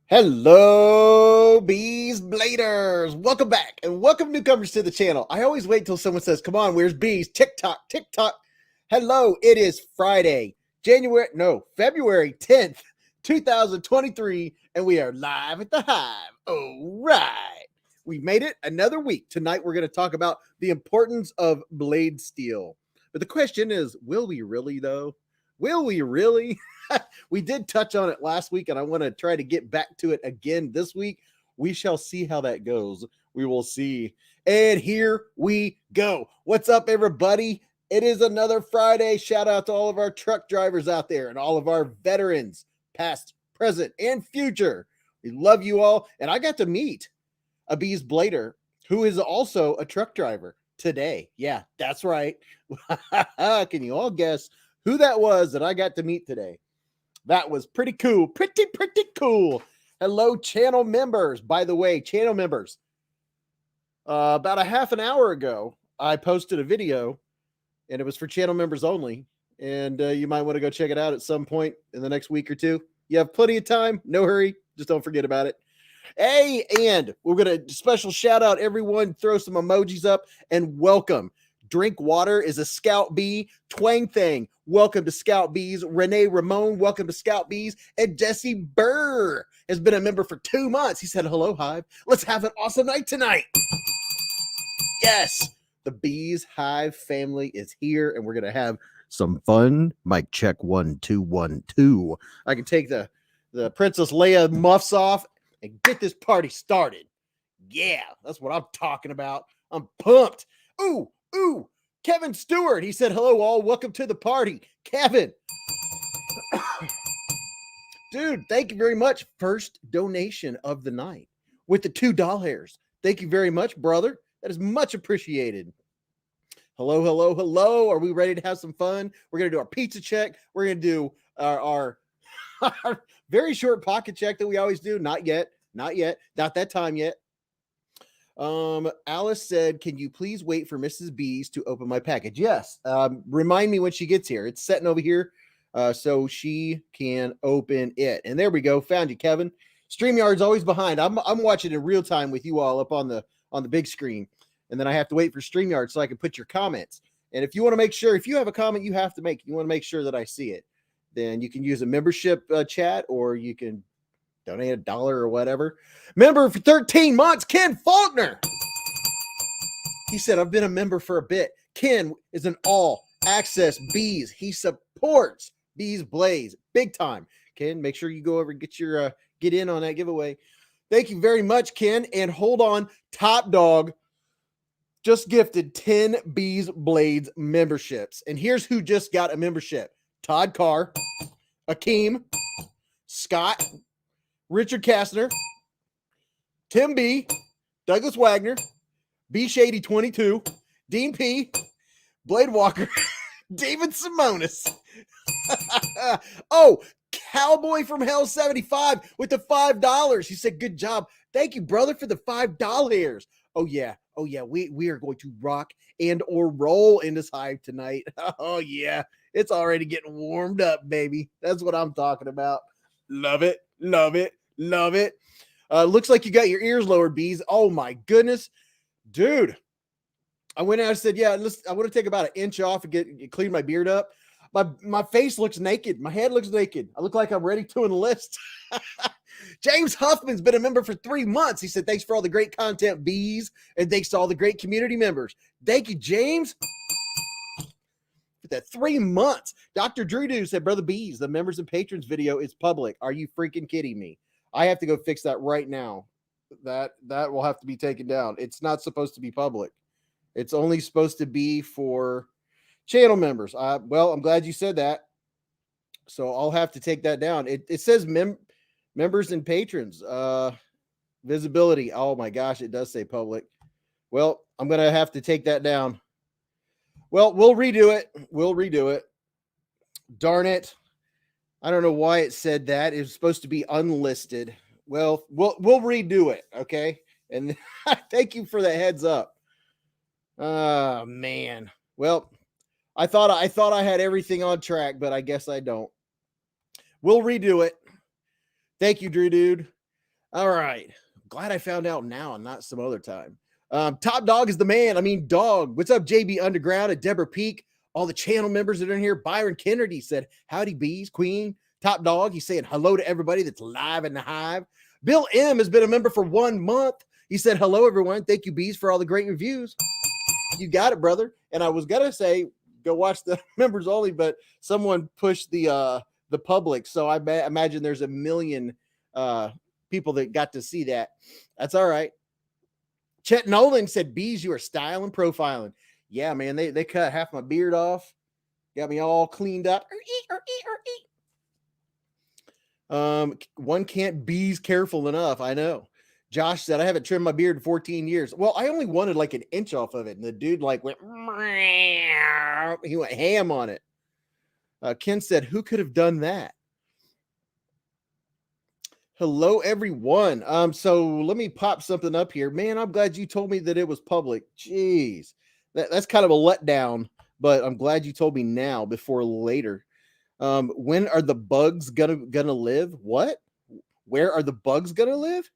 Hello, Beez Bladers. Welcome back and welcome newcomers to the channel. I always wait till someone says, come on, where's Beez? TikTok, TikTok. Hello, it is Friday, February 10th, 2023, and we are live at the Hive. All right. We made it another week. Tonight, we're going to talk about the importance of blade steel. But the question is, will we really, though? Will we really? We did touch on it last week, and I want to try to get back to it again this week. We shall see how that goes. We will see. And here we go. What's up, everybody? It is another Friday. Shout out to all of our truck drivers out there and all of our veterans, past, present, and future. We love you all. And I got to meet a Beez Blader who is also a truck driver today. Yeah, that's right. Can you all guess who that was that I got to meet today? That was pretty cool. Pretty cool. Hello, channel members. By the way, channel members, about a half an hour ago, I posted a video, and it was for channel members only. And you might want to go check it out at some point in the next week or two. You have plenty of time. No hurry. Just don't forget about it. Hey, and we're going to special shout out everyone. Throw some emojis up and welcome. Drink Water is a Scout Bee. Twang Thang, welcome to Scout Bees. Renee Ramon, welcome to Scout Bees. And Jesse Burr has been a member for 2 months. He said, hello, Hive. Let's have an awesome night tonight. Yes, the Beez Hive family is here, and we're going to have some fun. Mic check 1 2 1 2. I can take the Princess Leia muffs off and get this party started. Yeah, that's what I'm talking about. I'm pumped. Ooh, Kevin Stewart. He said, hello, all. Welcome to the party. Kevin. Dude, thank you very much. First donation of the night with the $2. Thank you very much, brother. That is much appreciated. Hello. Are we ready to have some fun? We're going to do our pizza check. We're going to do our very short pocket check that we always do. Not yet. Not that time yet. Alice said, can you please wait for Mrs. Beez to open my package? Yes. Remind me when she gets here. It's sitting over here, so she can open it. And there we go. Found you, Kevin. StreamYard's always behind. I'm watching in real time with you all up on the big screen. And then I have to wait for StreamYard so I can put your comments. And if you want to make sure, if you have a comment you have to make, you want to make sure that I see it, then you can use a membership chat, or you can donate $1 or whatever. Member for 13 months, Ken Faulkner. He said, I've been a member for a bit. Ken is an all-access Beez. He supports Beez Blades big time. Ken, make sure you go over and get in on that giveaway. Thank you very much, Ken. And hold on, Top Dog just gifted 10 Beez Blades memberships. And here's who just got a membership. Todd Carr, Akeem, Scott, Richard Kastner, Tim B, Douglas Wagner, B Shady 22, Dean P, Blade Walker, David Simonis. Oh, Cowboy from Hell 75 with the $5. He said, good job. Thank you, brother, for the $5. Oh yeah. We are going to rock and or roll in this Hive tonight. Oh yeah. It's already getting warmed up, baby. That's what I'm talking about. Love it. Looks like you got your ears lowered, Beez. Oh my goodness, dude. I went out and said, yeah, I want to take about 1 inch off and clean my beard up. My face looks naked. My head looks naked. I look like I'm ready to enlist. James Huffman's been a member for 3 months. He said, thanks for all the great content, Beez, and thanks to all the great community members. Thank you, James. That 3 months. Dr. Drew said, brother Beez, the members and patrons video is public. Are you freaking kidding me? I have to go fix that right now. That will have to be taken down. It's not supposed to be public. It's only supposed to be for channel members. Well, I'm glad you said that. So I'll have to take that down. It says members and patrons. Visibility. Oh my gosh, it does say public. Well, I'm going to have to take that down. Well, we'll redo it. Darn it. I don't know why it said that. It was supposed to be unlisted. Well, we'll redo it, okay? And thank you for the heads up. Oh, man. Well, I thought I had everything on track, but I guess I don't. We'll redo it. Thank you, Drew Dude. All right. Glad I found out now and not some other time. Top Dog is the man. I mean, dog. What's up, JB Underground and Deborah Peak? All the channel members that are in here. Byron Kennedy said, howdy, Bees, Queen. Top Dog. He's saying hello to everybody that's live in the Hive. Bill M has been a member for 1 month. He said, hello, everyone. Thank you, Bees, for all the great reviews. You got it, brother. And I was going to say, go watch the members only, but someone pushed the public. So I imagine there's a million people that got to see that. That's all right. Chet Nolan said, Bees, you are styling, profiling. Yeah, man, they cut half my beard off, got me all cleaned up. One can't Bees careful enough. I know. Josh said, I haven't trimmed my beard in 14 years. Well, I only wanted like an inch off of it. And the dude like went, he went ham on it. Ken said, who could have done that? Hello, everyone. So let me pop something up here. Man, I'm glad you told me that it was public. Jeez, that's kind of a letdown, but I'm glad you told me now before later. When are the bugs gonna live? What? Where are the bugs gonna live?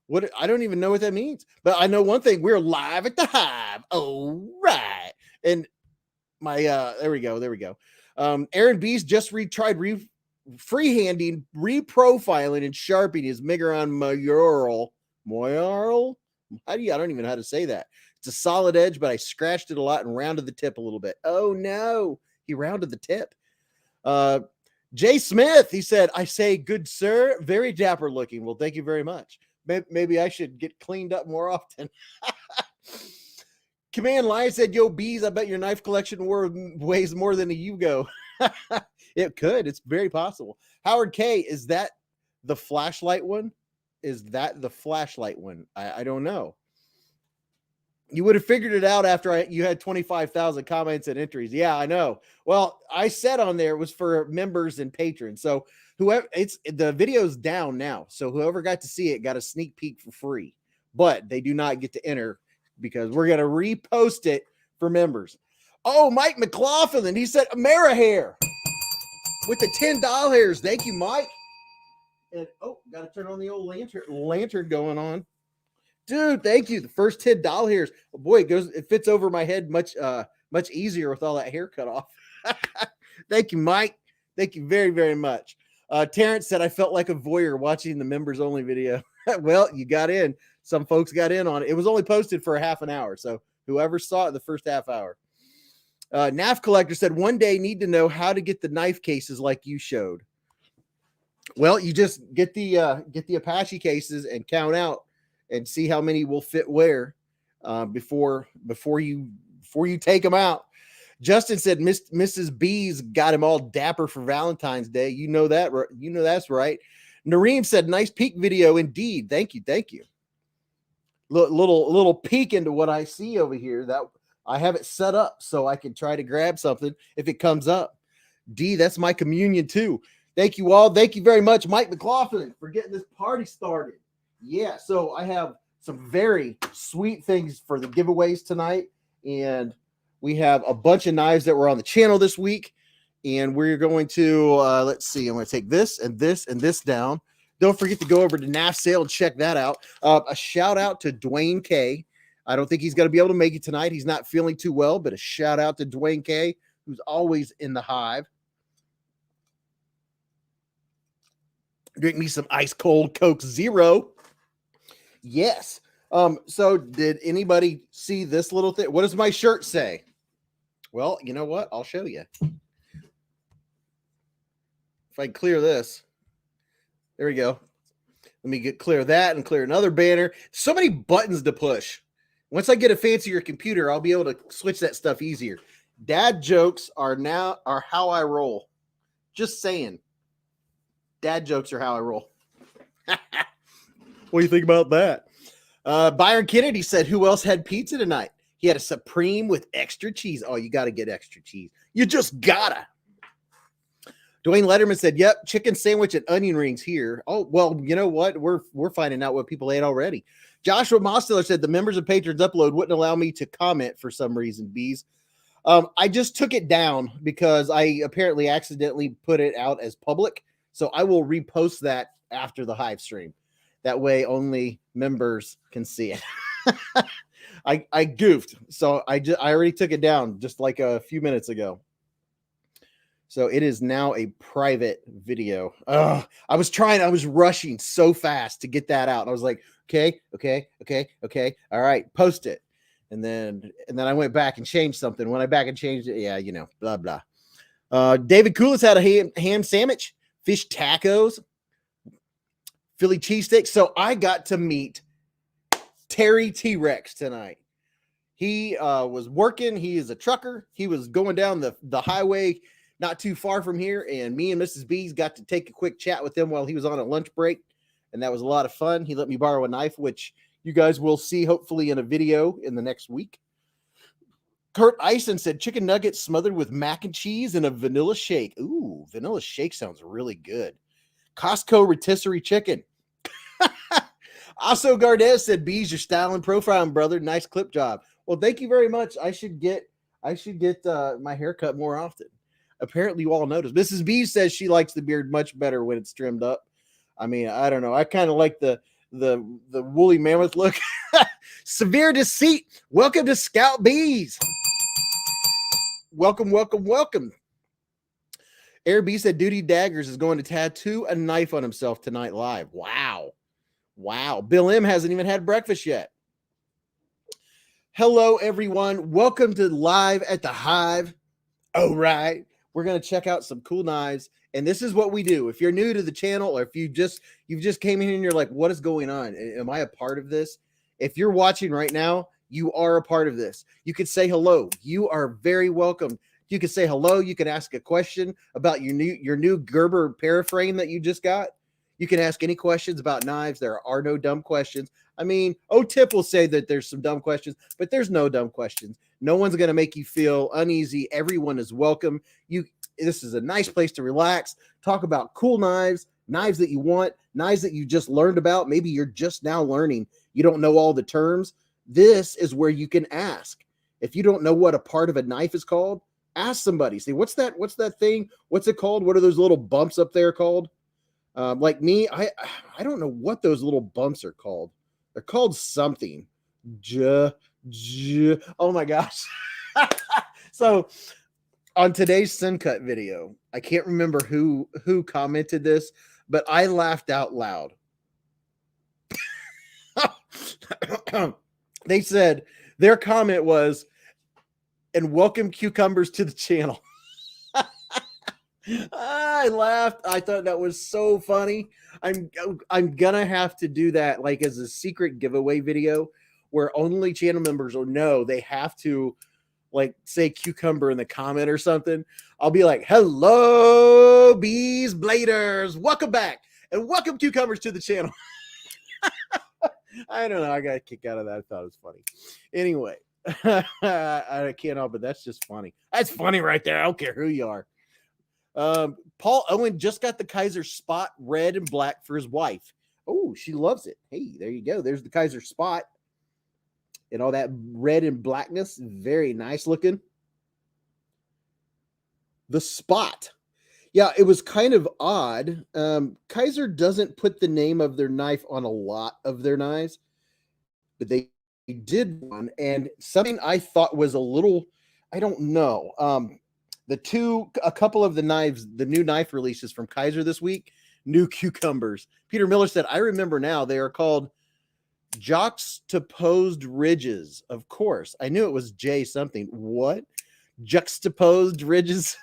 What? I don't even know what that means. But I know one thing: we're live at the Hive. All right, and my there we go. Aaron Beast just tried freehanding, reprofiling, and sharpening his Migron Mayoral. I don't even know how to say that. It's a solid edge, but I scratched it a lot and rounded the tip a little bit. Oh no, he rounded the tip. Jay Smith, he said, I say, good sir, very dapper looking. Well, thank you very much. Maybe I should get cleaned up more often. Command Lion said, yo, Bees, I bet your knife collection weighs more than a Yugo. It could. It's very possible. Howard K, is that the flashlight one? I don't know. You would have figured it out after you had 25,000 comments and entries. Yeah, I know. Well, I said on there it was for members and patrons. So whoever, the video's down now. So whoever got to see it got a sneak peek for free, but they do not get to enter because we're going to repost it for members. Oh, Mike McLaughlin, he said Amerihair with the $10. Thank you, Mike. And got to turn on the old lantern going on. Dude, thank you. The first $10 hairs. Oh boy, it fits over my head much easier with all that hair cut off. Thank you, Mike. Thank you very, very much. Terrence said, I felt like a voyeur watching the members only video. Well, you got in. Some folks got in on it. It was only posted for a half an hour. So whoever saw it the first half hour. NAF Collector said, one day need to know how to get the knife cases like you showed. Well, you just get the Apache cases and count out and see how many will fit where before you take them out. Justin said Mrs. B's got him all dapper for Valentine's Day. You know that, you know that's right. Nareem said, nice peek video indeed. Thank you. Little peek into what I see over here. That I have it set up so I can try to grab something if it comes up. D, that's my communion too. Thank you all. Thank you very much, Mike McLaughlin, for getting this party started. Yeah, so I have some very sweet things for the giveaways tonight, and we have a bunch of knives that were on the channel this week, and we're going to, let's see, I'm going to take this and this and this down. Don't forget to go over to NAF Sale and check that out. A shout out to Dwayne K. I don't think he's going to be able to make it tonight. He's not feeling too well, but a shout out to Dwayne K., who's always in the Hive. Drink me some ice cold Coke Zero. Yes. So did anybody see this little thing? What does my shirt say? Well, you know what? I'll show you. If I can clear this. There we go. Let me clear that and clear another banner. So many buttons to push. Once I get a fancier computer, I'll be able to switch that stuff easier. Dad jokes are how I roll. Just saying. Dad jokes are how I roll. What do you think about that? Byron Kennedy said, who else had pizza tonight? He had a Supreme with extra cheese. Oh, you got to get extra cheese. You just gotta. Dwayne Letterman said, yep, chicken sandwich and onion rings here. Oh, well, you know what? We're finding out what people ate already. Joshua Mosteller said, the members and patrons upload wouldn't allow me to comment for some reason, Bees. I just took it down because I apparently accidentally put it out as public. So I will repost that after the Hive stream. That way only members can see it. I goofed. So I already took it down just like a few minutes ago. So it is now a private video. I was rushing so fast to get that out. I was like, okay. All right, post it. And then I went back and changed something. When I back and changed it, yeah, blah, blah. David Coolis had a ham sandwich, fish tacos, Philly cheesesteak. So I got to meet Terry T-Rex tonight. He was working. He is a trucker. He was going down the highway not too far from here, and me and Mrs. Beez got to take a quick chat with him while he was on a lunch break, and that was a lot of fun. He let me borrow a knife, which you guys will see hopefully in a video in the next week. Kurt Eisen said chicken nuggets smothered with mac and cheese and a vanilla shake. Ooh, vanilla shake sounds really good. Costco rotisserie chicken. Also, Gardez said, Beez, your style and profiling, brother. Nice clip job. Well, thank you very much. I should get my haircut more often. Apparently, you all noticed. Mrs. B says she likes the beard much better when it's trimmed up. I mean, I don't know. I kind of like the woolly mammoth look. Severe Deceit. Welcome to Scout Beez. Welcome. Air B said Duty Daggers is going to tattoo a knife on himself tonight live. Wow. Bill M hasn't even had breakfast yet. Hello, everyone. Welcome to Live at the Hive. All right. We're going to check out some cool knives. And this is what we do. If you're new to the channel, or if you've just came in and you're like, what is going on? Am I a part of this? If you're watching right now, you are a part of this. You could say hello. You are very welcome. You can say hello. You can ask a question about your new Gerber paraframe that you just got. You can ask any questions about knives. There are no dumb questions. I mean, Tip will say that there's some dumb questions, but there's no dumb questions. No one's going to make you feel uneasy. Everyone is welcome. This is a nice place to relax, talk about cool knives that you want, knives that you just learned about. Maybe you're just now learning. You don't know all the terms. This is where you can ask. If you don't know what a part of a knife is called, ask somebody. Say, what's that thing? What's it called? What are those little bumps up there called? Like me, I don't know what those little bumps are called. They're called something. Oh my gosh. So on today's Sun Cut video, I can't remember who commented this, but I laughed out loud. They said their comment was, and welcome cucumbers to the channel. I laughed. I thought that was so funny. I'm gonna have to do that like as a secret giveaway video where only channel members will know. They have to like say cucumber in the comment or something. I'll be like, hello, Beez Bladers. Welcome back and welcome cucumbers to the channel. I don't know. I got a kick out of that. I thought it was funny. Anyway, I can't help it. That's just funny. That's funny right there. I don't care who you are. Paul Owen just got the Kaiser Spot red and black for his wife. Oh, she loves it. Hey, there you go. There's the Kaiser Spot and all that red and blackness. Very nice looking. The Spot. Yeah, it was kind of odd. Kaiser doesn't put the name of their knife on a lot of their knives, but they did one, and something I thought was a little, I don't know. A couple of the knives, the new knife releases from Kaiser this week, new cucumbers. Peter Miller said, I remember now, they are called juxtaposed ridges. Of course. I knew it was J something. What? Juxtaposed ridges?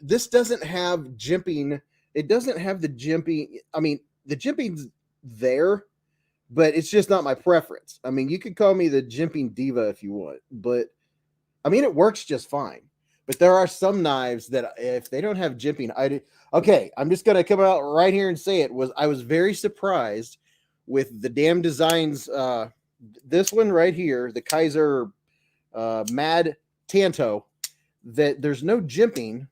This doesn't have jimping. It doesn't have the jimping. I mean, the jimping's there, but it's just not my preference. I mean, you could call me the jimping diva if you want, but I mean, it works just fine. But there are some knives that if they don't have jimping, okay, I'm just going to come out right here and say it. I was very surprised with the damn designs. This one right here, the Kaiser Mad Tanto, that there's no jimping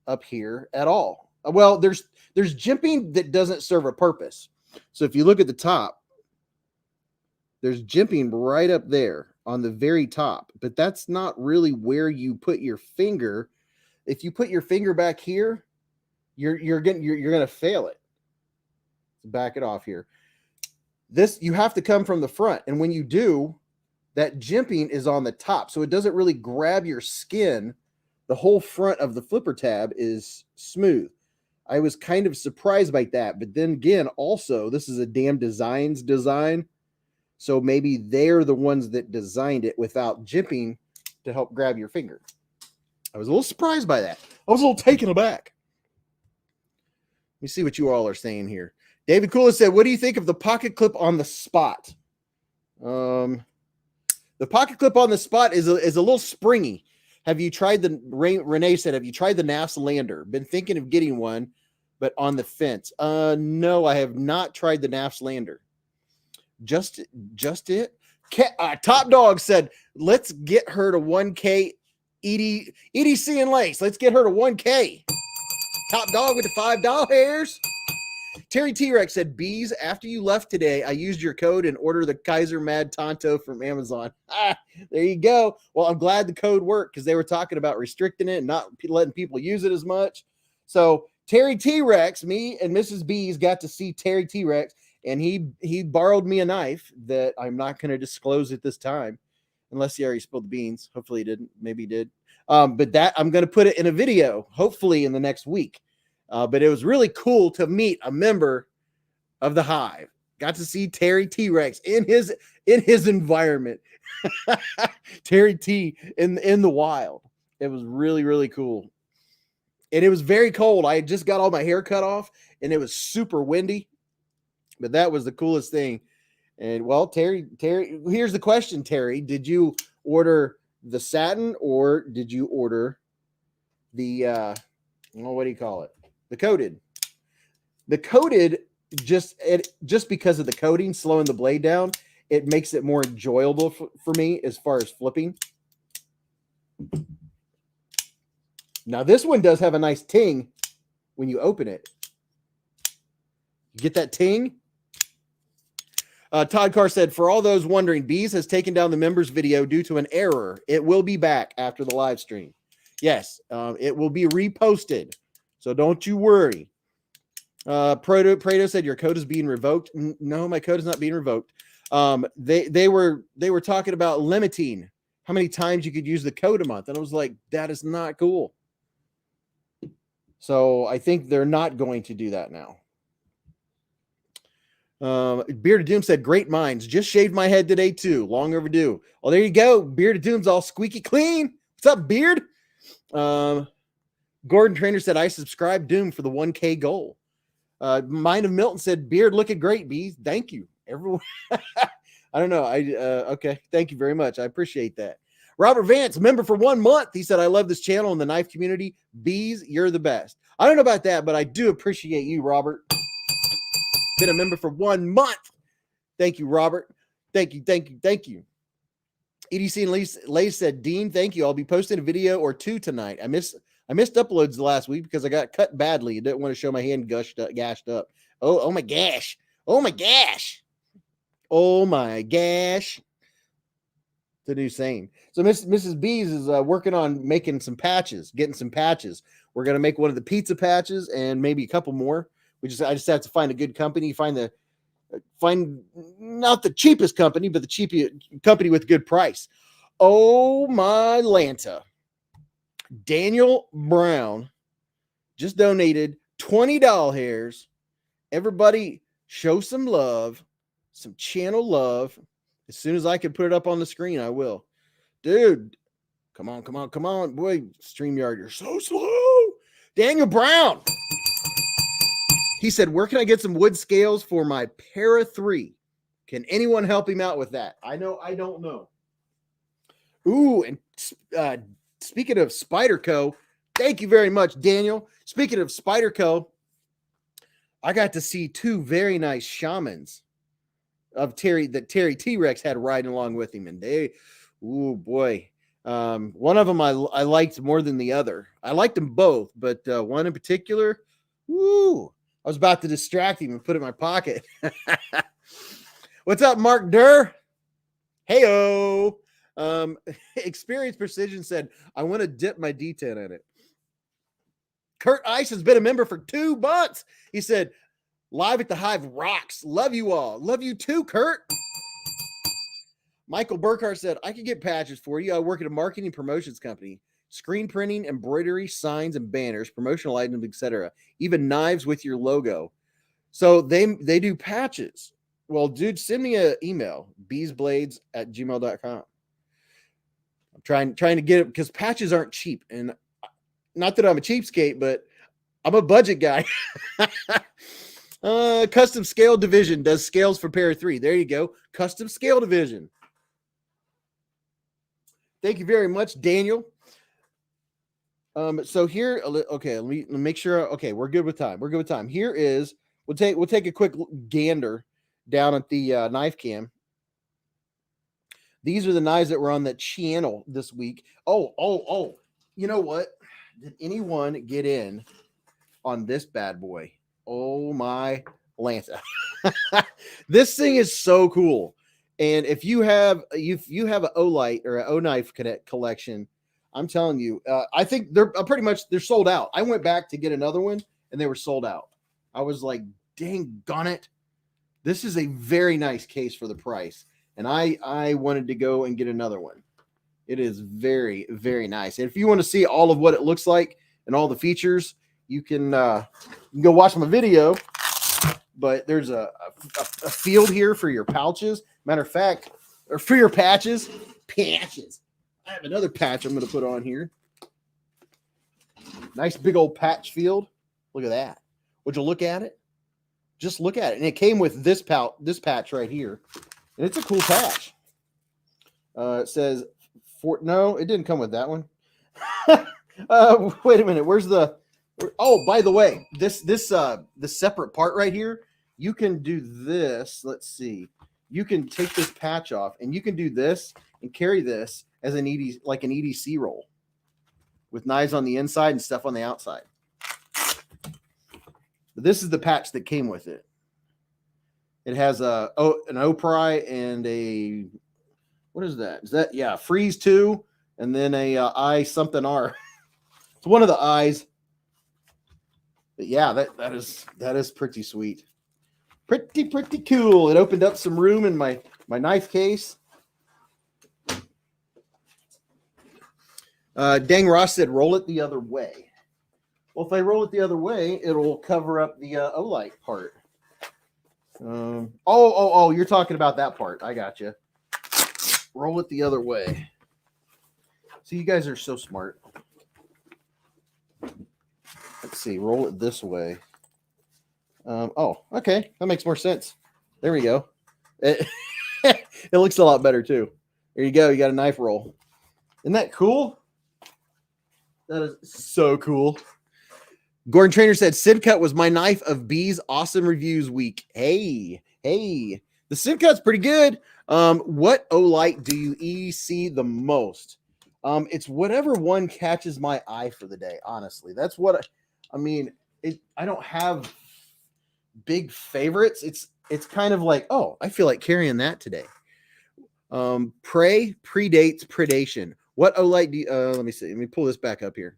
up here at all. Well, there's jimping that doesn't serve a purpose. So if you look at the top, there's jimping right up there on the very top, but that's not really where you put your finger. If you put your finger back here, you're going to fail it. back it off here. This, you have to come from the front. And when you do, that jimping is on the top. So it doesn't really grab your skin. The whole front of the flipper tab is smooth. I was kind of surprised by that. But then again, also, this is a Damn Designs design. So maybe they're the ones that designed it without jimping to help grab your finger. I was a little surprised by that. I was a little taken aback. Let me see what you all are saying here. David Kula said, what do you think of the pocket clip on the spot? The pocket clip on the spot is a little springy. Have you tried the, Renee said, have you tried the NAFS Lander? Been thinking of getting one, but on the fence. No, I have not tried the NAFS Lander. Just it. Top Dog said, let's get her to 1K EDC and Lace. Let's get her to 1K. Top Dog with the $5. Terry T-Rex said, Beez, after you left today, I used your code and ordered the Kaiser Mad Tonto from Amazon. There you go. Well, I'm glad the code worked because they were talking about restricting it and not letting people use it as much. So Terry T-Rex, me and Mrs. Beez got to see Terry T-Rex, and he borrowed me a knife that I'm not going to disclose at this time, unless he already spilled the beans. Hopefully he didn't. Maybe he did. But that I'm going to put it in a video, hopefully in the next week. But it was really cool to meet a member of the Hive. Got to see Terry T-Rex in his environment. Terry T in the wild. It was really, really cool. And it was very cold. I had just got all my hair cut off and it was super windy. But that was the coolest thing. And well, Terry, here's the question, Terry. Did you order the satin or did you order the what do you call it? The coated. The coated, just because of the coating slowing the blade down, it makes it more enjoyable for me as far as flipping. Now this one does have a nice ting when you open it. You get that ting? Todd Carr said, for all those wondering, Beez has taken down the members video due to an error. It will be back after the live stream. Yes, it will be reposted. So don't you worry. Prado said your code is being revoked. No, my code is not being revoked. They were talking about limiting how many times you could use the code a month. And I was like, that is not cool. So I think they're not going to do that now. Beard of Doom said, great minds. Just shaved my head today too. Long overdue. Well, there you go. Beard of Doom's all squeaky clean. What's up, Beard? Gordon Trainer said, I subscribe Doom for the 1K goal. Mind of Milton said, Beard looking great, Beez. Thank you, everyone. I don't know. Okay. Thank you very much. I appreciate that. Robert Vance, member for 1 month. He said, I love this channel and the knife community. Beez, you're the best. I don't know about that, but I do appreciate you, Robert. Been a member for 1 month. Thank you, Robert. Thank you. EDC and Lace said, Dean, thank you. I'll be posting a video or two tonight. I missed uploads last week because I got cut badly. I didn't want to show my hand gashed up. Oh my gosh. Oh my gosh. Oh my gosh. The new saying. So Mrs. Beez is working on making some patches, getting some patches. We're going to make one of the pizza patches and maybe a couple more. I just have to find a good company, find not the cheapest company, but the cheapest company with a good price. Oh my Lanta. Daniel Brown just donated 20 doll hairs. Everybody show some love, some channel love. As soon as I can put it up on the screen, I will. Dude, come on. Boy, StreamYard, you're so slow. Daniel Brown. He said, where can I get some wood scales for my Para 3? Can anyone help him out with that? I don't know. Ooh, and speaking of Spyderco, thank you very much, Daniel. Speaking of Spyderco, I got to see two very nice shamans of Terry T-Rex had riding along with him. And ooh, boy. One of them I liked more than the other. I liked them both, but one in particular, woo. I was about to distract him and put it in my pocket. What's up, Mark Durr? Hey-o. Experience Precision said, I want to dip my D10 in it. Kurt Ice has been a member for 2 months. He said, Live at the Hive rocks. Love you all. Love you too, Kurt. Michael Burkhart said, I can get patches for you. I work at a marketing promotions company. Screen printing, embroidery, signs and banners, promotional items, etc. Even knives with your logo. So they do patches. Well, dude, send me an email, beezblades@gmail.com. I'm trying to get it because patches aren't cheap. And not that I'm a cheapskate, but I'm a budget guy. Custom Scale Division does scales for pair 3. There you go. Custom Scale Division. Thank you very much, Daniel. So here, okay, let me make sure. Okay, we're good with time. We're good with time. Here is, we'll take a quick gander down at the knife cam. These are the knives that were on the channel this week. Oh, you know what? Did anyone get in on this bad boy? Oh my Lanta. This thing is so cool. And if you have an Olight or an O knife collection, I'm telling you, I think they're they're sold out. I went back to get another one and they were sold out. I was like, dang gun it. This is a very nice case for the price. And I wanted to go and get another one. It is very, very nice. And if you want to see all of what it looks like and all the features, you can go watch my video. But there's a field here for your pouches. Matter of fact, or for your patches. I have another patch I'm going to put on here. Nice big old patch field. Look at that. Would you look at it? Just look at it. And it came with this patch right here. And it's a cool patch. It says, no, it didn't come with that one. Wait a minute. Where's the... Oh, by the way, this separate part right here, you can do this. Let's see. You can take this patch off and you can do this and carry this as an EDC roll with knives on the inside and stuff on the outside. But this is the patch that came with it. It has an O-pry and a, what is that? Is that, yeah, Freeze 2 and then a I something R. It's one of the eyes. But yeah, that is pretty sweet. Pretty cool. It opened up some room in my knife case. Dang Ross said, roll it the other way. Well, if I roll it the other way, it'll cover up the Olight part. Oh, you're talking about that part. I got you. Roll it the other way. So you guys are so smart. Let's see. Roll it this way. Oh, okay. That makes more sense. There we go. It looks a lot better too. There you go. You got a knife roll. Isn't that cool? That is so cool. Gordon Trainer said, Sid Cut was my knife of Beez awesome reviews week. Hey. The Sid Cut's pretty good. What Olight do you EC the most? It's whatever one catches my eye for the day, honestly. That's what I mean. I don't have big favorites. It's kind of like, oh, I feel like carrying that today. Prey predates predation. What Olight do you, let me see. Let me pull this back up here.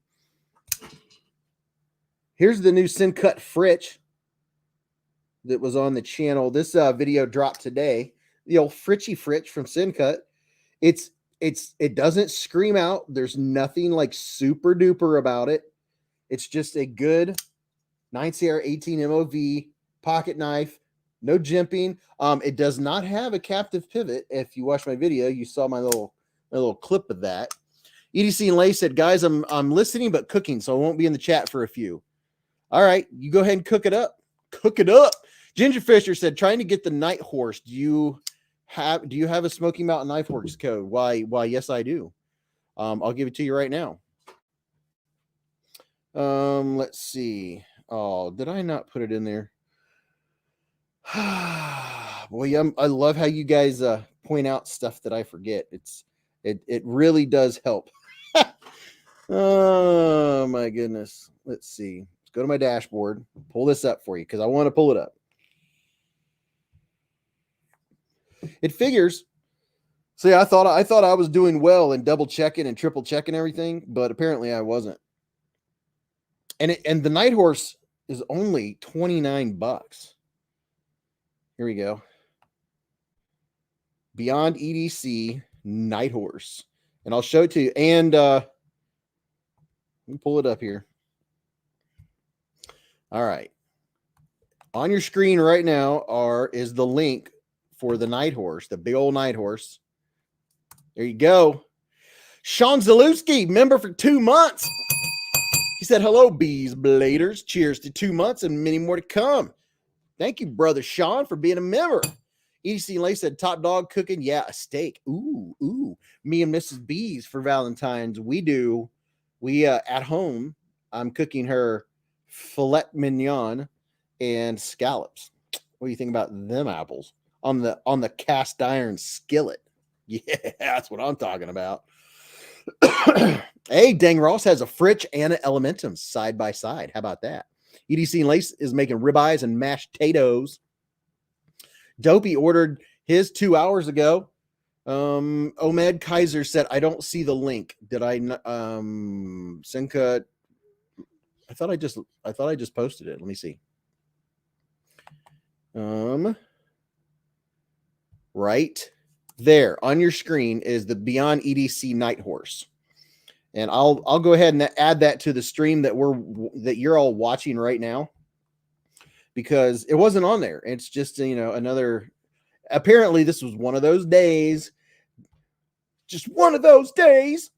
Here's the new Sin Cut Fritch that was on the channel. This video dropped today. The old Fritch from Sin Cut. It doesn't scream out. There's nothing like super duper about it. It's just a good 9CR 18 MOV pocket knife. No jimping. It does not have a captive pivot. If you watched my video, you saw my little clip of that. EDC and Lay said, guys, I'm listening but cooking, so I won't be in the chat for a few. All right, you go ahead and cook it up. Cook it up. Ginger Fisher said, trying to get the Night Horse. Do you have a Smoky Mountain Knife Works code? Why, yes, I do. I'll give it to you right now. Let's see. Oh, did I not put it in there? Boy, I love how you guys point out stuff that I forget. It really does help. Oh my goodness. Let's see. Let's go to my dashboard. Pull this up for you because I want to pull it up. It figures. See, I thought I was doing well and double checking and triple checking everything, but apparently I wasn't. And the Night Horse is only $29. Here we go. Beyond EDC Night Horse. And I'll show it to you. And let me pull it up here. All right. On your screen right now is the link for the Night Horse, the big old Night Horse. There you go. Sean Zalewski, member for 2 months. He said, hello, Beez Bladers. Cheers to 2 months and many more to come. Thank you, brother Sean, for being a member. EDC Lay said, top dog cooking. Yeah, a steak. Ooh, ooh. Me and Mrs. Beez for Valentine's. We at home, I'm cooking her filet mignon and scallops. What do you think about them apples on the cast iron skillet? Yeah, that's what I'm talking about. Hey, Dang Ross has a Fritch and an Elementum side by side. How about that? EDC Lace is making ribeyes and mashed potatoes. Dopey ordered his 2 hours ago. Omed Kaiser said, I don't see the link. Did I Senka? I thought I just posted it. Let me see. Right there on your screen is the Beyond EDC Night Horse. And I'll go ahead and add that to the stream that you're all watching right now, because it wasn't on there. It's just, another, apparently this was one of those days, just one of those days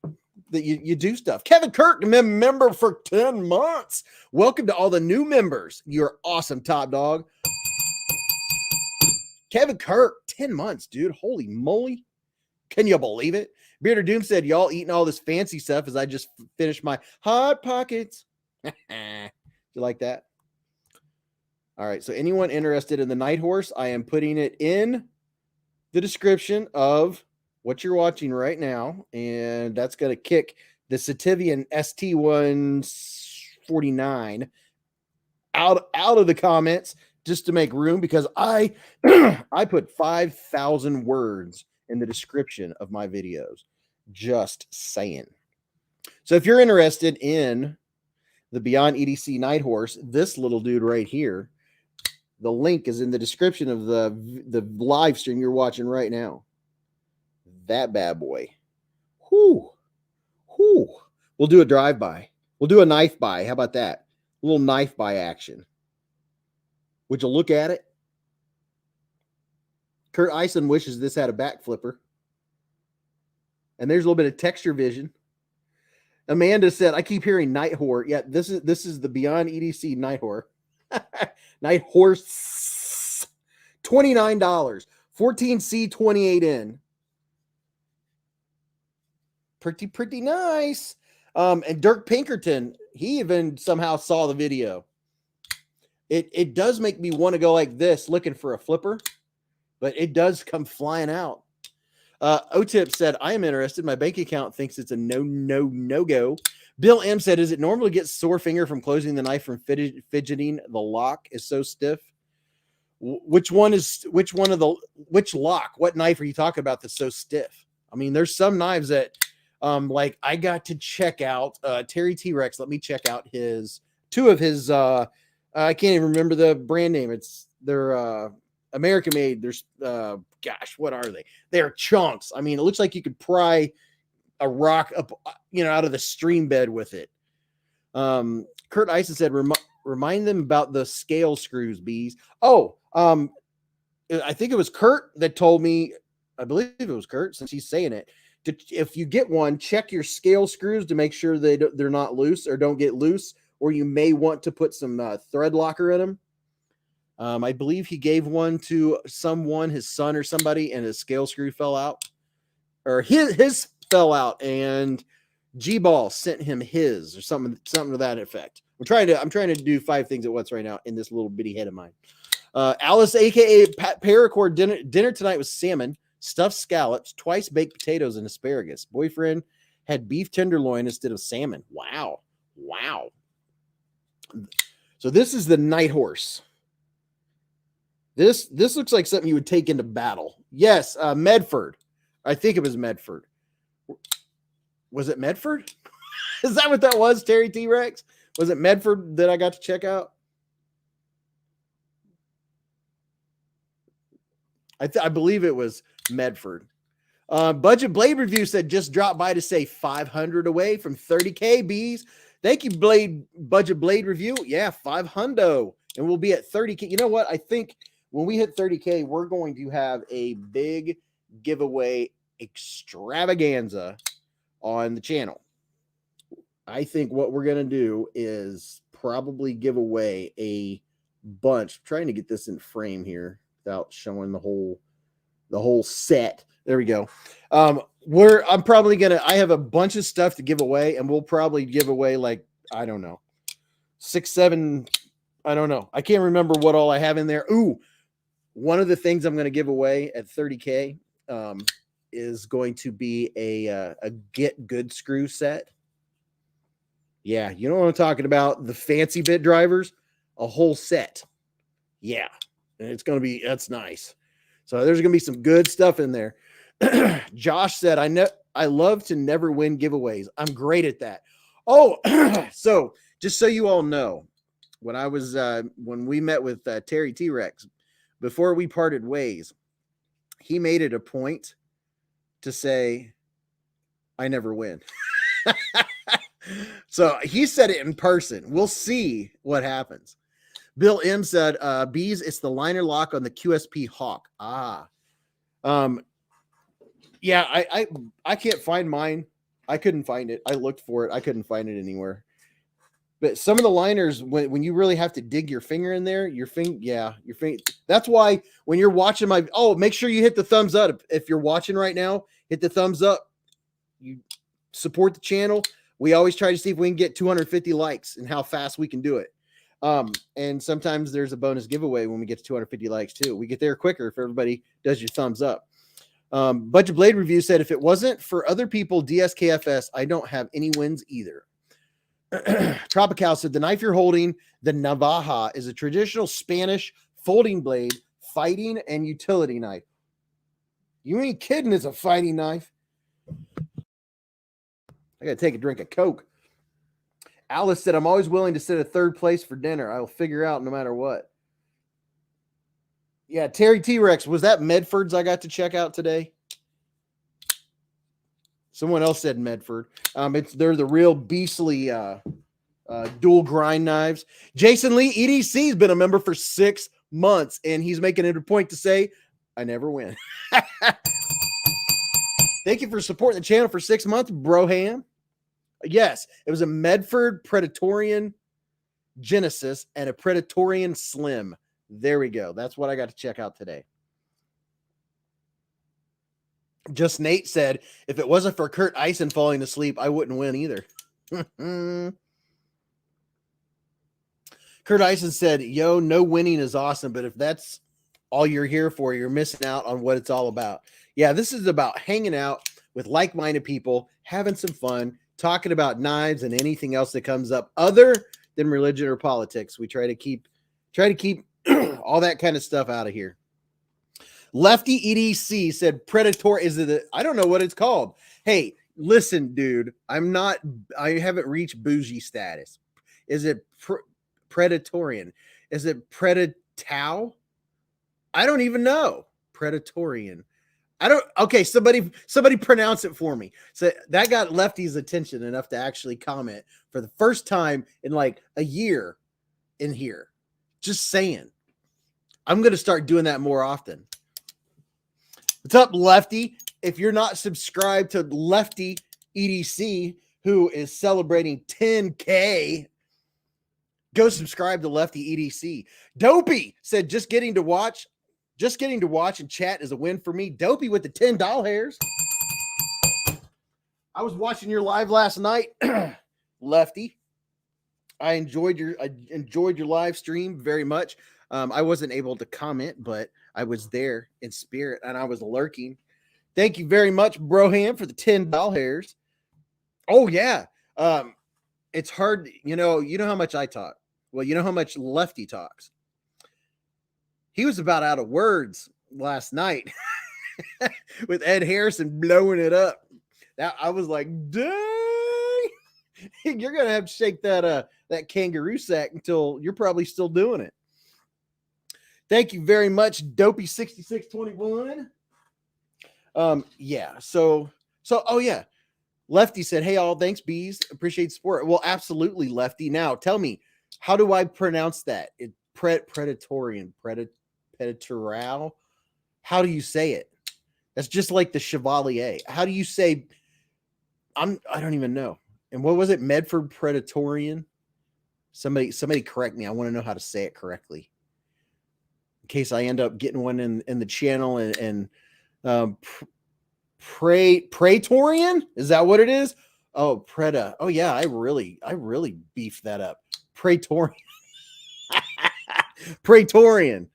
that you do stuff. Kevin Kirk, member for 10 months. Welcome to all the new members. You're awesome, top dog. Kevin Kirk, 10 months, dude. Holy moly. Can you believe it? Bearder Doom said, y'all eating all this fancy stuff as I just finished my Hot Pockets. You like that? All right. So anyone interested in the Night Horse, I am putting it in the description of what you're watching right now. And that's going to kick the Sativian ST149 out of the comments just to make room, because I put 5,000 words in the description of my videos. Just saying. So if you're interested in the Beyond EDC Night Horse, this little dude right here, the link is in the description of the live stream you're watching right now. That bad boy. Whoo. Whoo. We'll do a drive-by. We'll do a knife-by. How about that? A little knife-by action. Would you look at it? Kurt Eisen wishes this had a back flipper. And there's a little bit of texture vision. Amanda said, I keep hearing Night Whore. Yeah, this is the Beyond EDC Night Whore. Night Horse. $29. 14C, 28N. Pretty nice. And Dirk Pinkerton, he even somehow saw the video. It does make me want to go like this, looking for a flipper, but it does come flying out. O-Tip said, I am interested. My bank account thinks it's a no-go. Bill M said, is it normal to get sore finger from closing the knife from fidgeting? The lock is so stiff. Which lock? What knife are you talking about that's so stiff? I mean, there's some knives that, like I got to check out, Terry T-Rex. Let me check out two of his, I can't even remember the brand name. They're American made. There's, gosh, what are they? They're chunks. I mean, it looks like you could pry a rock up, out of the stream bed with it. Kurt Eisen said, remind them about the scale screws, Bees. Oh, I think it was Kurt that told me, I believe it was Kurt, since he's saying it, if you get one, check your scale screws to make sure they're not loose or don't get loose, or you may want to put some thread locker in them. I believe he gave one to someone, his son or somebody, and his scale screw fell out, or his fell out, and G-Ball sent him his, or something to that effect. I'm trying to do 5 things at once right now in this little bitty head of mine. Alice, aka Paracord, dinner tonight was salmon, stuffed scallops, twice baked potatoes, and asparagus. Boyfriend had beef tenderloin instead of salmon. Wow. So this is the Night Horse. This looks like something you would take into battle. Yes, Medford. I think it was Medford. Was it Medford? Is that what that was, Terry T-Rex? Was it Medford that I got to check out? I believe it was Medford. Budget Blade Review said just dropped by to say 500 away from 30K Bees. Thank you, Budget Blade Review. Yeah, 500, and we'll be at 30K. You know what? I think when we hit 30K, we're going to have a big giveaway extravaganza on the channel. I think what we're going to do is probably give away a bunch. I'm trying to get this in frame here without showing the whole set. There we go. I'm probably going to, I have a bunch of stuff to give away, and we'll probably give away like, I don't know, 6, 7, I don't know. I can't remember what all I have in there. Ooh, one of the things I'm going to give away at 30K is going to be a Get Good screw set. Yeah, you know what I'm talking about? The fancy bit drivers, a whole set. Yeah, and it's going to be, that's nice. So there's going to be some good stuff in there. Josh said, I love to never win giveaways. I'm great at that. Oh, so just so you all know, when we met with Terry T-Rex, before we parted ways, he made it a point to say, I never win. So he said it in person. We'll see what happens. Bill M said, Beez, it's the liner lock on the QSP Hawk. Yeah, I can't find mine. I couldn't find it. I looked for it. I couldn't find it anywhere. But some of the liners, when you really have to dig your finger in there, your finger. That's why when you're watching make sure you hit the thumbs up. If you're watching right now, hit the thumbs up. You support the channel. We always try to see if we can get 250 likes and how fast we can do it. And sometimes there's a bonus giveaway when we get to 250 likes too. We get there quicker if everybody does your thumbs up. Budget Blade Review said, if it wasn't for other people, DSKFS, I don't have any wins either. Tropical said, the knife you're holding, the navaja, is a traditional Spanish folding blade, fighting and utility knife. You ain't kidding, it's a fighting knife. I got to take a drink of Coke. Alice said, I'm always willing to sit at third place for dinner. I'll figure out no matter what. Yeah, Terry T-Rex, was that Medford's I got to check out today? Someone else said Medford. They're the real beastly dual grind knives. Jason Lee, EDC, has been a member for 6 months, and he's making it a point to say, I never win. Thank you for supporting the channel for 6 months, Broham. Yes, it was a Medford Predatorian Genesis and a Predatorian Slim. There we go. That's what I got to check out today. Just Nate said, if it wasn't for Kurt Eisen falling asleep, I wouldn't win either. Kurt Eisen said, yo, no winning is awesome, but if that's all you're here for, you're missing out on what it's all about. Yeah, this is about hanging out with like-minded people, having some fun, talking about knives and anything else that comes up other than religion or politics. We try to keep all that kind of stuff out of here. Lefty EDC said Predator I don't know what it's called. Hey, listen, dude, I haven't reached bougie status. Is it Predatorian? Is it Predatau? I don't even know. Predatorian. Okay, somebody pronounce it for me. So that got Lefty's attention enough to actually comment for the first time in like a year in here. Just saying. I'm going to start doing that more often. What's up, Lefty? If you're not subscribed to Lefty EDC, who is celebrating 10K, go subscribe to Lefty EDC. Dopey said, just getting to watch and chat is a win for me. Dopey with the 10 doll hairs. I was watching your live last night, Lefty. I enjoyed your live stream very much. I wasn't able to comment, but I was there in spirit and I was lurking. Thank you very much, Broham, for the 10 doll hairs. Oh yeah. It's hard. You know how much I talk. Well, you know how much Lefty talks. He was about out of words last night with Ed Harrison blowing it up. I was like, dang, you're going to have to shake that kangaroo sack until you're probably still doing it. Thank you very much, Dopey6621. Yeah. Oh yeah. Lefty said, "Hey all, thanks Beez. Appreciate the support." Well, absolutely, Lefty. Now tell me, how do I pronounce that? Predatorian, predatorial. How do you say it? That's just like the Chevalier. How do you say? I don't even know. And what was it? Medford Predatorian. Somebody correct me. I want to know how to say it correctly, in case I end up getting one in the channel. And Praetorian, is that what it is? Oh, Preda. Oh yeah, I really beefed that up. Praetorian. Praetorian.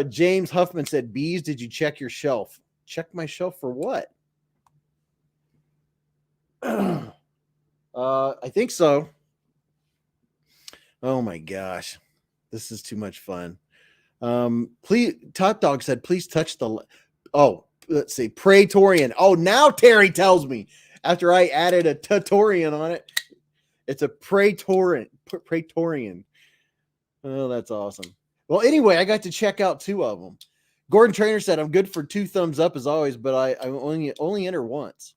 James Huffman said, "Beez, did you check your shelf?" Check my shelf for what? I think so. Oh my gosh, this is too much fun. Please, Top Dog said, "Please touch the." Oh, let's see, Praetorian. Oh, now Terry tells me after I added a tutorian on it, it's a Praetorian. Praetorian. Oh, that's awesome. Well, anyway, I got to check out 2 of them. Gordon Trainer said, "I'm good for 2 thumbs up as always, but I only enter once."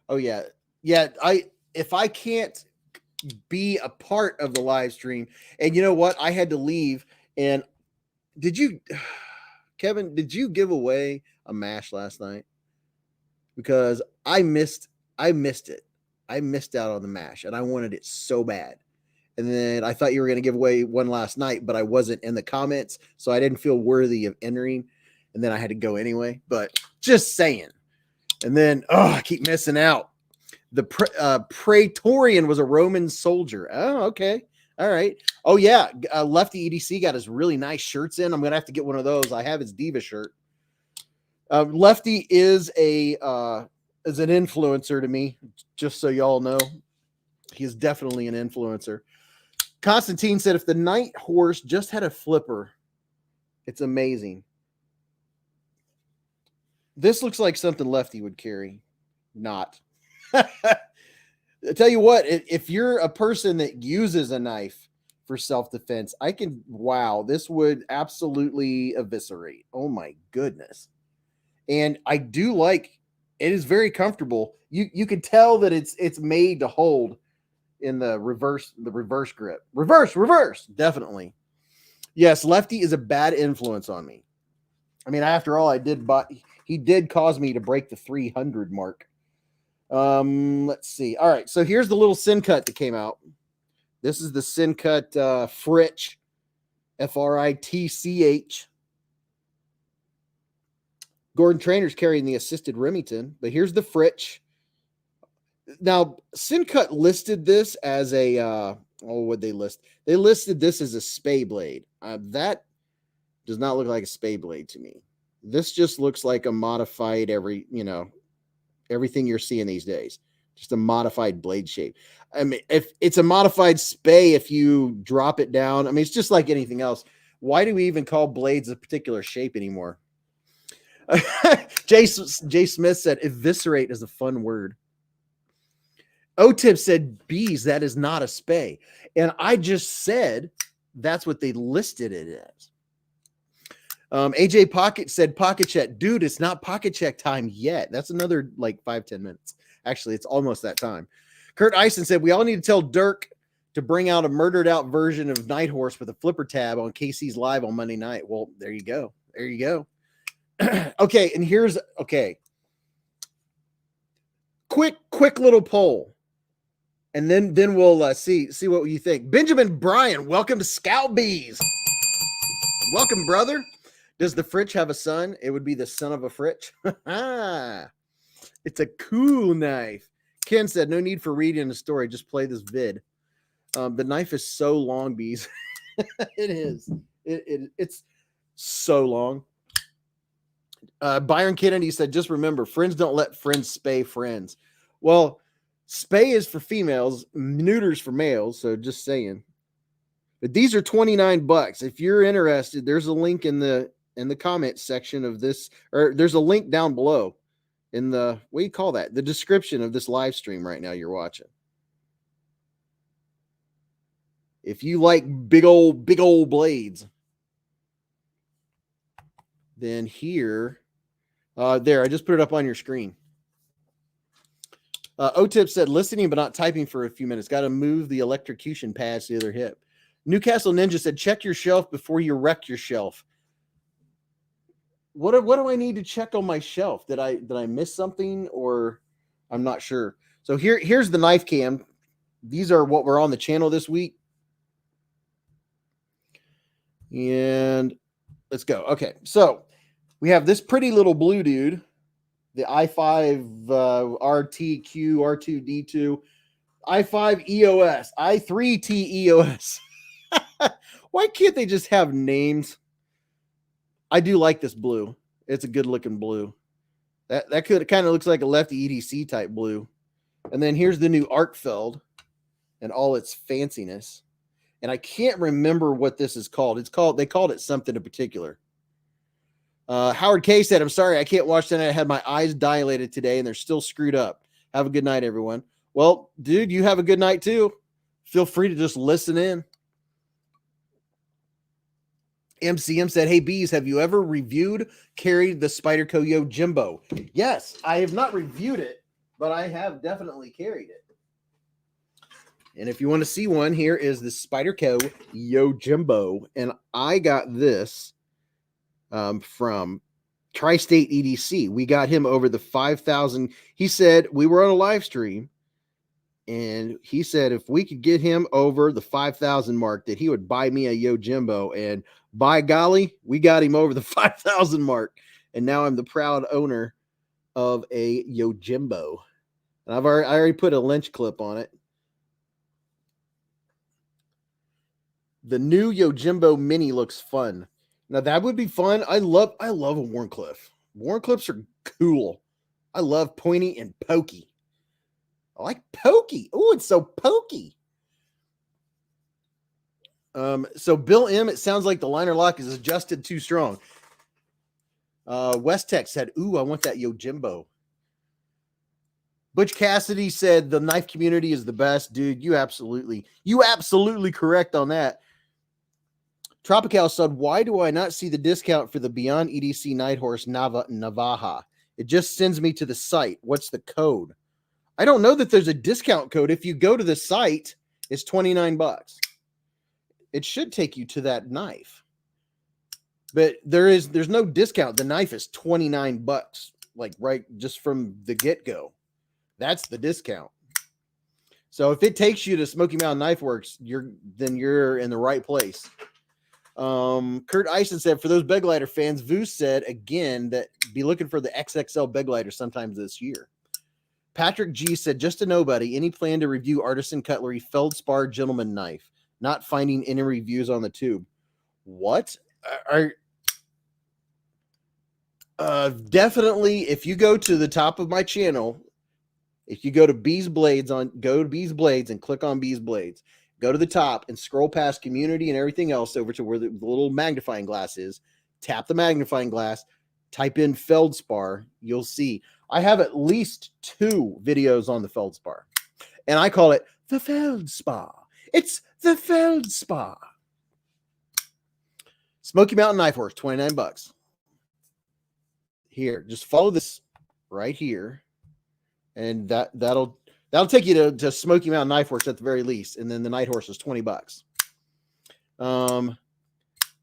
Oh yeah, yeah. If I can't be a part of the live stream, and you know what, I had to leave. And did you, Kevin? Did you give away a mash last night? Because I missed it. I missed out on the mash, and I wanted it so bad. And then I thought you were going to give away one last night, but I wasn't in the comments, so I didn't feel worthy of entering. And then I had to go anyway. But just saying. And then, I keep missing out. The Praetorian was a Roman soldier. Oh, okay. All right. Oh, yeah. Lefty EDC got his really nice shirts in. I'm going to have to get one of those. I have his Diva shirt. Lefty is an influencer to me, just so y'all know. He's definitely an influencer. Constantine said, "If the night horse just had a flipper, it's amazing." This looks like something Lefty would carry. Not. I tell you what, if you're a person that uses a knife for self-defense, this would absolutely eviscerate. Oh my goodness. And I do like, it is very comfortable. You can tell that it's made to hold in the reverse grip. Reverse, definitely. Yes, Lefty is a bad influence on me. I mean, after all, he did cause me to break the 300 mark. Let's see. All right, so here's the little sin cut that came out. This is the sin cut Fritch, Fritch. Gordon Trainer's carrying the assisted Remington, but here's the Fritch. Now, Sincut listed this as a what'd they list? They listed this as a spay blade. That does not look like a spay blade to me. This just looks like a modified everything you're seeing these days. Just a modified blade shape. I mean, if it's a modified spay, if you drop it down, I mean, it's just like anything else. Why do we even call blades a particular shape anymore? Jay Smith said, "Eviscerate is a fun word." O-Tip said, "Beez, that is not a spay." And I just said that's what they listed it as. AJ Pocket said, "Pocket check." Dude, it's not pocket check time yet. That's another like 5-10 minutes. Actually, it's almost that time. Kurt Eisen said, "We all need to tell Dirk to bring out a murdered out version of Night Horse with a flipper tab on KC's live on Monday night." Well, there you go. There you go. Okay, and quick little poll. And then we'll see what you think. Benjamin Bryan, welcome to Scout Bees. Welcome, brother. Does the Fritch have a son? It would be the son of a Fritch. It's a cool knife. Ken said, "No need for reading the story. Just play this vid." The knife is so long, Bees. It is. It's so long. Byron Kennedy said, "Just remember, friends don't let friends spay friends." Well, spay is for females, neuters for males. So just saying. But these are $29. If you're interested, there's a link in the comment section of this, or there's a link down below in the, what do you call that? The description of this live stream right now you're watching. If you like big old blades, then here, there, I just put it up on your screen. O-Tip said, listening but not typing for a few minutes. Got to move the electrocution pads to the other hip. Newcastle Ninja said, check your shelf before you wreck your shelf. What do I need to check on my shelf? Did I miss something, or I'm not sure. So here's the knife cam. These are what were on the channel this week. And let's go. Okay, so we have this pretty little blue dude, the i5 RTQ R2D2, i5 EOS, i3T EOS. Why can't they just have names? I do like this blue. It's a good looking blue. That could kind of looks like a lefty EDC type blue. And then here's the new Arkfeld and all its fanciness. And I can't remember what this is called. They called it something in particular. Howard K said, I'm sorry, I can't watch tonight. I had my eyes dilated today and they're still screwed up. Have a good night, everyone. Well, dude, you have a good night too. Feel free to just listen in. MCM said, hey, Beez, have you ever carried the Spyderco Yojimbo? Yes, I have not reviewed it, but I have definitely carried it. And if you want to see one, here is the Spyderco Yojimbo. And I got this from Tri-State EDC. We got him over the 5,000. He said, we were on a live stream, and he said if we could get him over the 5,000 mark, that he would buy me a Yojimbo. And by golly, we got him over the 5,000 mark. And now I'm the proud owner of a Yojimbo. And I already put a lynch clip on it. The new Yojimbo Mini looks fun. Now that would be fun. I love a Wharncliffe. Wharncliffes are cool. I love pointy and pokey. I like pokey. Oh, it's so pokey. So Bill M, it sounds like the liner lock is adjusted too strong. West Tech said, ooh, I want that Yojimbo. Butch Cassidy said the knife community is the best. Dude, you absolutely correct on that. Tropical said, why do I not see the discount for the Beyond EDC Night Horse Navaja? It just sends me to the site. What's the code? I don't know that there's a discount code. If you go to the site, it's $29. It should take you to that knife. But there's no discount. The knife is $29, like right just from the get-go. That's the discount. So if it takes you to Smoky Mountain Knife Works, then you're in the right place. Kurt Eisen said, for those Beglighter fans, Voos said again that be looking for the XXL Beglighter sometimes this year. Patrick G said, just a nobody, any plan to review Artisan Cutlery Feldspar Gentleman Knife? Not finding any reviews on the tube. What? Definitely, if you go to the top of my channel, if you go to Beez Blades, go to Beez Blades and click on Beez Blades. Go to the top and scroll past community and everything else over to where the little magnifying glass is. Tap the magnifying glass, type in Feldspar. You'll see I have at least 2 videos on the Feldspar, and I call it the Feldspar. It's the Feldspar. Smoky Mountain Knife Works, $29. Here, just follow this right here, and that'll take you to Smoky Mountain Knife Works at the very least, and then the Night Horse is $20.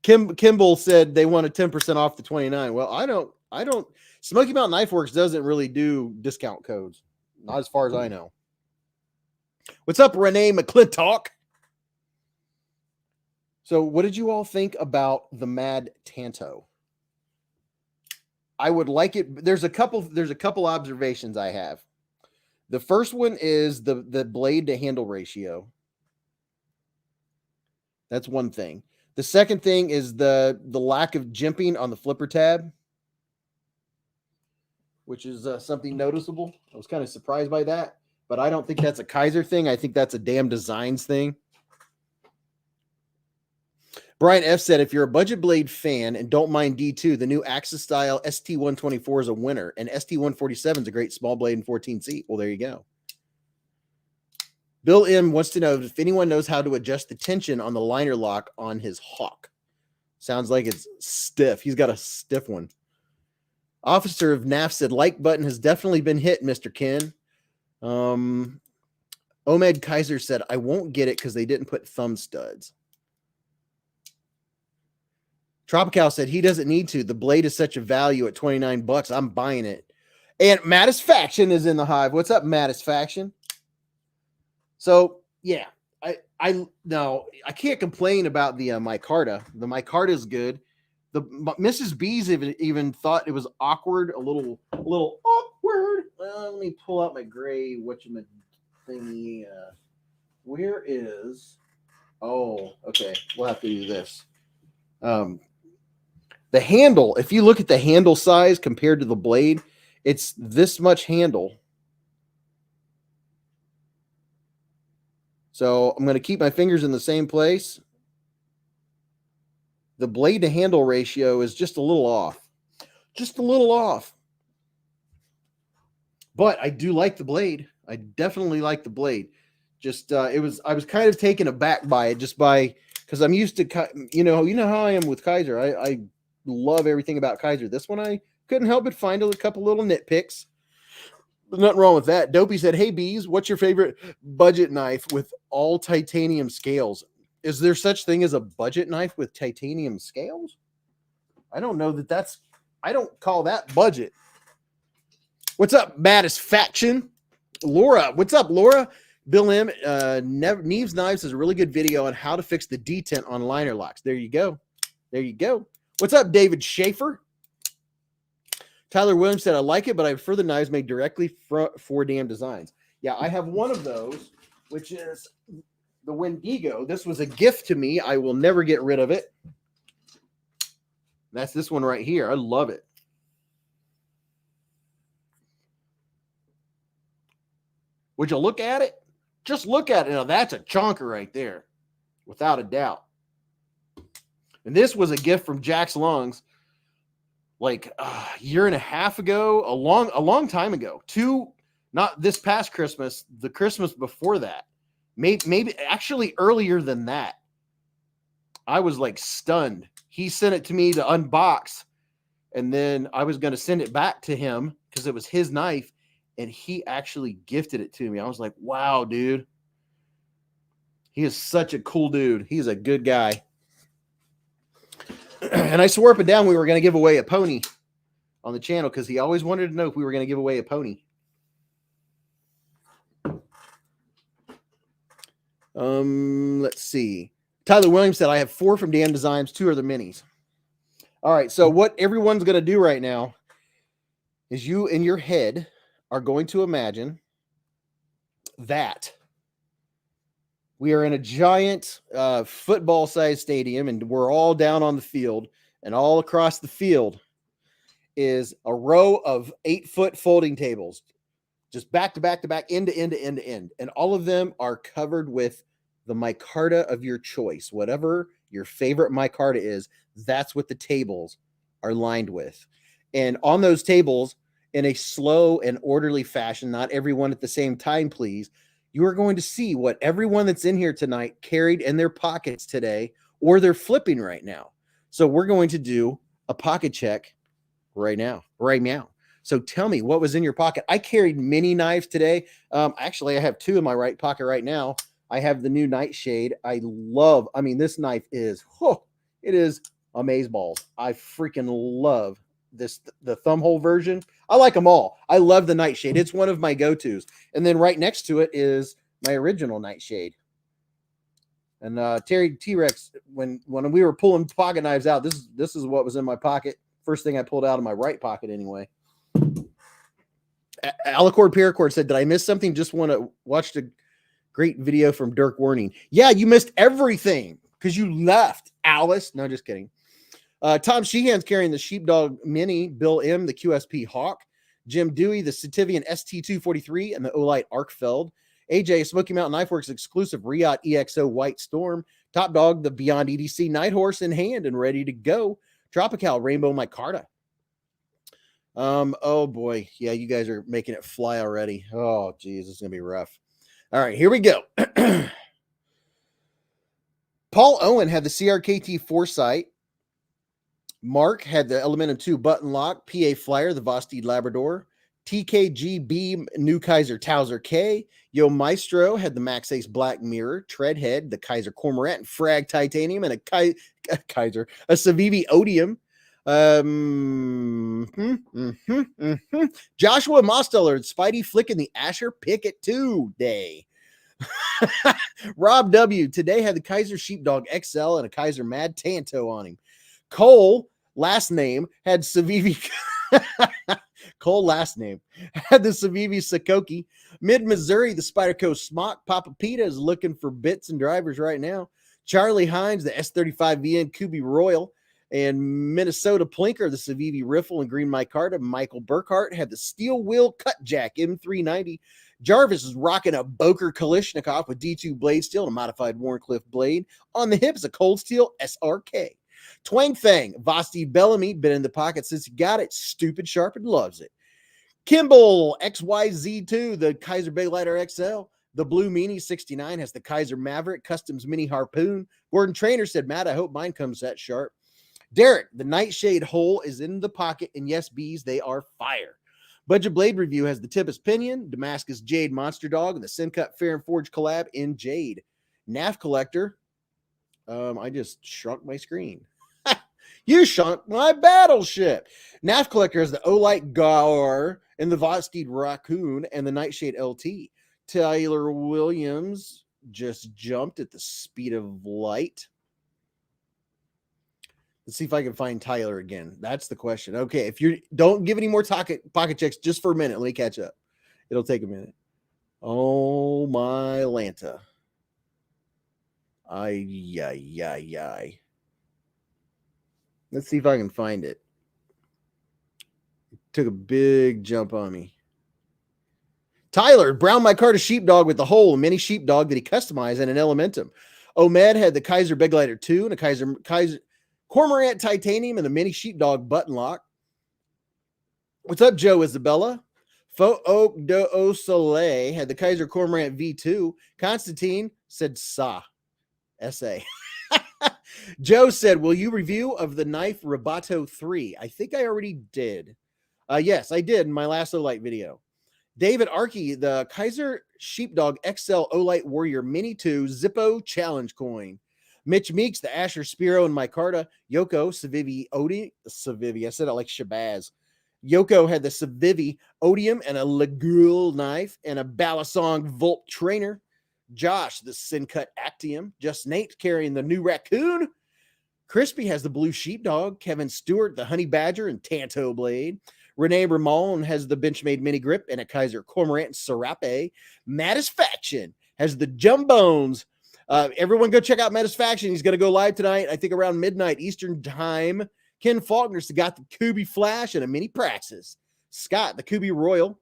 Kimball said they wanted 10% off the $29. Well, I don't. Smoky Mountain Knife Works doesn't really do discount codes, not as far as I know. What's up, Renee McClintock? So, what did you all think about the Mad Tanto? I would like it. There's a couple observations I have. The first one is the blade to handle ratio. That's one thing. The second thing is the lack of jimping on the flipper tab, which is something noticeable. I was kind of surprised by that, but I don't think that's a Kaiser thing. I think that's a damn designs thing. Brian F said, if you're a budget blade fan and don't mind D2, the new Axis style ST124 is a winner, and ST147 is a great small blade in 14C. Well, there you go. Bill M wants to know if anyone knows how to adjust the tension on the liner lock on his Hawk. Sounds like it's stiff. He's got a stiff one. Officer of NAF said, like button has definitely been hit, Mr. Ken. Omed Kaiser said, I won't get it because they didn't put thumb studs. Tropical said he doesn't need to. The blade is such a value at $29. I'm buying it. And Mattisfaction is in the hive. What's up, Mattisfaction? So yeah, I can't complain about the micarta. The micarta is good. The Mrs. Beez even thought it was awkward, a little awkward. Let me pull out my gray thingy. Where is? Oh, okay. We'll have to do this. The handle. If you look at the handle size compared to the blade, it's this much handle. So I'm going to keep my fingers in the same place. The blade to handle ratio is just a little off. Just a little off. But I do like the blade. I definitely like the blade. Just I was kind of taken aback by it because I'm used to, you know how I am with Kaiser. I love everything about Kaiser. This one I couldn't help but find a couple little nitpicks. There's nothing wrong with that. Dopey said, hey, Beez, what's your favorite budget knife with all titanium scales? Is there such thing as a budget knife with titanium scales? I don't know I don't call that budget. What's up, Mattisfaction? Laura, what's up, Laura? Bill M. Neves Knives has a really good video on how to fix the detent on liner locks. There you go. There you go. What's up, David Schaefer? Tyler Williams said, I like it, but I prefer the knives made directly for Damn Designs. Yeah, I have one of those, which is the Wendigo. This was a gift to me. I will never get rid of it. That's this one right here. I love it. Would you look at it? Just look at it. Now, that's a chonker right there, without a doubt. And this was a gift from Jack's Lungs like a year and a half ago, a long time ago. Not this past Christmas, the Christmas before that. Maybe actually earlier than that. I was like stunned. He sent it to me to unbox, and then I was going to send it back to him because it was his knife, and he actually gifted it to me. I was like, wow, dude. He is such a cool dude. He's a good guy. And I swore up and down we were going to give away a pony on the channel because he always wanted to know if we were going to give away a pony. Let's see. Tyler Williams said, I have 4 from Damn Designs, 2 are the minis. All right, so what everyone's going to do right now is you in your head are going to imagine that we are in a giant football-sized stadium, and we're all down on the field, and all across the field is a row of 8-foot folding tables, just back to back to back, end to end to end to end, and all of them are covered with the micarta of your choice. Whatever your favorite micarta is, that's what the tables are lined with. And on those tables, in a slow and orderly fashion, not everyone at the same time, please, you are going to see what everyone that's in here tonight carried in their pockets today, or they're flipping right now. So we're going to do a pocket check right now. So tell me what was in your pocket. I carried mini knives today. Actually, I have 2 in my right pocket right now. I have the new Nightshade. This knife is, it is amazeballs. I freaking love the thumb hole version. I like them all. I love the Nightshade. It's one of my go-tos. And then right next to it is my original Nightshade. And Terry T-Rex, when we were pulling pocket knives out, this is what was in my pocket. First thing I pulled out of my right pocket anyway. Alicord Paracord said, did I miss something? Just want to watch the great video from Dirk Warning. Yeah, you missed everything because you left, Alice. No, just kidding. Tom Sheehan's carrying the Sheepdog Mini, Bill M, the QSP Hawk, Jim Dewey, the Sativian ST243, and the Olight Arkfeld, AJ, Smoky Mountain Knife Works exclusive Riot EXO White Storm, Top Dog, the Beyond EDC Night Horse in hand and ready to go, Tropical Rainbow Micarta. Oh boy, yeah, you guys are making it fly already. Oh geez, it's gonna be rough. All right, here we go. Paul Owen had the CRKT Foresight. Mark had the Elementum 2 button lock. PA Flyer, the Vosteed Labrador. TKG Beam, New Kaiser Towser K. Yo Maestro had the Max Ace Black Mirror. Treadhead, the Kaiser Cormorant and Frag Titanium, and a Civivi Odium. Joshua Mosteller, Spidey flicking the Asher Pickett 2 day. Rob W. today had the Kaiser Sheepdog XL and a Kaiser Mad Tanto on him. Cole, last name, had Civivi. Cole, last name, had the Civivi Sakoki. Mid Missouri, the Spider Coast Smock. Papa Pita is looking for bits and drivers right now. Charlie Hines, the S35VN Kubi Royal. And Minnesota Plinker, the Civivi Riffle and Green Micarta. Michael Burkhart had the Steel Wheel Cut Jack M390. Jarvis is rocking a Boker Kalishnikov with D2 blade steel and a modified Warncliffe blade. On the hip is a Cold Steel SRK. Twang Fang, Vosteed Bellamy, been in the pocket since he got it. Stupid Sharpened loves it. Kimball, XYZ2, the Kaiser Big Lighter XL. The Blue Meanie 69 has the Kaiser Maverick Customs Mini Harpoon. Gordon Trainer said, Matt, I hope mine comes that sharp. Derek, the Nightshade Hole is in the pocket, and yes, bees, they are fire. Budget Blade Review has the Tibbus Pinion, Damascus Jade Monster Dog, and the Sincut Fair and Forge collab in Jade. NAF Collector, I just shrunk my screen. You shrunk my battleship. NAF Collector has the Olight Gar and the Vosteed Raccoon and the Nightshade LT. Tyler Williams just jumped at the speed of light. Let's see if I can find Tyler again. That's the question. Okay, if you don't give any more pocket checks just for a minute, let me catch up. It'll take a minute. Oh my Lanta. Ay. Let's see if I can find it. Took a big jump on me. Tyler, Brown Micarta Sheepdog with the hole, a mini sheepdog that he customized in an Elementum. Omed had the Kaiser Big Lighter 2 and a Kaiser Cormorant Titanium and a mini sheepdog button lock. What's up, Joe Isabella? Faux Oak de Au Soleil had the Kaiser Cormorant V2. Constantine said S.A. Joe said, will you review of the knife Roboto 3? I think I already did. Yes, I did in my last Olight video. David Arkey, the Kaiser Sheepdog XL Olight Warrior Mini 2 Zippo Challenge Coin. Mitch Meeks, the Asher Spiro and Micarta. Yoko, Civivi Civivi. I said it like Shabazz. Yoko had the Civivi Odium and a Legul knife and a Balisong Volt trainer. Josh, the Sincut Actium. Just Nate carrying the new raccoon. Crispy has the blue sheepdog. Kevin Stewart, the honey badger and Tanto blade. Renee Ramon has the Benchmade mini grip and a Kaiser Cormorant Serape. Mattisfaction has the Jumbones. Everyone go check out Mattisfaction. He's going to go live tonight, I think around midnight Eastern time. Ken Faulkner's got the Kubi Flash and a mini Praxis. Scott, the Kubi Royal.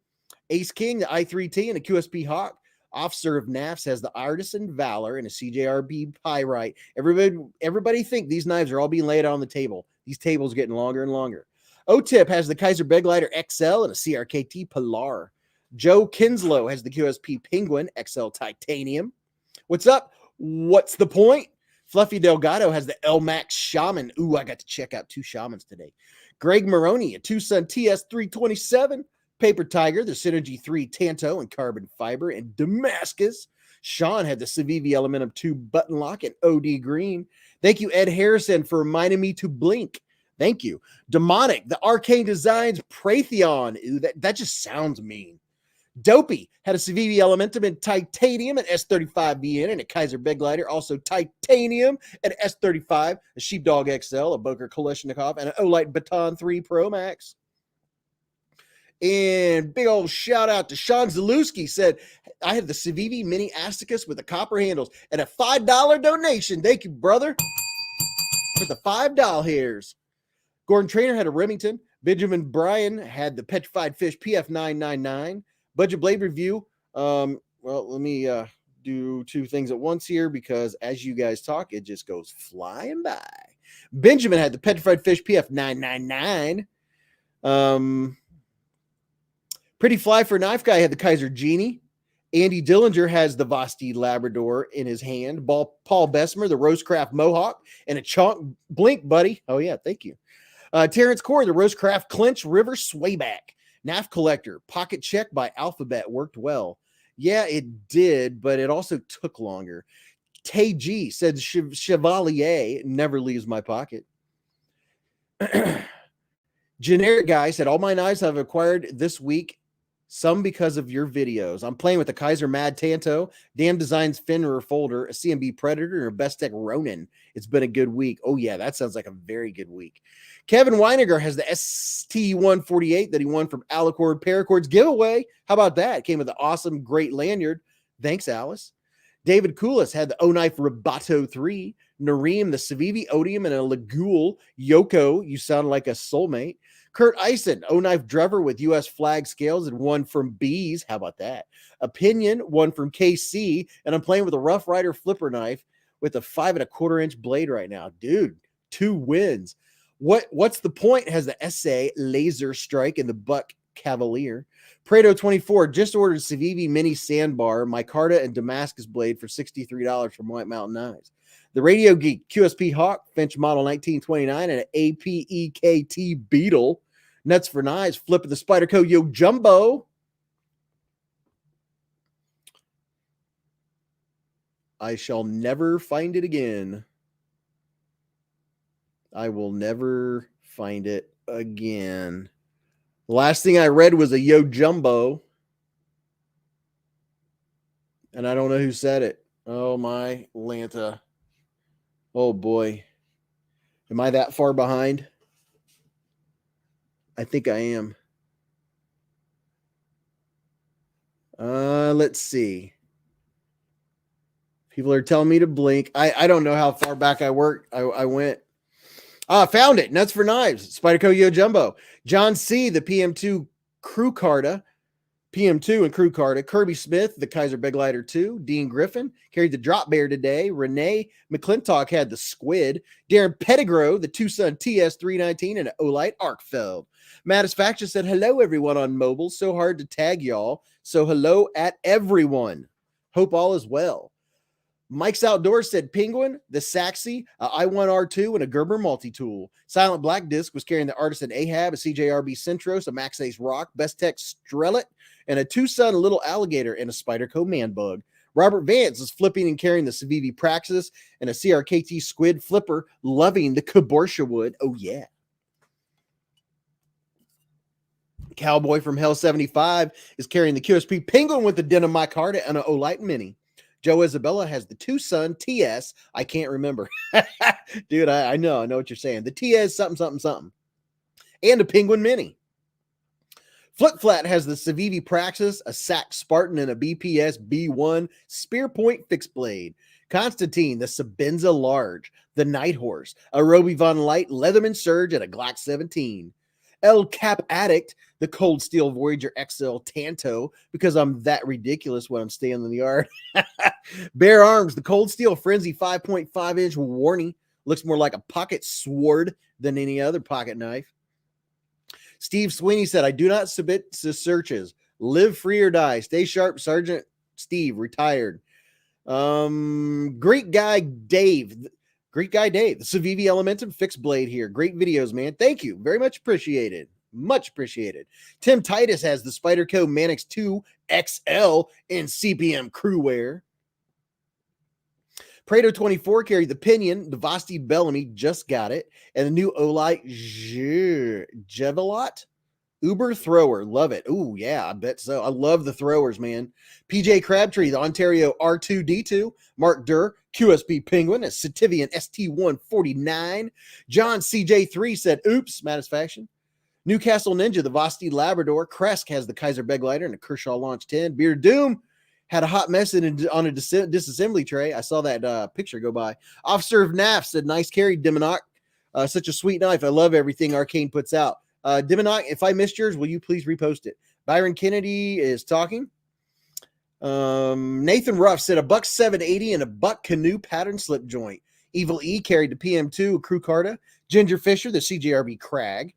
Ace King, the I3T and a QSP Hawk. Officer of NAFs has the Artisan Valor and a CJRB Pyrite. Everybody think these knives are all being laid out on the table. These tables are getting longer and longer. O-Tip has the Kaiser Beglighter XL and a CRKT Pilar. Joe Kinslow has the QSP Penguin XL Titanium. What's up? What's the point? Fluffy Delgado has the L-Max Shaman. Ooh, I got to check out 2 Shamans today. Greg Maroney, a Tucson TS327. Paper Tiger, the Synergy 3 Tanto and Carbon Fiber. And Damascus. Sean had the Civivi Elementum 2 button lock and OD Green. Thank you, Ed Harrison, for reminding me to blink. Thank you. Demonic, the Arcane Designs Praetheon. Ooh, that just sounds mean. Dopey had a Civivi Elementum in Titanium and S35VN and a Kaiser Beglighter, also Titanium and S35, a Sheepdog XL, a Boker Kalishnikov, and an Olight Baton 3 Pro Max. And big old shout out to Sean Zalewski, said, I have the Civivi Mini Asticus with the copper handles and a $5 donation. Thank you, brother, for the $5 hairs. Gordon Trainer had a Remington. Benjamin Bryan had the Petrified Fish PF999. Budget Blade Review. Well, let me do 2 things at once here because as you guys talk, it just goes flying by. Benjamin had the Petrified Fish PF999. Pretty Fly for Knife Guy had the Kaiser Genie. Andy Dillinger has the Vosti Labrador in his hand. Paul Bessemer, the Rosecraft Mohawk, and a Chonk Blink, buddy. Oh, yeah, thank you. Terrence Core, the Rosecraft Clinch River Swayback. NAF Collector, Pocket Check by Alphabet worked well. Yeah, it did, but it also took longer. Tay G said Chevalier never leaves my pocket. Generic Guy said, all my knives I've acquired this week, some because of your videos. I'm playing with the Kaiser Mad Tanto, Damn Designs Fenrir Folder, a CMB Predator, and a Bestech Ronin. It's been a good week. Oh, yeah, that sounds like a very good week. Kevin Weiniger has the ST148 that he won from Alicord Paracords giveaway. How about that? It came with the awesome, great lanyard. Thanks, Alice. David Koulis had the O-Knife Roboto 3, Nareem, the Civivi Odium, and a Legul. Yoko, you sound like a soulmate. Kurt Eisen, O-Knife Drever with U.S. flag scales and one from Beez. How about that? Opinion, one from KC, and I'm playing with a Rough Rider flipper knife with a 5 1/4 inch blade right now. Dude, 2 wins. What's the point? Has the SA Laser Strike and the Buck Cavalier. Prado 24 just ordered Civivi Mini Sandbar, Micarta, and Damascus blade for $63 from White Mountain Knives. The Radio Geek QSP Hawk, Finch model 1929, and an APEKT Beetle. Nuts for Knives, flipping the Spyderco Yo Jumbo. I shall never find it again. I will never find it again. The last thing I read was a Yo Jumbo. And I don't know who said it. Oh, my Lanta. Oh, boy. Am I that far behind? I think I am. Let's see. People are telling me to blink. I don't know how far back I went. Found it. Nuts for Knives. Spyderco Yo Jumbo. John C., the PM2 Crew Carta. PM2 and Crew Carta. Kirby Smith, the Kaiser Beglider 2. Dean Griffin carried the Drop Bear today. Renee McClintock had the Squid. Darren Pettigrew, the Tucson TS319, and an Olight Arkfeld. Mattisfaction said, hello, everyone on mobile. So hard to tag y'all. So hello at everyone. Hope all is well. Mike's Outdoors said Penguin, the Saxy, a I1R2, and a Gerber multi-tool. Silent Black Disc was carrying the Artisan Ahab, a CJRB Centros, a Max Ace Rock, Best Tech Strellet, and a Tucson Little Alligator and a Spyderco Man Bug. Robert Vance is flipping and carrying the Civivi Praxis and a CRKT Squid Flipper, loving the Caborsha wood. Oh, yeah. Cowboy from Hell 75 is carrying the QSP Penguin with the Denim Micarta and an Olight Mini. Joe Isabella has the Tucson TS. I can't remember. Dude, I know what you're saying. The TS something. And a Penguin Mini. Flip Flat has the Civivi Praxis, a Sac Spartan, and a BPS B1 Spear Point Fixed Blade. Constantine, the Sabenza Large, the Night Horse, a Roby Von Light Leatherman Surge, and a Glock 17. El Cap Addict, the Cold Steel Voyager XL Tanto, because I'm that ridiculous when I'm staying in the yard. Bear Arms, the Cold Steel Frenzy 5.5 inch Warney. Looks more like a pocket sword than any other pocket knife. Steve Sweeney said, I do not submit to searches. Live free or die. Stay sharp, Sergeant Steve, retired. Great Guy Dave, the Civivi Elementum Fixed Blade here. Great videos, man. Thank you. Very much appreciated. Much appreciated. Tim Titus has the Spyderco Manix 2 XL in CPM crew wear. Prado 24 carried the Pinion. The Vosti Bellamy just got it. And the new Olight Jevelot Uber Thrower. Love it. Ooh, yeah, I bet so. I love the throwers, man. PJ Crabtree, the Ontario R2D2. Mark Durr, QSB Penguin, a Sativian ST149. John CJ3 said, oops, Mattisfaction. Newcastle Ninja, the Vosti Labrador. Kresk has the Kaiser Beglider and a Kershaw Launch 10. Beard Doom had a hot mess on a disassembly tray. I saw that picture go by. Officer of NAF said, nice carry, Diminock. Such a sweet knife. I love everything Arcane puts out. Diminock, if I missed yours, will you please repost it? Byron Kennedy is talking. Nathan Ruff said a buck 780 and a buck canoe pattern slip joint. Evil E carried the PM2, a Crew Carta. Ginger Fisher, the CJRB Crag.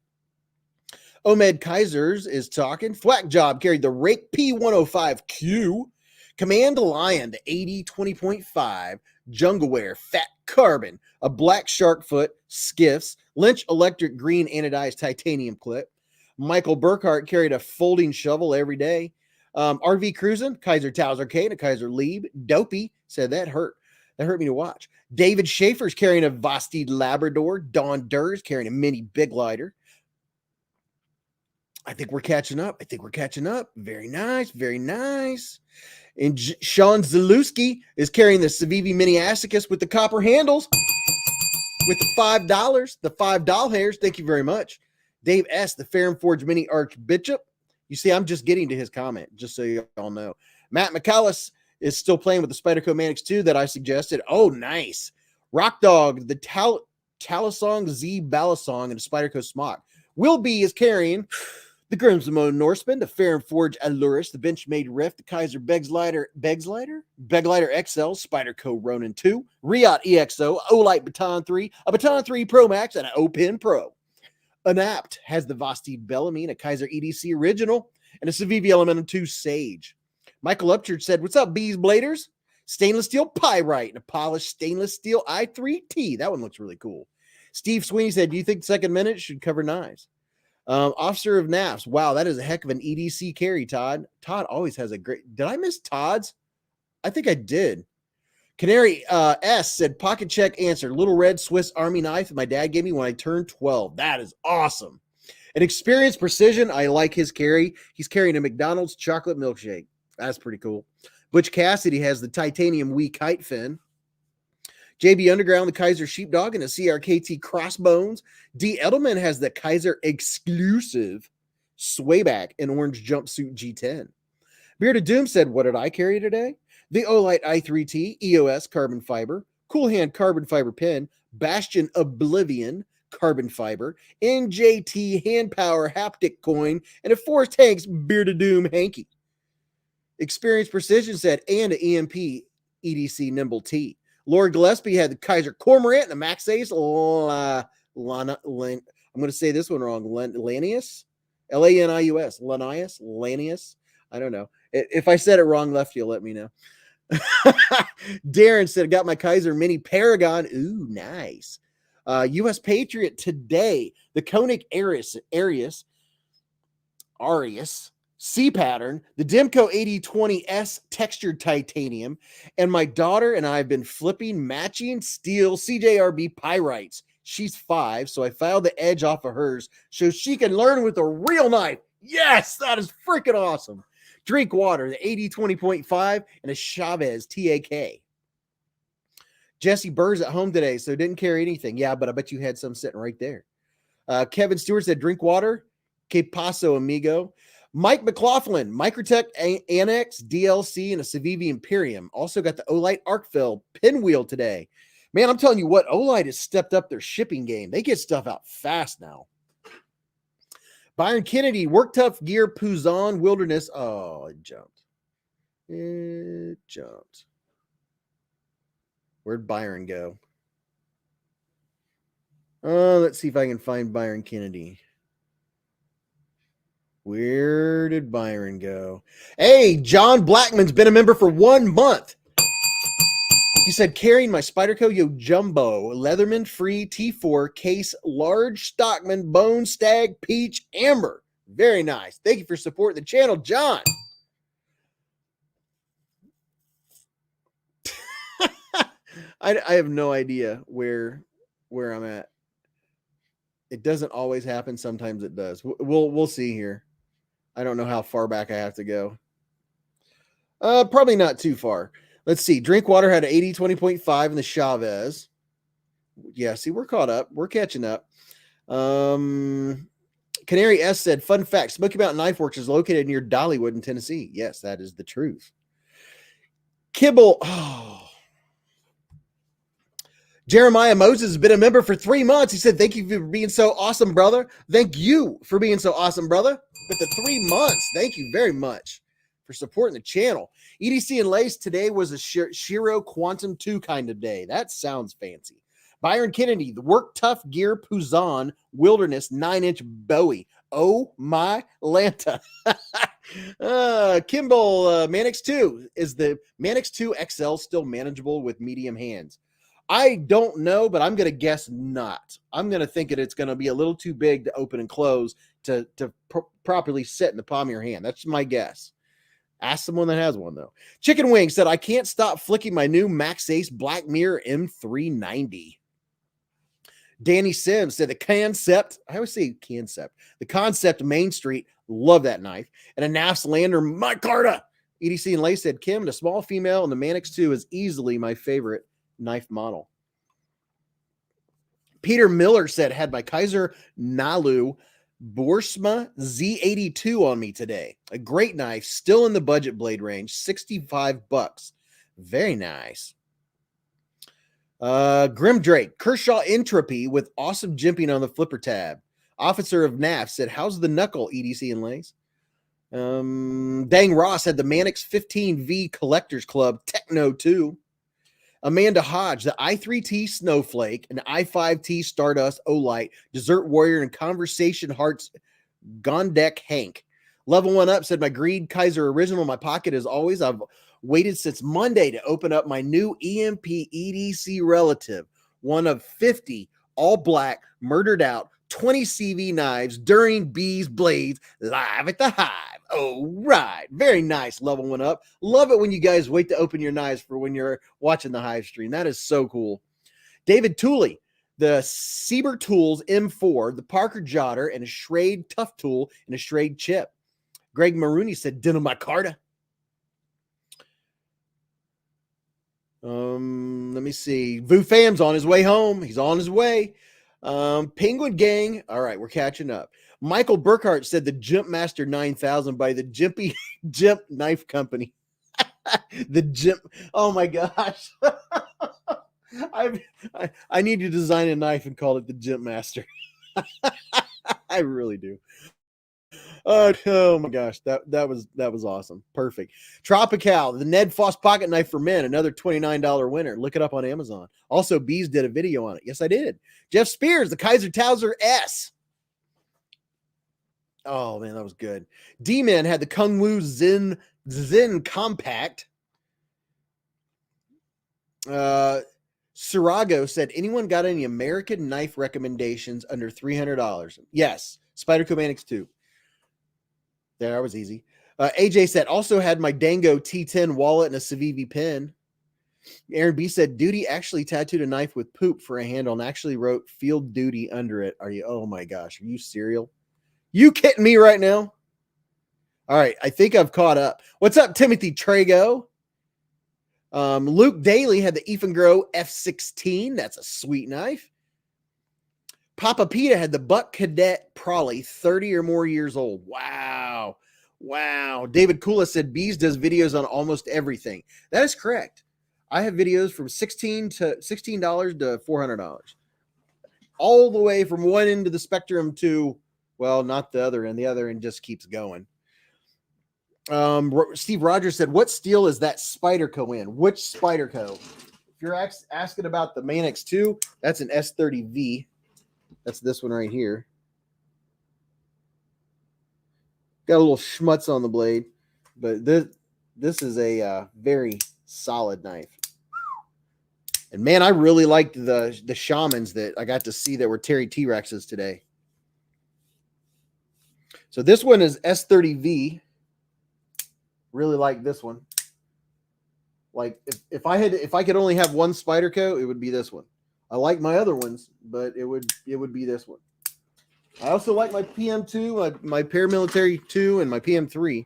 Omed Kaisers is talking. Thwack Job carried the Rake P105Q. Command Lion, the 80 20.5 Jungleware Fat Carbon, a black shark foot, skiffs, Lynch Electric Green Anodized Titanium clip. Michael Burkhart carried a folding shovel every day. RV Cruising, Kaiser Towers Arcade, a Kaiser Lieb. Dopey said that hurt. That hurt me to watch. David Schaefer's carrying a Vosteed Labrador. Don Durr's carrying a mini Big Lighter. I think we're catching up. Very nice. Very nice. And Sean Zalewski is carrying the Civivi Mini Asicus with the copper handles with the $5. The $5 hairs. Thank you very much. Dave S., the Fair and Forge Mini Archbishop. You see, I'm just getting to his comment, just so you all know. Matt McCallus is still playing with the Spyderco Manix 2 that I suggested. Oh, nice. Rock Dog, the Talisong Z Balasong, and the Spyderco Smock. Will B is carrying the Grimsmo Norseman, the Fair and Forge Allurus, the Benchmade Rift, the Kaiser Begslider XL, Spyderco Ronin 2, Riot EXO, Olight Baton 3, a Baton 3 Pro Max, and an O-Pen Pro. Anapt has the Vosteed Bellamine, a Kaiser EDC Original, and a Civivi Elementum 2 Sage. Michael Upchurch said, what's up, Beez Bladers? Stainless steel pyrite and a polished stainless steel i3T. That one looks really cool. Steve Sweeney said, do you think second minute should cover knives? Officer of Naps. Wow, that is a heck of an EDC carry, Todd. Todd always has a great... Did I miss Todd's? I think I did. Canary S said, pocket check answer. Little red Swiss Army knife that my dad gave me when I turned 12. That is awesome. An experienced precision. I like his carry. He's carrying a McDonald's chocolate milkshake. That's pretty cool. Butch Cassidy has the titanium Wee Kite Fin. JB Underground, the Kaiser Sheepdog, and a CRKT Crossbones. D. Edelman has the Kaiser exclusive Swayback and orange jumpsuit G10. Bearded Doom said, what did I carry today? The Olight i3T EOS carbon fiber, Cool Hand carbon fiber pen, Bastion Oblivion carbon fiber, NJT hand power haptic coin, and a Force Tanks Bearded Doom hanky. Experienced Precision said, and an EMP EDC Nimble T. Lord Gillespie had the Kaiser Cormorant and the Max Ace I'm going to say this one wrong. Lanius? Lanius? Lanius? I don't know. If I said it wrong, Lefty will let me know. Darren said, got my Kaiser Mini Paragon. Ooh, nice. U.S. Patriot today. The Koenig Arius C pattern, the Demco 8020S textured titanium, and my daughter and I have been flipping matching steel CJRB pyrites. She's 5, so I filed the edge off of hers so she can learn with a real knife. Yes, that is freaking awesome. Drink water, the 8020.5, and a Chavez TAK. Jesse Burr's at home today, so didn't carry anything. Yeah, but I bet you had some sitting right there. Kevin Stewart said, drink water. Que paso, amigo. Mike McLaughlin, Microtech Annex, DLC, and a Civivi Imperium. Also got the Olight Arcville pinwheel today. Man, I'm telling you what, Olight has stepped up their shipping game. They get stuff out fast now. Byron Kennedy, Work Tough Gear, Puzon, Wilderness. Oh, it jumped. It jumped. Where'd Byron go? Let's see if I can find Byron Kennedy. Where did Byron go? Hey, John Blackman's been a member for 1 month. He said, carrying my Spyderco Yo Jumbo, Leatherman Free T4 case, large Stockman, Bone Stag, Peach, Amber. Very nice. Thank you for supporting the channel, John. I have no idea where I'm at. It doesn't always happen. Sometimes it does. We'll see here. I don't know how far back I have to go. Probably not too far. Let's see. Drinkwater had an 8020.5 in the Chavez. Yeah, see, we're caught up. We're catching up. Canary S said, fun fact, Smoky Mountain Knife Works is located near Dollywood in Tennessee. Yes, that is the truth. Kibble. Oh. Jeremiah Moses has been a member for 3 months. He said, thank you for being so awesome, brother. Thank you for being so awesome, brother. With the 3 months. Thank you very much for supporting the channel. EDC and Lace today was a Shiro Quantum 2 kind of day. That sounds fancy. Byron Kennedy, the Work Tough Gear Puzon Wilderness 9-inch Bowie. Oh my Lanta. Kimball, Manix 2. Is the Manix 2 XL still manageable with medium hands? I don't know, but I'm going to guess not. I'm going to think that it's going to be a little too big to open and close to properly sit in the palm of your hand. That's my guess. Ask someone that has one, though. Chicken Wing said, I can't stop flicking my new Max Ace Black Mirror M390. Danny Sims said, the concept, I always say concept, the concept Main Street, love that knife. And a Naf's Lander, micarta. EDC and Lay said, Kim, the small female and the Manix 2 is easily my favorite knife model. Peter Miller said, had my Kaiser Nalu Borsma Z82 on me today. A great knife, still in the budget blade range, $65. Very nice. Grim Drake, Kershaw Entropy with awesome jimping on the flipper tab. Officer of NAF said, how's the knuckle, EDC and Lays? Dang Ross had the Manix 15V Collectors Club Techno 2. Amanda Hodge, the I3T Snowflake, and I5T Stardust Olight, Desert Warrior, and Conversation Hearts Gondek Hank. Level 1 Up said, my Greed Kaiser Original in my pocket as always. I've waited since Monday to open up my new EMP EDC relative, one of 50 all black, murdered out, 20 CV knives during Beez Blades live at the Hive. Oh, right. Very nice, Level 1 Up. Love it when you guys wait to open your knives for when you're watching the Hive stream. That is so cool. David Tooley, the Sieber Tools M4, the Parker Jotter, and a Schrade Tough Tool and a Schrade Chip. Greg Maroney said, Dynamicarta. Let me see. Vu Fam's on his way home. He's on his way. Penguin Gang. All right, we're catching up. Michael Burkhart said the Jimp Master 9000 by the Jimpy Jimp Knife Company. The Jimp. Oh my gosh. I need to design a knife and call it the Jimp Master. I really do. Oh my gosh, that was awesome. Perfect. Tropical, the Ned Foss pocket knife for men, another $29 winner. Look it up on Amazon. Also, Beez did a video on it. Yes, I did. Jeff Spears, the Kaiser Towser S. Oh man, that was good. D-Man had the Kung Wu Zen Compact. Sirago said, anyone got any American knife recommendations under $300? Yes, Spyderco Manix 2. That was easy. AJ said, also had my Dango T10 wallet and a Civivi pen. Aaron B said, Duty actually tattooed a knife with poop for a handle and actually wrote field duty under it. Are you? Oh my gosh. Are you serial? You kidding me right now? All right. I think I've caught up. What's up, Timothy Trago? Luke Daly had the Efengro F16. That's a sweet knife. Papa Pita had the Buck Cadet Prolly, 30 or more years old. Wow. Wow. David Kula said Beez does videos on almost everything. That is correct. I have videos from $16 to $400. All the way from one end of the spectrum to, well, not the other end. The other end just keeps going. Steve Rogers said, what steel is that Spyderco in? Which Spyderco? If you're asking about the Manix 2, that's an S30V. That's this one right here. Got a little schmutz on the blade, but this is a very solid knife. And man, I really liked the shamans that I got to see that were Terry T-Rexes today. So this one is S30V. Really like this one. Like if I could only have one Spyderco, it would be this one. I like my other ones, but it would be this one. I also like my PM2, my paramilitary 2, and my PM3.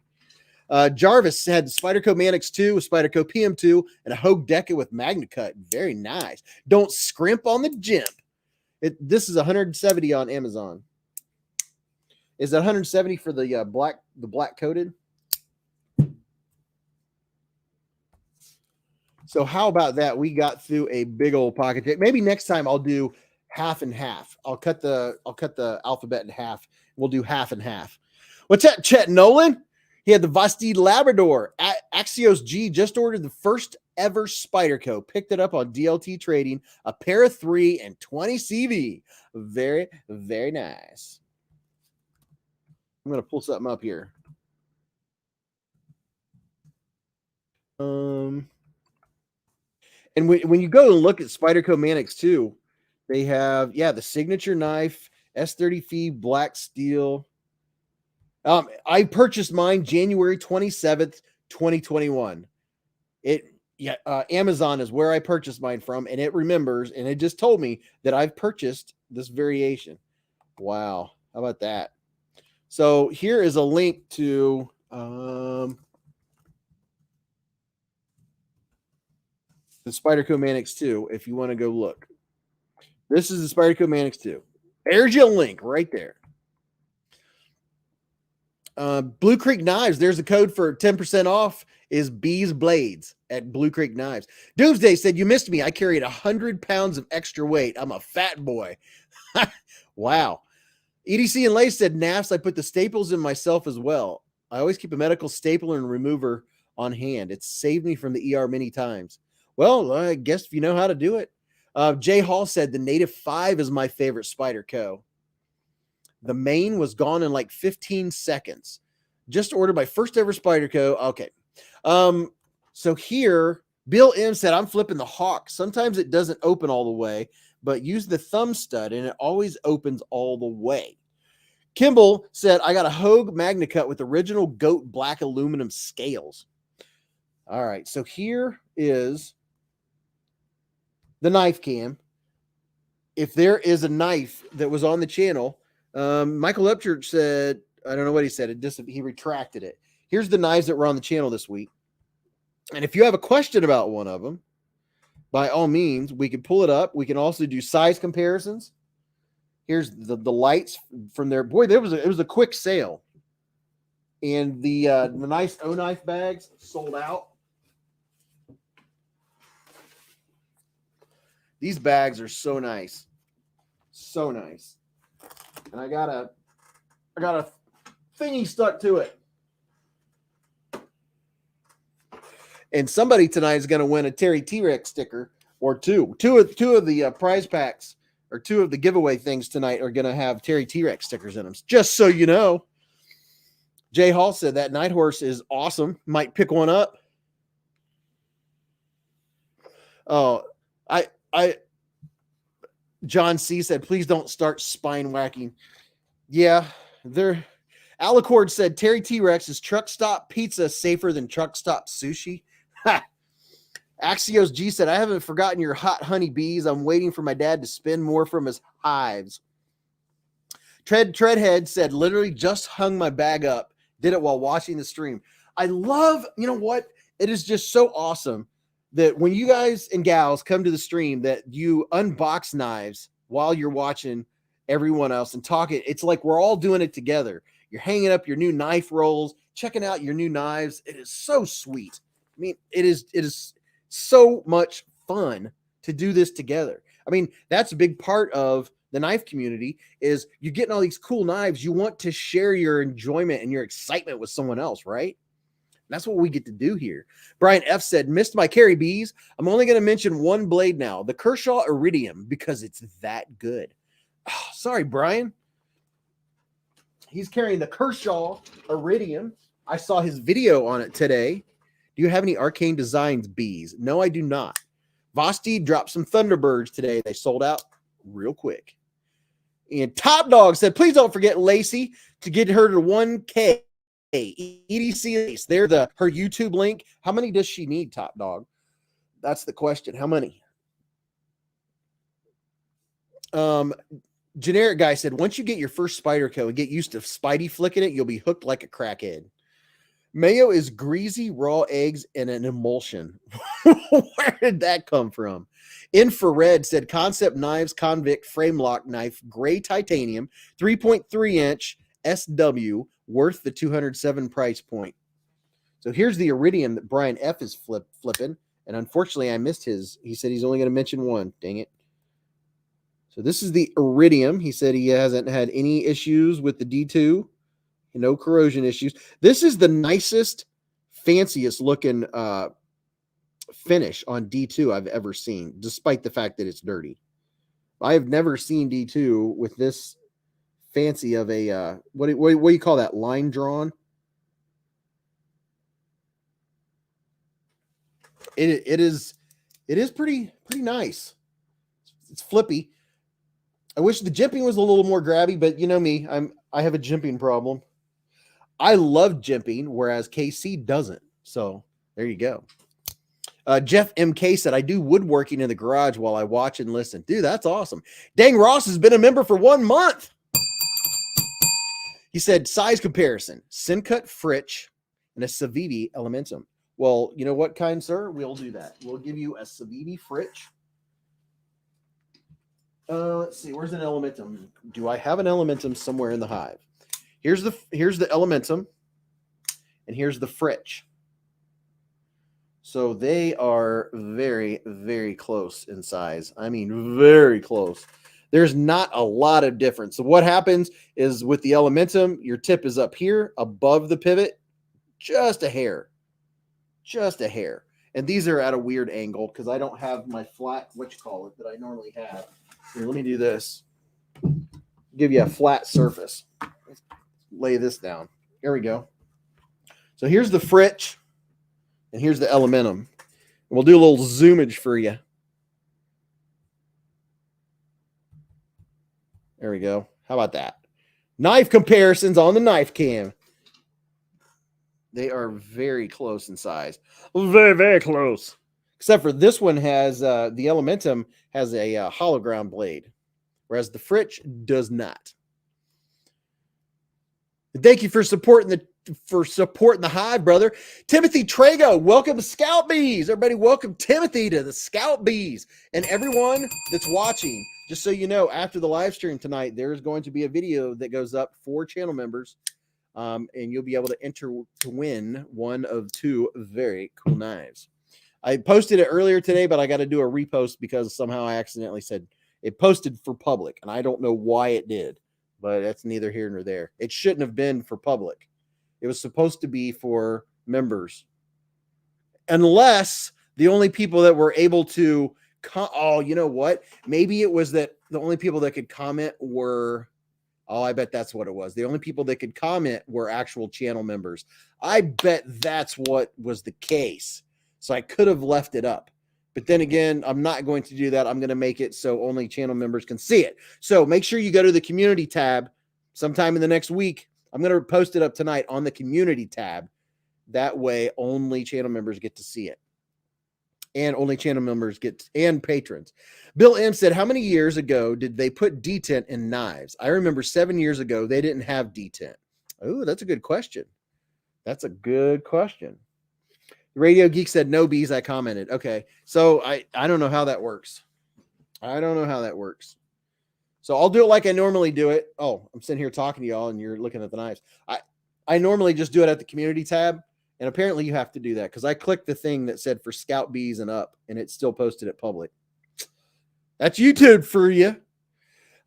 Jarvis had the Spyderco Manix 2, a Spyderco PM2, and a Hogue Deca with Magna Cut. Very nice. Don't scrimp on the Jimp. This is 170 on Amazon. Is that 170 for the black coated? So how about that? We got through a big old pocket check. Maybe next time I'll do half and half. I'll cut the alphabet in half. We'll do half and half. What's that, Chet Nolan? He had the Vastid Labrador. Axios G just ordered the first ever Spyderco. Picked it up on DLT Trading. A pair of 3 and 20 CV. Very, very nice. I'm going to pull something up here. And when you go and look at Spyderco Mannix too, they have the signature knife, S30 black steel. I purchased mine January 27th, 2021. Amazon is where I purchased mine from, and it remembers, and it just told me that I've purchased this variation. Wow, how about that? So here is a link to the Spyderco Mannix 2 if you want to go look. This is the Spyderco Mannix 2. There's your link right there. Blue Creek Knives, there's a code for 10% off is Beez Blades at Blue Creek Knives. Doomsday said, you missed me. I carried 100 pounds of extra weight. I'm a fat boy. Wow. EDC and Lay said, Naps, I put the staples in myself as well. I always keep a medical stapler and remover on hand. It's saved me from the ER many times. Well, I guess if you know how to do it. Jay Hall said, the Native 5 is my favorite Spyderco. The main was gone in like 15 seconds. Just ordered my first ever Spyderco. Okay. So here, Bill M said, I'm flipping the Hawk. Sometimes it doesn't open all the way, but use the thumb stud and it always opens all the way. Kimball said, I got a Hogue Magna Cut with original goat black aluminum scales. All right. So here is the knife cam. If there is a knife that was on the channel, Michael Upchurch said, I don't know what he said. He retracted it. Here's the knives that were on the channel this week. And if you have a question about one of them, by all means, we can pull it up. We can also do size comparisons. Here's the lights from there. Boy, it was a quick sale. And the nice O-Knife bags sold out. These bags are so nice. So nice. And I got a thingy stuck to it. And somebody tonight is going to win a Terry T-Rex sticker or two. Two of the prize packs or two of the giveaway things tonight are going to have Terry T-Rex stickers in them. Just so you know. Jay Hall said that Night Horse is awesome. Might pick one up. Oh, John C said, please don't start spine whacking. Yeah, Alicord said Terry T-Rex is truck stop pizza safer than truck stop sushi. Ha! Axios G said, I haven't forgotten your hot honey bees. I'm waiting for my dad to spin more from his hives. Treadhead said, literally just hung my bag up. Did it while watching the stream. I love, you know what? It is just so awesome that when you guys and gals come to the stream that you unbox knives while you're watching everyone else and talking. It's like we're all doing it together. You're hanging up your new knife rolls, checking out your new knives. It is so sweet. I mean, it is so much fun to do this together. I mean, that's a big part of the knife community is you're getting all these cool knives. You want to share your enjoyment and your excitement with someone else, right? That's what we get to do here. Brian F said, missed my carry bees. I'm only going to mention one blade now, the Kershaw Iridium, because it's that good. Oh, sorry, Brian. He's carrying the Kershaw Iridium. I saw his video on it today. Do you have any Arcane Designs bees? No, I do not. Vosti dropped some Thunderbirds today. They sold out real quick. And Top Dog said, please don't forget Lacey to get her to 1K. EDC, there's her YouTube link. How many does she need, Top Dog? That's the question. How many? Generic guy said, once you get your first Spyderco and get used to Spidey flicking it, you'll be hooked like a crackhead. Mayo is greasy raw eggs and an emulsion. Where did that come from? Infrared said, Concept Knives Convict Frame Lock Knife, gray titanium, 3.3 inch SW, worth the $207 price point. So here's the Iridium that Brian F is flipping. And unfortunately, I missed his. He said he's only going to mention one. Dang it. So this is the Iridium. He said he hasn't had any issues with the D2. No corrosion issues. This is the nicest, fanciest looking finish on D2 I've ever seen, despite the fact that it's dirty. I have never seen D2 with this fancy of a, what do you call that? Line drawn? it is pretty nice. It's flippy. I wish the jimping was a little more grabby, but you know me, I have a jimping problem. I love jimping, whereas KC doesn't. So there you go. Jeff MK said, I do woodworking in the garage while I watch and listen. Dude, that's awesome. Dang, Ross has been a member for 1 month. He said, size comparison, Syncut Fritch and a Civivi Elementum. Well, you know what kind, sir? We'll do that. We'll give you a Civivi Fritch. Let's see, where's an Elementum? Do I have an Elementum somewhere in the hive? Here's the Elementum, and here's the Fritch. So they are very, very close in size. I mean, very close. There's not a lot of difference. So what happens is with the Elementum, your tip is up here above the pivot, just a hair. Just a hair. And these are at a weird angle because I don't have my flat, that I normally have. Here, let me do this. Give you a flat surface. Let's lay this down. Here we go. So here's the Fritch, and here's the Elementum. And we'll do a little zoomage for you. There we go. How about that? Knife comparisons on the knife cam. They are very close in size. Very, very close. Except for this one has, the Elementum has a hollow ground blade, whereas the Fritch does not. Thank you for supporting the hive, brother. Timothy Trago, welcome to Scout Bees. Everybody, welcome Timothy to the Scout Bees. And everyone that's watching, just so you know, after the live stream tonight, there's going to be a video that goes up for channel members, and you'll be able to enter to win one of 2 very cool knives. I posted it earlier today, but I got to do a repost because somehow I accidentally said it posted for public, and I don't know why it did, but that's neither here nor there. It shouldn't have been for public. It was supposed to be for members, unless the only people that were able to oh, you know what? Maybe it was that the only people that could comment were, oh, I bet that's what it was. The only people that could comment were actual channel members. I bet that's what was the case. So I could have left it up. But then again, I'm not going to do that. I'm going to make it so only channel members can see it. So make sure you go to the community tab sometime in the next week. I'm going to post it up tonight on the community tab. That way, only channel members get to see it. And only channel members and patrons. Bill M said, how many years ago did they put detent in knives? I remember 7 years ago, they didn't have detent. Oh, that's a good question. That's a good question. Radio Geek said, no bees. I commented. Okay. So I don't know how that works. I don't know how that works. So I'll do it like I normally do it. Oh, I'm sitting here talking to y'all and you're looking at the knives. I normally just do it at the community tab. And apparently you have to do that because I clicked the thing that said for Scout Bees and up, and it still posted it public. That's YouTube for you.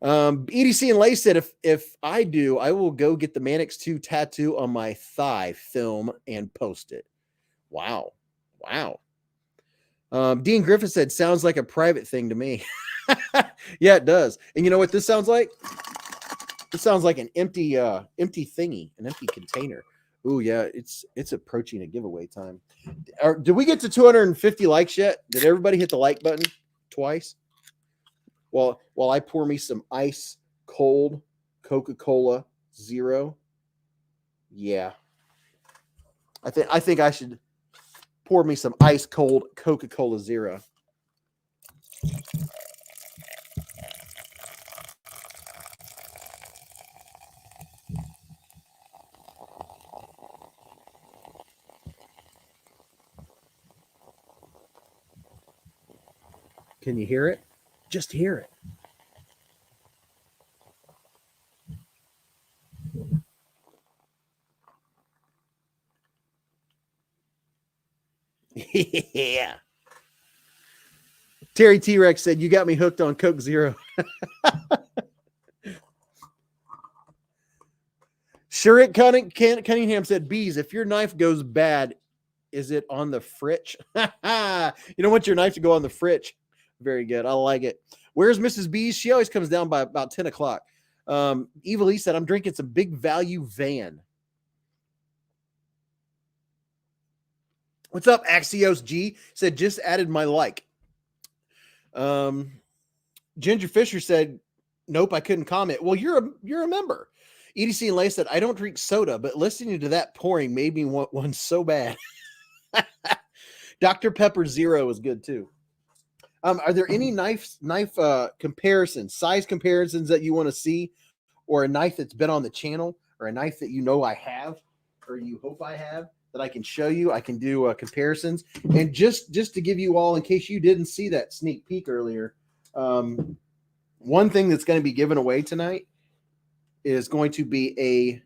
EDC and Lay said, if I do, I will go get the Mannix 2 tattoo on my thigh, film, and post it. Wow. Wow. Dean Griffin said, sounds like a private thing to me. Yeah, it does. And you know what this sounds like? This sounds like an empty thingy, an empty container. Oh yeah, it's approaching a giveaway time. Did we get to 250 likes yet? Did everybody hit the like button twice? Well, while I pour me some ice cold Coca-Cola Zero. Yeah. I think I should pour me some ice cold Coca-Cola Zero. Can you hear it? Just hear it. Yeah. Terry T-Rex said, you got me hooked on Coke Zero. Shurit Cunningham said, Bees, if your knife goes bad, is it on the fritch? You don't want your knife to go on the fritch. Very good. I like it. Where's Mrs. Bees? She always comes down by about 10 o'clock. Evil Lee said, I'm drinking some Big Value Van. What's up, Axios G? Said, just added my like. Ginger Fisher said, nope, I couldn't comment. Well, you're a member. EDC and Lay said, I don't drink soda, but listening to that pouring made me want one so bad. Dr. Pepper Zero is good too. Are there any knife comparisons, size comparisons that you want to see, or a knife that's been on the channel, or a knife that you know I have, or you hope I have, that I can show you? I can do comparisons. And just to give you all, in case you didn't see that sneak peek earlier, one thing that's going to be given away tonight is going to be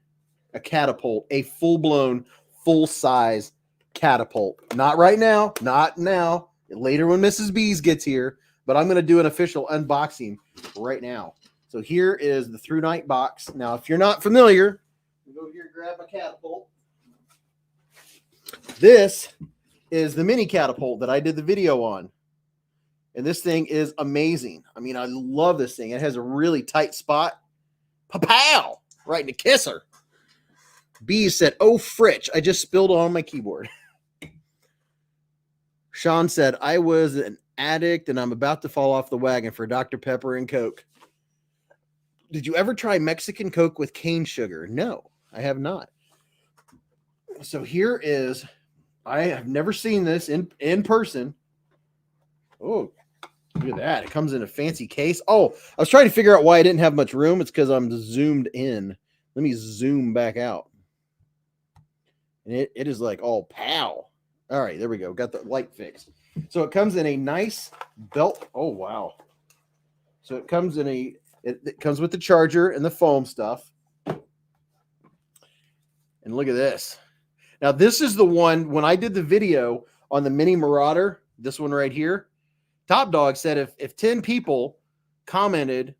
a catapult, a full-blown, full-size catapult. Not right now, not now. Later when Mrs. Beez gets here, but I'm going to do an official unboxing right now. So here is the Through Night box. Now, if you're not familiar, go here and grab my catapult. This is the mini catapult that I did the video on. And this thing is amazing. I mean, I love this thing. It has a really tight spot. Pa-pow! Right in the kisser. Beez said, oh, Fritch, I just spilled on my keyboard. Sean said, I was an addict and I'm about to fall off the wagon for Dr. Pepper and Coke. Did you ever try Mexican Coke with cane sugar? No, I have not. So here is, I have never seen this in person. Oh, look at that. It comes in a fancy case. Oh, I was trying to figure out why I didn't have much room. It's because I'm zoomed in. Let me zoom back out. And it is like, oh, pow. All right, there we go. Got the light fixed. So it comes in a nice belt. Oh, wow. So it comes in it comes with the charger and the foam stuff. And look at this. Now, this is the one, when I did the video on the Mini Marauder, this one right here, Top Dog said if 10 people commented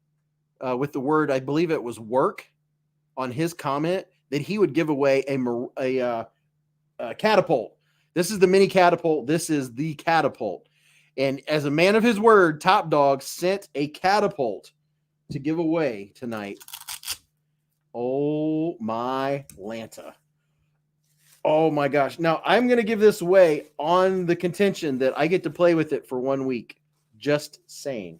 with the word, I believe it was work, on his comment, that he would give away a catapult. This is the mini catapult. This is the catapult. And as a man of his word, Top Dog sent a catapult to give away tonight. Oh, my Lanta. Oh, my gosh. Now, I'm going to give this away on the contention that I get to play with it for 1 week. Just saying.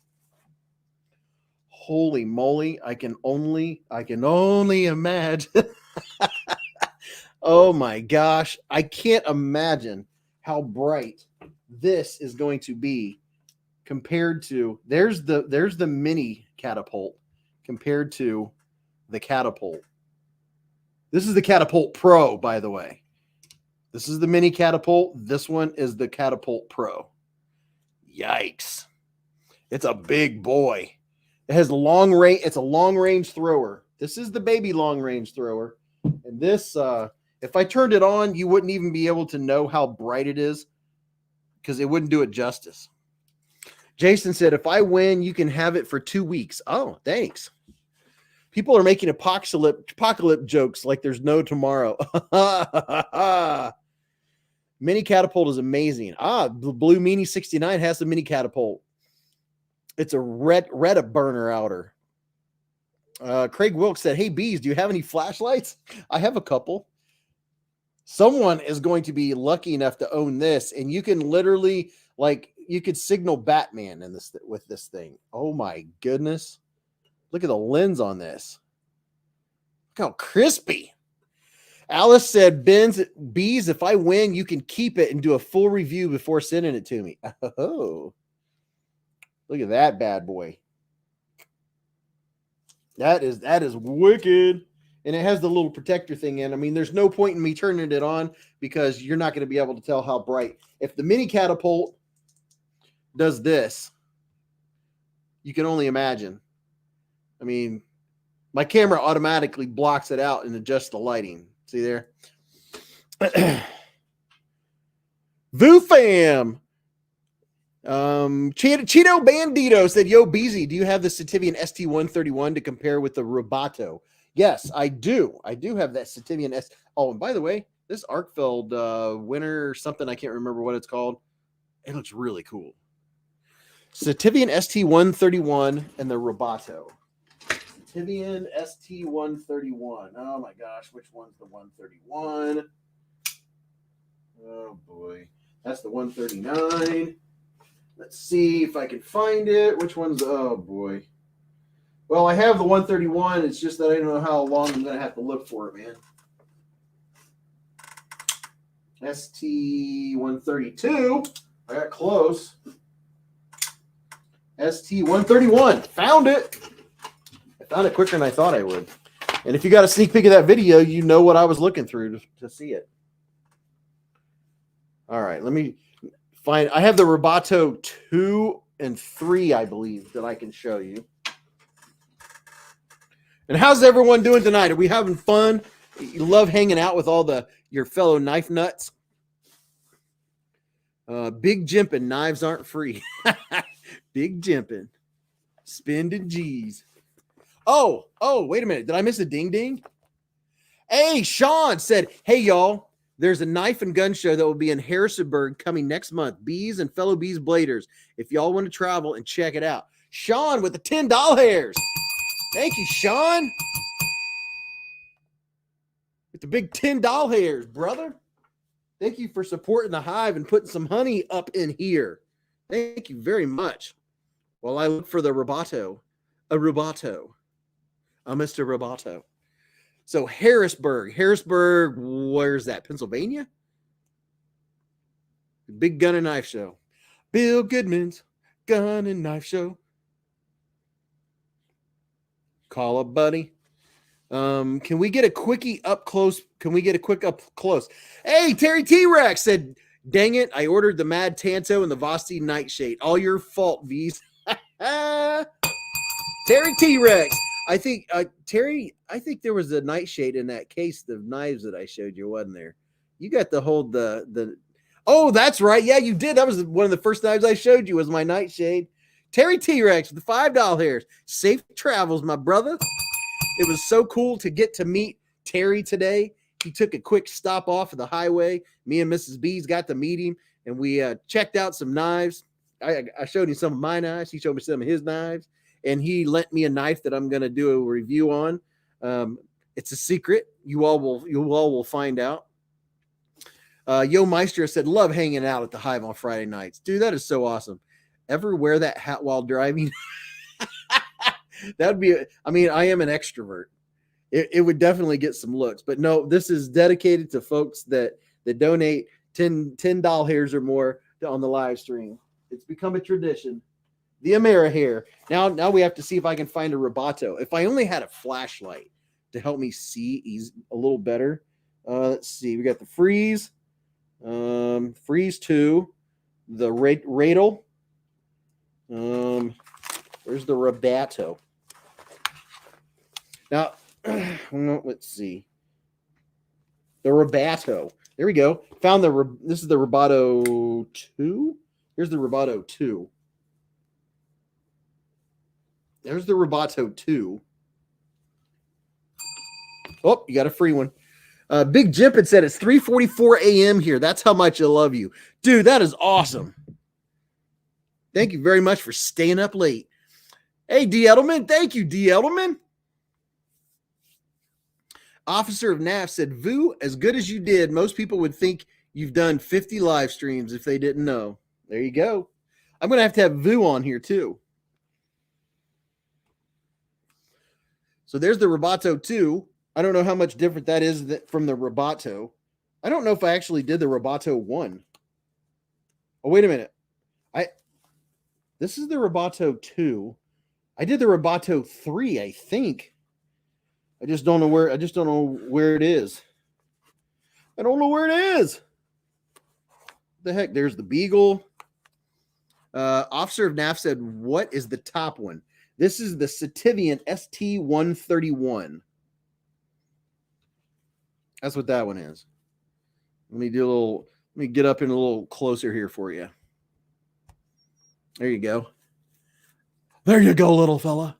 Holy moly. I can only imagine. Oh my gosh. I can't imagine how bright this is going to be compared to, there's the mini catapult compared to the catapult. This is the Catapult Pro, by the way. This is the mini catapult. This one is the Catapult Pro. Yikes. It's a big boy. It has long range. It's a long range thrower. This is the baby long range thrower. And this, if I turned it on, you wouldn't even be able to know how bright it is because it wouldn't do it justice. Jason said, if I win, you can have it for 2 weeks. Oh, thanks. People are making apocalypse jokes like there's no tomorrow. Mini catapult is amazing. The Blue Meanie 69 has the mini catapult. It's a red burner outer. Craig Wilkes said, hey, Beez, do you have any flashlights? I have a couple. Someone is going to be lucky enough to own this, and you can literally, like, you could signal Batman in this with this thing. Oh, my goodness. Look at the lens on this. Look how crispy. Alice said, Beez, if I win, you can keep it and do a full review before sending it to me. Oh, look at that bad boy. That is wicked. And it has the little protector thing in. I mean, there's no point in me turning it on because you're not going to be able to tell how bright. If the mini catapult does this, you can only imagine. I mean, my camera automatically blocks it out and adjusts the lighting. See there? Voo fam. Cheeto Bandito said, yo, Beezy, do you have the Sativian ST131 to compare with the Roboto? Yes, I do. I do have that Sativian S. Oh, and by the way, this Arkfeld winter something, I can't remember what it's called. It looks really cool. Sativian ST131 and the Roboto. Sativian ST131. Oh my gosh, which one's the 131? Oh boy, that's the 139. Let's see if I can find it. Which one's? Oh boy. Well, I have the 131. It's just that I don't know how long I'm gonna have to look for it, man. ST132. I got close. ST131. Found it. I found it quicker than I thought I would. And if you got a sneak peek of that video, you know what I was looking through to see it. All right, let me find. I have the Roboto 2 and 3, I believe, that I can show you. And how's everyone doing tonight? Are we having fun? You love hanging out with all your fellow knife nuts? Big jimping, knives aren't free. Big jimping, spending G's. Oh, wait a minute. Did I miss a ding ding? Hey, Sean said, hey, y'all, there's a knife and gun show that will be in Harrisonburg coming next month. Beez and fellow Beez Bladers. If y'all want to travel and check it out. Sean with the $10 hairs. Thank you, Sean. With the big $10 hairs, brother. Thank you for supporting the Hive and putting some honey up in here. Thank you very much. While I look for the Roboto. A Mr. Roboto. So Harrisburg, where's that? Pennsylvania? Big gun and knife show. Bill Goodman's gun and knife show. Call up, buddy. Can we get a quickie up close? Can we get a quick up close? Hey, Terry T-Rex said, dang it, I ordered the Mad Tanto and the Vosti Nightshade. All your fault, V's. Terry T-Rex. I think, Terry, I think there was a nightshade in that case of knives that I showed you, wasn't there? You got to hold oh, that's right. Yeah, you did. That was one of the first knives I showed you was my nightshade. Terry T-Rex with the $5 hairs. Safe travels, my brother. It was so cool to get to meet Terry today. He took a quick stop off of the highway. Me and Mrs. Beez got to meet him, and we checked out some knives. I showed him some of my knives. He showed me some of his knives, and he lent me a knife that I'm going to do a review on. It's a secret. You all will find out. Yo Meister said, love hanging out at the Hive on Friday nights. Dude, that is so awesome. Ever wear that hat while driving? That would be, I am an extrovert. It would definitely get some looks, but no, this is dedicated to folks that donate $10 hairs or more on the live stream. It's become a tradition. The AmeriHair. Now we have to see if I can find a Roboto. If I only had a flashlight to help me see a little better. Let's see. We got the Freeze 2, the Radel. Where's the Roboto? Now, let's see. The Roboto. There we go. Found this is the Roboto 2. Here's the Roboto 2. There's the Roboto 2. Oh, you got a free one. Big Jimpin said it's 3:44 a.m. here. That's how much I love you. Dude, that is awesome. Thank you very much for staying up late. Hey, D. Edelman. Thank you, D. Edelman. Officer of NAF said, Vu, as good as you did, most people would think you've done 50 live streams if they didn't know. There you go. I'm going to have Vu on here too. So there's the Roboto 2. I don't know how much different that is from the Roboto. I don't know if I actually did the Roboto 1. Oh, wait a minute. This is the Roboto 2. I did the Roboto 3, I think. I just don't know where it is. I don't know where it is. The heck? There's the Beagle. Officer of NAF said, what is the top one? This is the Sativian ST131. That's what that one is. Let me get up in a little closer here for you. There you go. There you go, little fella.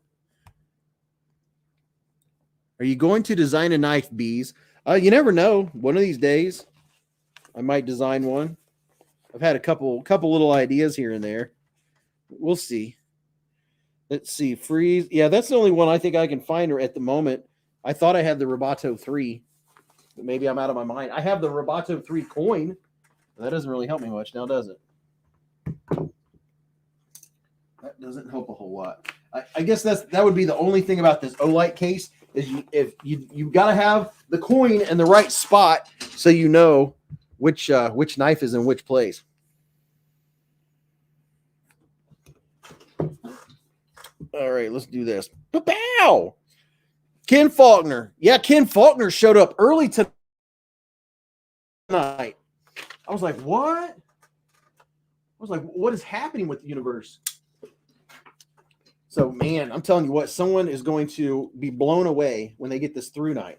Are you going to design a knife, Beez? You never know. One of these days, I might design one. I've had a couple little ideas here and there. We'll see. Let's see. Freeze. Yeah, that's the only one I think I can find at the moment. I thought I had the Roboto 3, but maybe I'm out of my mind. I have the Roboto 3 coin. That doesn't really help me much now, does it? That doesn't help a whole lot. I guess that would be the only thing about this Olight case is you got to have the coin in the right spot so you know which knife is in which place. All right, let's do this. Pow! Ken Faulkner. Yeah, Ken Faulkner showed up early tonight. I was like, what? I was like, what is happening with the universe? So, man, I'm telling you what, someone is going to be blown away when they get this through night.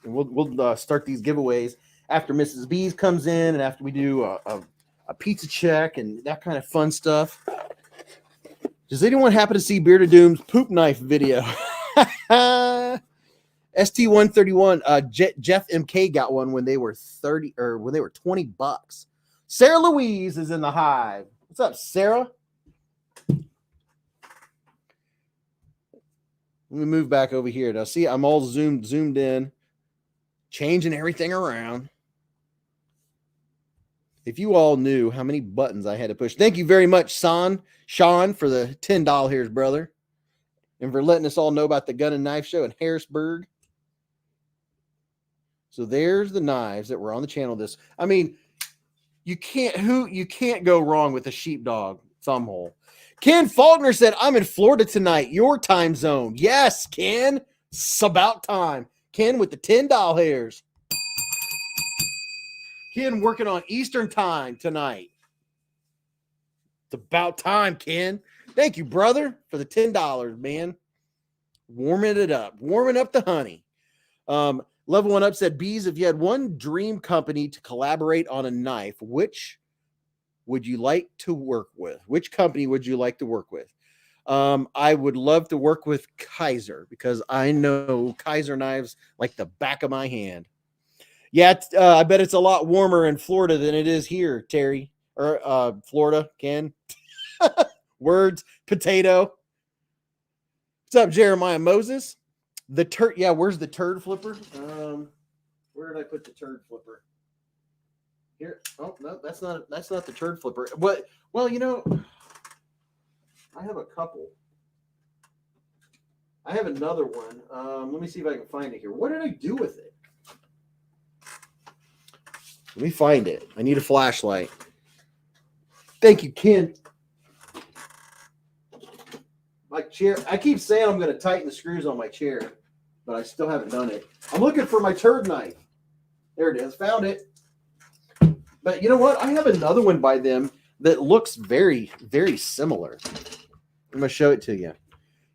And we'll start these giveaways after Mrs. Beez comes in and after we do a pizza check and that kind of fun stuff. Does anyone happen to see Bearded Doom's poop knife video? ST131. Jeff MK got one when they were 30 or when they were $20. Sarah Louise is in the hive. What's up, Sarah? Let me move back over here. Now, see, I'm all zoomed in, changing everything around. If you all knew how many buttons I had to push. Thank you very much, Sean, for the $10 here, brother. And for letting us all know about the gun and knife show in Harrisburg. So there's the knives that were on the channel. I mean, you can't go wrong with a sheepdog thumb hole. Ken Faulkner said, I'm in Florida tonight, your time zone. Yes, Ken. It's about time. Ken with the $10 hairs. Ken working on Eastern time tonight. It's about time, Ken. Thank you, brother, for the $10, man. Warming it up. Warming up the honey. Level One Up said, Beez, if you had one dream company to collaborate on a knife, which would you like to work with? Which company would you like to work with? I would love to work with Kaiser because I know Kaiser knives like the back of my hand. Yeah, I bet it's a lot warmer in Florida than it is here, Terry. Or Florida, Ken. Words, potato. What's up, Jeremiah Moses? The turd, yeah, where's the turd flipper? Where did I put the turd flipper? Here. Oh, no, that's not the turd flipper. What? Well, you know, I have a couple. I have another one. Let me see if I can find it here. What did I do with it? Let me find it. I need a flashlight. Thank you, Ken. My chair. I keep saying I'm going to tighten the screws on my chair, but I still haven't done it. I'm looking for my turd knife. There it is. Found it. But you know what? I have another one by them that looks very, very similar. I'm going to show it to you.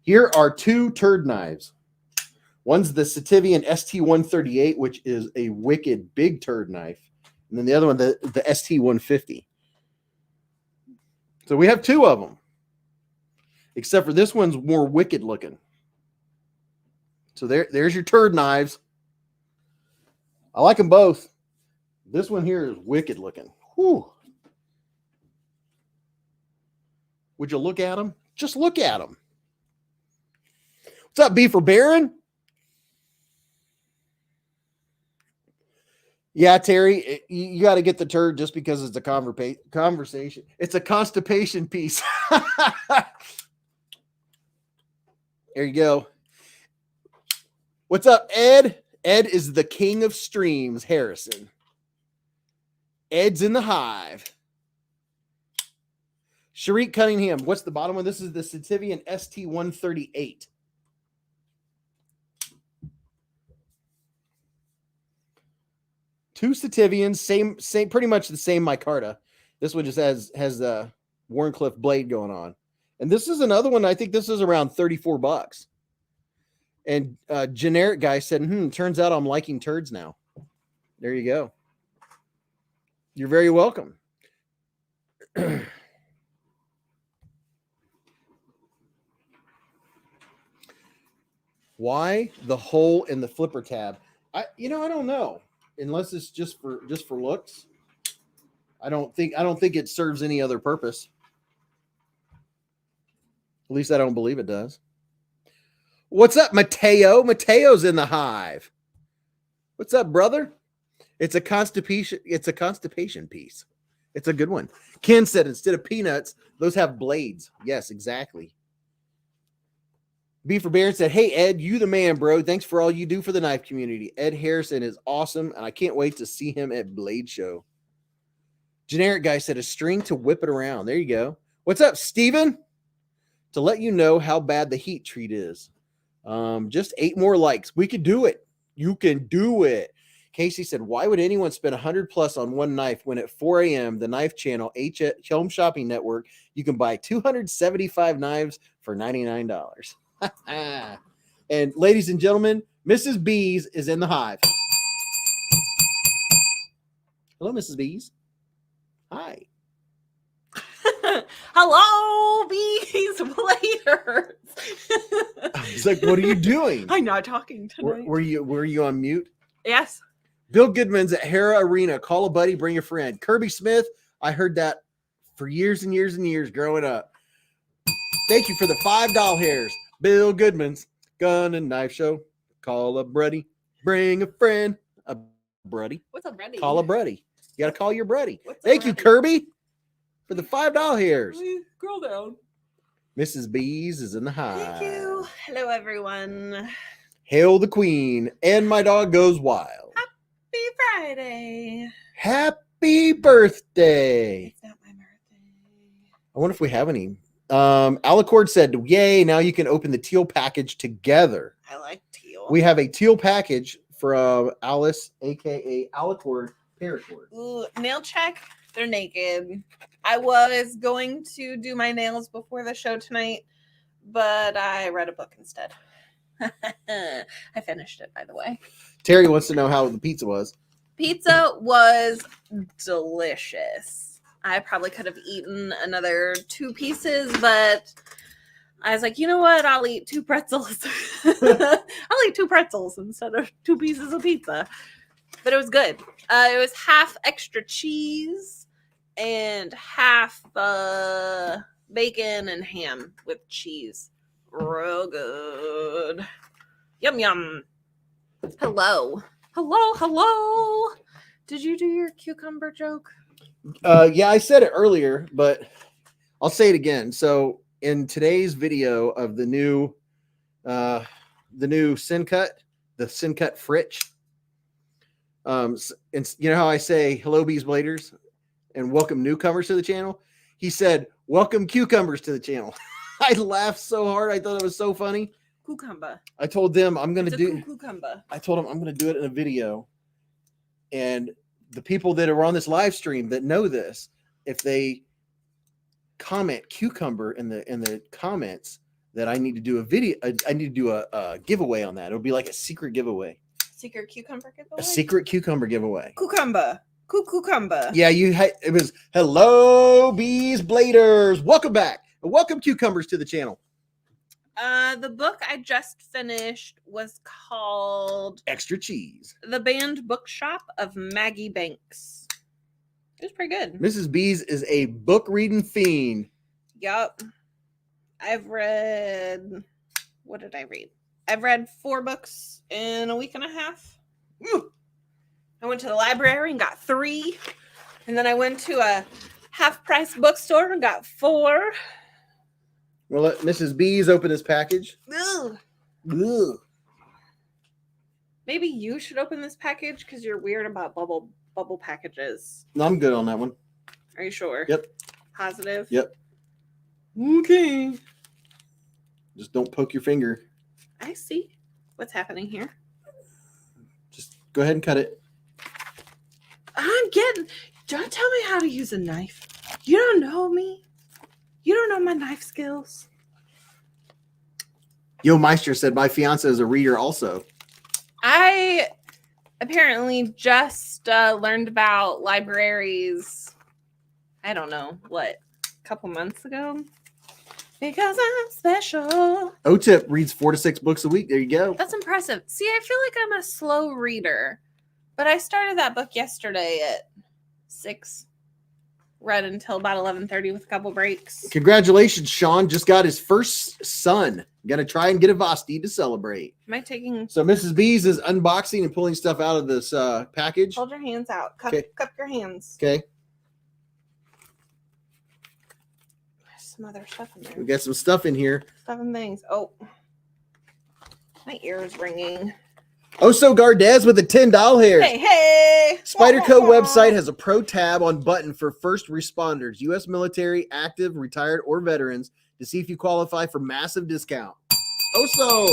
Here are two turd knives. One's the Sativian ST138, which is a wicked big turd knife. And then the other one, the ST150. So we have two of them. Except for this one's more wicked looking. So there's your turd knives. I like them both. This one here is wicked looking. Whew. Would you look at them? Just look at them. What's up, B for Baron? Yeah, Terry, you got to get the turd just because it's a conversation. It's a constipation piece. There you go. What's up, Ed? Ed is the king of streams, Harrison. Ed's in the hive. Sharik Cunningham. What's the bottom one? This is the Sativian ST138. Two Sativians, same, pretty much the same micarta. This one just has the Warncliffe blade going on. And this is another one. I think this is around $34. And generic guy said, turns out I'm liking turds now. There you go. You're very welcome. Why the hole in the flipper tab? I don't know. Unless it's just for looks. I don't think it serves any other purpose. At least I don't believe it does. What's up, Mateo? Mateo's in the hive. What's up, brother? It's a constipation piece. It's a good one. Ken said instead of peanuts, those have blades. Yes, exactly. B for Bear said, hey, Ed, you the man, bro. Thanks for all you do for the knife community. Ed Harrison is awesome, and I can't wait to see him at Blade Show. Generic guy said, a string to whip it around. There you go. What's up, Steven? To let you know how bad the heat treat is. Just 8 more likes. We can do it. You can do it. Casey said, why would anyone spend 100 plus on one knife when at 4 a.m. the Knife Channel Home Shopping Network, you can buy 275 knives for $99. And ladies and gentlemen, Mrs. Beez is in the hive. Hello, Mrs. Beez. Hi. Hello, Beez Blades. He's like, what are you doing? I'm not talking tonight. Were you on mute? Yes. Bill Goodman's at Hera Arena. Call a buddy, bring a friend. Kirby Smith, I heard that for years and years and years growing up. Thank you for the $5 hairs. Bill Goodman's Gun and Knife Show. Call a buddy, bring a friend. A buddy. What's a buddy? Call a buddy. You got to call your buddy. What's Thank you, Kirby, for the $5 hairs. Please scroll down. Mrs. Beez is in the hive. Thank you. Hello, everyone. Hail the Queen. And my dog goes wild. Happy Friday. Happy birthday. It's not my birthday. I wonder if we have any. Alicord said, yay, now you can open the teal package together. I like teal. We have a teal package from Alice, aka Alicord Paracord. Ooh, nail check. They're naked. I was going to do my nails before the show tonight, but I read a book instead. I finished it, by the way. Terry wants to know how the pizza was. Pizza was delicious. I probably could have eaten another 2 pieces, but I was like, you know what? I'll eat 2 pretzels. I'll eat 2 pretzels instead of 2 pieces of pizza. But it was good. It was half extra cheese and half bacon and ham with cheese. Real good. Yum, yum. Hello. Hello. Did you do your cucumber joke? Yeah, I said it earlier, but I'll say it again. So in today's video of the new Syncut, the Syncut Fritch, and you know how I say hello, Beez Bladers, and welcome newcomers to the channel? He said, welcome cucumbers to the channel. I laughed so hard. I thought it was so funny. Cucumber. I told them I'm going to do cucumber. I told them I'm going to do it in a video. And the people that are on this live stream that know this, if they comment cucumber in the comments, that I need to do a video, I need to do a giveaway on that. It'll be like a secret giveaway. Secret cucumber giveaway? A secret cucumber giveaway. Cucumber. Cucumber. Yeah, it was hello, Beez Bladers. Welcome back. And welcome cucumbers to the channel. The book I just finished was called Extra Cheese. The Banned Bookshop of Maggie Banks. It was pretty good. Mrs. Beez is a book reading fiend. Yup. What did I read? I've read 4 books in a week and a half. I went to the library and got 3. And then I went to a half-price bookstore and got 4. We'll let Mrs. Beez open this package. Ugh. Ugh. Maybe you should open this package because you're weird about bubble packages. No, I'm good on that one. Are you sure? Yep. Positive? Yep. Okay. Just don't poke your finger. I see what's happening here. Just go ahead and cut it. Don't tell me how to use a knife. You don't know me. You don't know my knife skills. Yo Meister said my fiance is a reader also. I apparently just learned about libraries, I don't know, a couple months ago? Because I'm special. O-Tip reads 4 to 6 books a week. There you go. That's impressive. See, I feel like I'm a slow reader, but I started that book yesterday at 6. read until about 11:30 with a couple breaks. Congratulations, Sean. Just got his first son. Gonna try and get a Vosti to celebrate. Am I taking? So Mrs. Beez is unboxing and pulling stuff out of this package. Hold your hands out. Cup your hands. Okay. There's some other stuff in there. We got some stuff in here. 7 things. Oh, my ear is ringing. Oso Gardez with the $10 hairs. Hey. Spyderco website has a pro tab on button for first responders, U.S. military, active, retired, or veterans to see if you qualify for massive discount. Oso.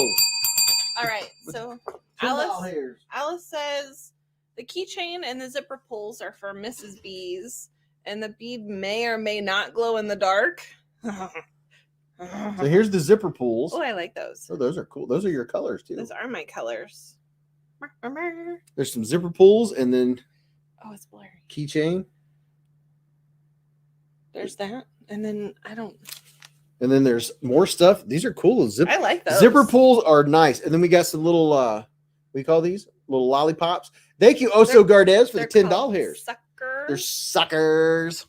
All right. So Alice says the keychain and the zipper pulls are for Mrs. Beez, and the bead may or may not glow in the dark. So here's the zipper pulls. Oh, I like those. Oh, those are cool. Those are your colors too. Those are my colors. There's some zipper pulls and then it's blurry. Keychain. There's that. And then and then there's more stuff. These are cool. I like those. Zipper pulls are nice. And then we got some little what do you call these? Little lollipops. Thank you, Oso Gardez, for the $10 hairs. Suckers. They're suckers.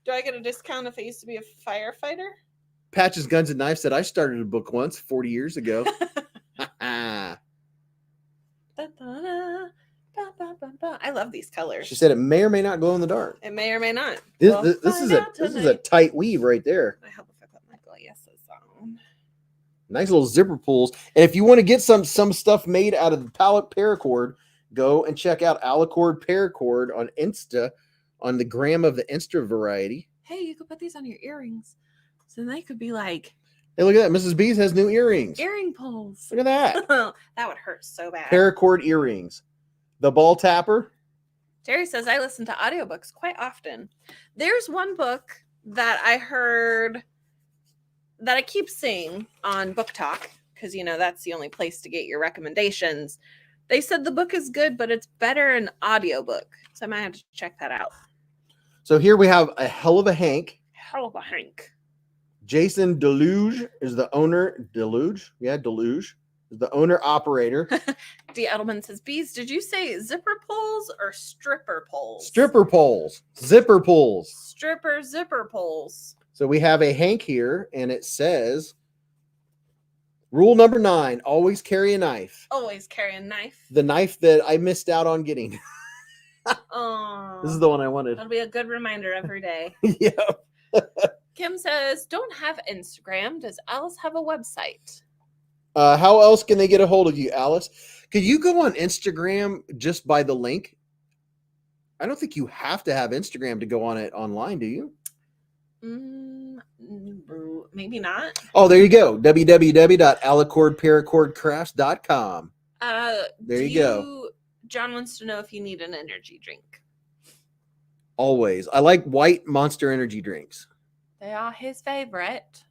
Do I get a discount if I used to be a firefighter? Patches, Guns, and Knives said, I started a book once 40 years ago. I love these colors. She said it may or may not glow in the dark. It may or may not. This is a tight weave right there. I hope if I put my glasses on. Nice little zipper pulls. And if you want to get some stuff made out of the pallet paracord, go and check out Alicord Paracord on Insta, on the gram of the Insta variety. Hey, you could put these on your earrings. So they could be like, hey, look at that. Mrs. Beez has new earrings. Earring pulls. Look at that. That would hurt so bad. Paracord earrings. The ball tapper. Jerry says, I listen to audiobooks quite often. There's one book that I heard that I keep seeing on Book Talk, because, that's the only place to get your recommendations. They said the book is good, but it's better in audiobook. So I might have to check that out. So here we have a hell of a Hank. Hell of a Hank. Jason Deluge is the owner. Deluge is the owner operator. D. Edelman says, Beez, did you say zipper pulls or stripper pulls? Stripper pulls. Zipper pulls. Zipper pulls. So we have a Hank here, and it says, rule number 9, always carry a knife. Always carry a knife. The knife that I missed out on getting. Oh, this is the one I wanted. That'll be a good reminder every day. Yeah. Kim says, don't have Instagram. Does Alice have a website? How else can they get a hold of you, Alice? Could you go on Instagram just by the link? I don't think you have to have Instagram to go on it online, do you? Maybe not. Oh, there you go. www.alicordparacordcrafts.com. There you go. John wants to know if you need an energy drink. Always. I like white Monster energy drinks. They are his favorite.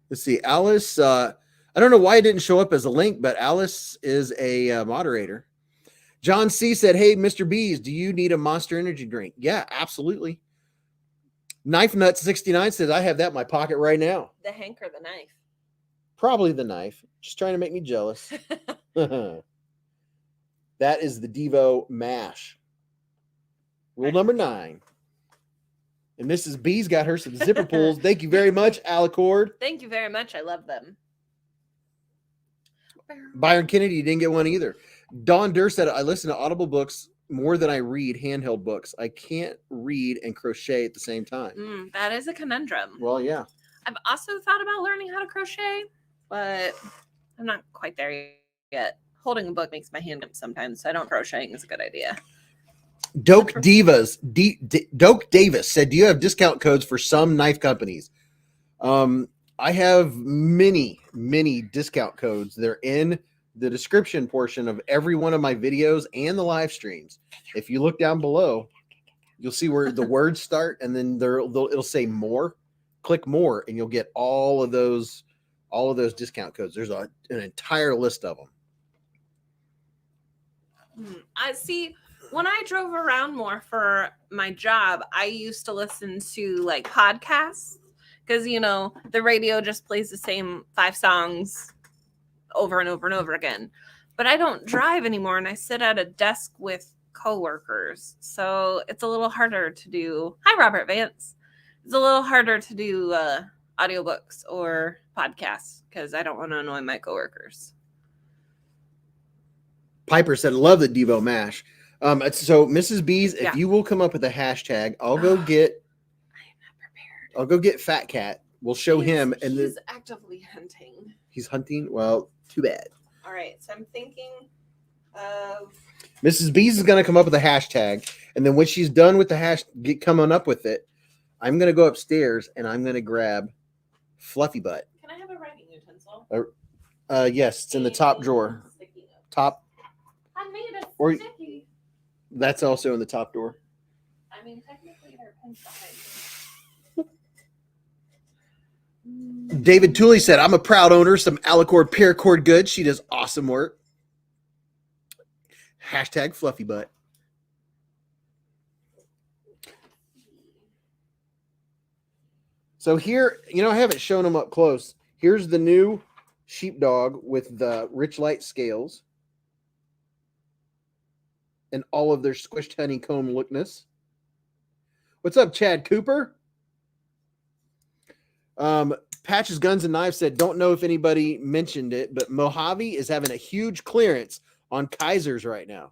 Let's see. Alice, I don't know why it didn't show up as a link, but Alice is a moderator. John C. said, hey, Mr. Beez, do you need a Monster energy drink? Yeah, absolutely. Knife Nut 69 says, I have that in my pocket right now. The Hank or the knife? Probably the knife. Just trying to make me jealous. That is the Devo mash. Rule number 9. And Mrs. B's got her some zipper pulls. Thank you very much, Alicord. Thank you very much. I love them. Byron Kennedy, you didn't get one either. Dawn Durr said, I listen to Audible books more than I read handheld books. I can't read and crochet at the same time. That is a conundrum. Well, yeah. I've also thought about learning how to crochet, but I'm not quite there yet. Holding a book makes my hand up sometimes, so I don't crocheting is a good idea. Doke Davis said, do you have discount codes for some knife companies? I have many discount codes. They're in the description portion of every one of my videos and the live streams. If you look down below, you'll see where the words start, and then it'll say more. Click more, and you'll get all of those discount codes. There's an entire list of them. I see. When I drove around more for my job, I used to listen to like podcasts because, the radio just plays the same 5 songs over and over and over again. But I don't drive anymore, and I sit at a desk with coworkers. So it's a little harder to do. Hi, Robert Vance. It's a little harder to do audiobooks or podcasts because I don't want to annoy my coworkers. Piper said, love the Devo mash. So Mrs. Beez, if Yeah. you will come up with a hashtag, I'll go get Fat Cat. We'll show him, and he's then actively hunting. he's hunting. Well, too bad. All right, so I'm thinking of Mrs. Beez is going to come up with a hashtag, and then when she's done with the coming up with it, I'm going to go upstairs and I'm going to grab Fluffy Butt. Can I have a writing utensil? Yes, it's in the top drawer. Top. I made it Or- sticky. That's also in the top drawer. I mean, technically, they're pins behind me. David Tooley said, I'm a proud owner. Some Alicord paracord goods. She does awesome work. Hashtag Fluffy Butt. So here, I haven't shown them up close. Here's the new sheepdog with the rich light scales and all of their squished honeycomb lookness. What's up, Chad Cooper? Patches Guns and Knives said, don't know if anybody mentioned it, but Mojave is having a huge clearance on Kaisers right now.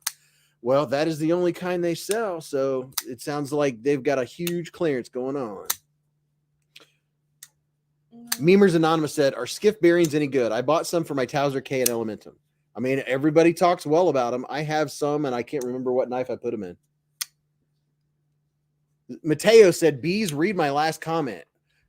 Well, that is the only kind they sell, so it sounds like they've got a huge clearance going on. Memers Anonymous said, are skiff bearings any good? I bought some for my Towser K and Elementum. I mean, everybody talks well about them. I have some, and I can't remember what knife I put them in. Mateo said, Beez, read my last comment.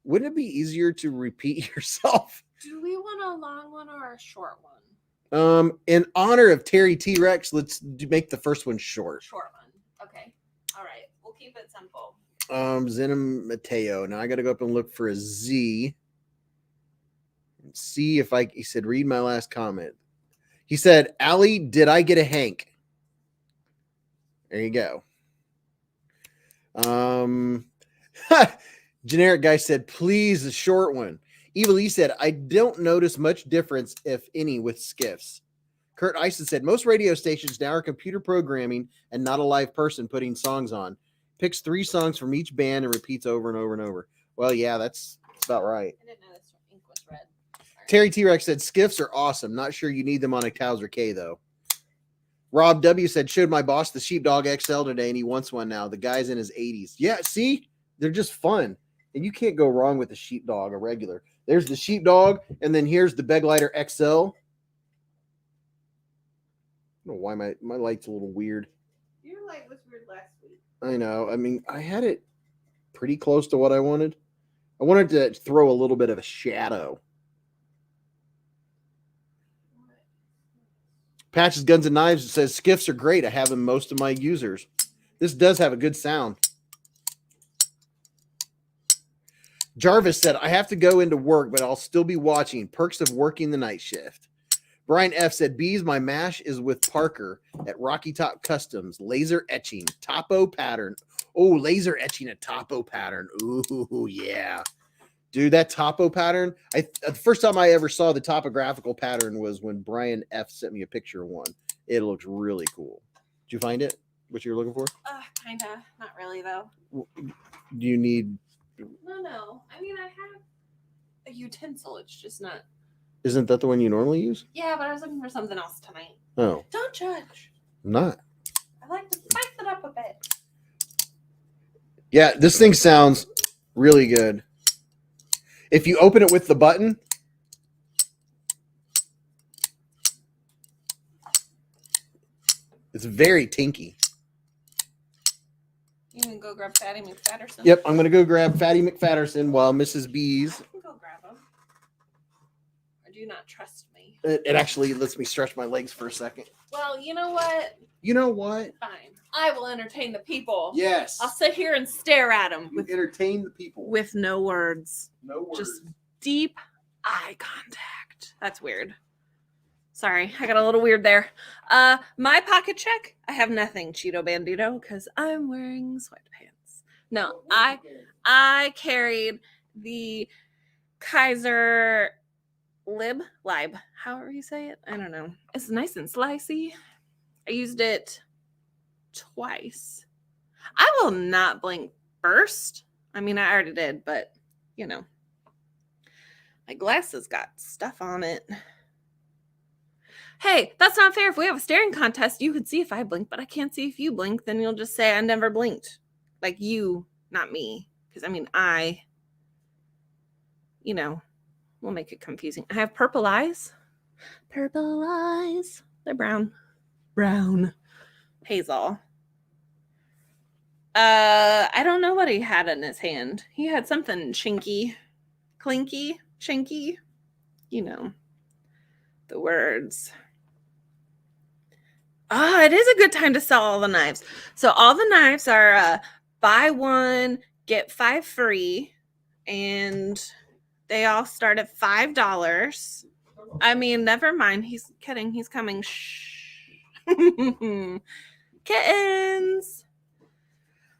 Wouldn't it be easier to repeat yourself? Do we want a long one or a short one? In honor of Terry T-Rex, let's make the first one short. Short one. Okay. All right. We'll keep it simple. Zenim Mateo. Now I got to go up and look for a Z. And see if he said, read my last comment. He said, Allie, did I get a Hank? There you go. Generic guy said, please, a short one. Evil E said, I don't notice much difference, if any, with skiffs. Kurt Eisen said, most radio stations now are computer programming and not a live person putting songs on. Picks 3 songs from each band and repeats over and over and over. Well, yeah, that's about right. I didn't know this ink was red. Sorry. Terry T-Rex said, skiffs are awesome. Not sure you need them on a Towser K, though. Rob W said, showed my boss the Sheepdog XL today, and he wants one now. The guy's in his 80s. Yeah, see? They're just fun. And you can't go wrong with the Sheepdog, a regular. There's the Sheepdog, and then here's the Beglighter XL. I don't know why my light's a little weird. Your light was weird last week. I know. I mean, I had it pretty close to what I wanted. I wanted to throw a little bit of a shadow. Patches, Guns, and Knives says, skiffs are great. I have them most of my users. This does have a good sound. Jarvis said, I have to go into work, but I'll still be watching. Perks of working the night shift. Brian F said, Beez, my mash is with Parker at Rocky Top Customs. Laser etching. Topo pattern. Oh, laser etching a topo pattern. Ooh, yeah. Dude, that topo pattern. The first time I ever saw the topographical pattern was when Brian F sent me a picture of one. It looks really cool. Did you find it? What you're looking for? Kinda. Not really, though. Do you need... No. I mean, I have a utensil. It's just not. Isn't that the one you normally use? Yeah, but I was looking for something else tonight. Oh. Don't judge. I'm not. I like to spice it up a bit. Yeah, this thing sounds really good. If you open it with the button, it's very tinky. You can go grab Fatty McFatterson. Yep, I'm going to go grab Fatty McFatterson while Mrs. Beez. I can go grab him. Or do you not trust me? It actually lets me stretch my legs for a second. Well, you know what? You know what? Fine. I will entertain the people. Yes. I'll sit here and stare at them You entertain the people. with no words. No words. Just deep eye contact. That's weird. Sorry, I got a little weird there. My pocket check, I have nothing, Cheeto Bandito, because I'm wearing sweatpants. No, I carried the Kaiser Lib, however you say it. I don't know. It's nice and slicey. I used it twice. I will not blink first. I mean, I already did, but you know, my glasses got stuff on it. Hey, that's not fair. If we have a staring contest, you can see if I blink, but I can't see if you blink. Then you'll just say I never blinked. Like you, not me. Because I mean, you know, we'll make it confusing. I have purple eyes. Purple eyes. They're brown. Brown. Hazel. I don't know what he had in his hand. He had something chinky. Clinky. Chinky. You know, the words. Oh, it is a good time to sell all the knives. So all the knives are buy one, get 5 free. And they all start at $5. I mean, never mind. He's kidding. He's coming. Shh. Kittens.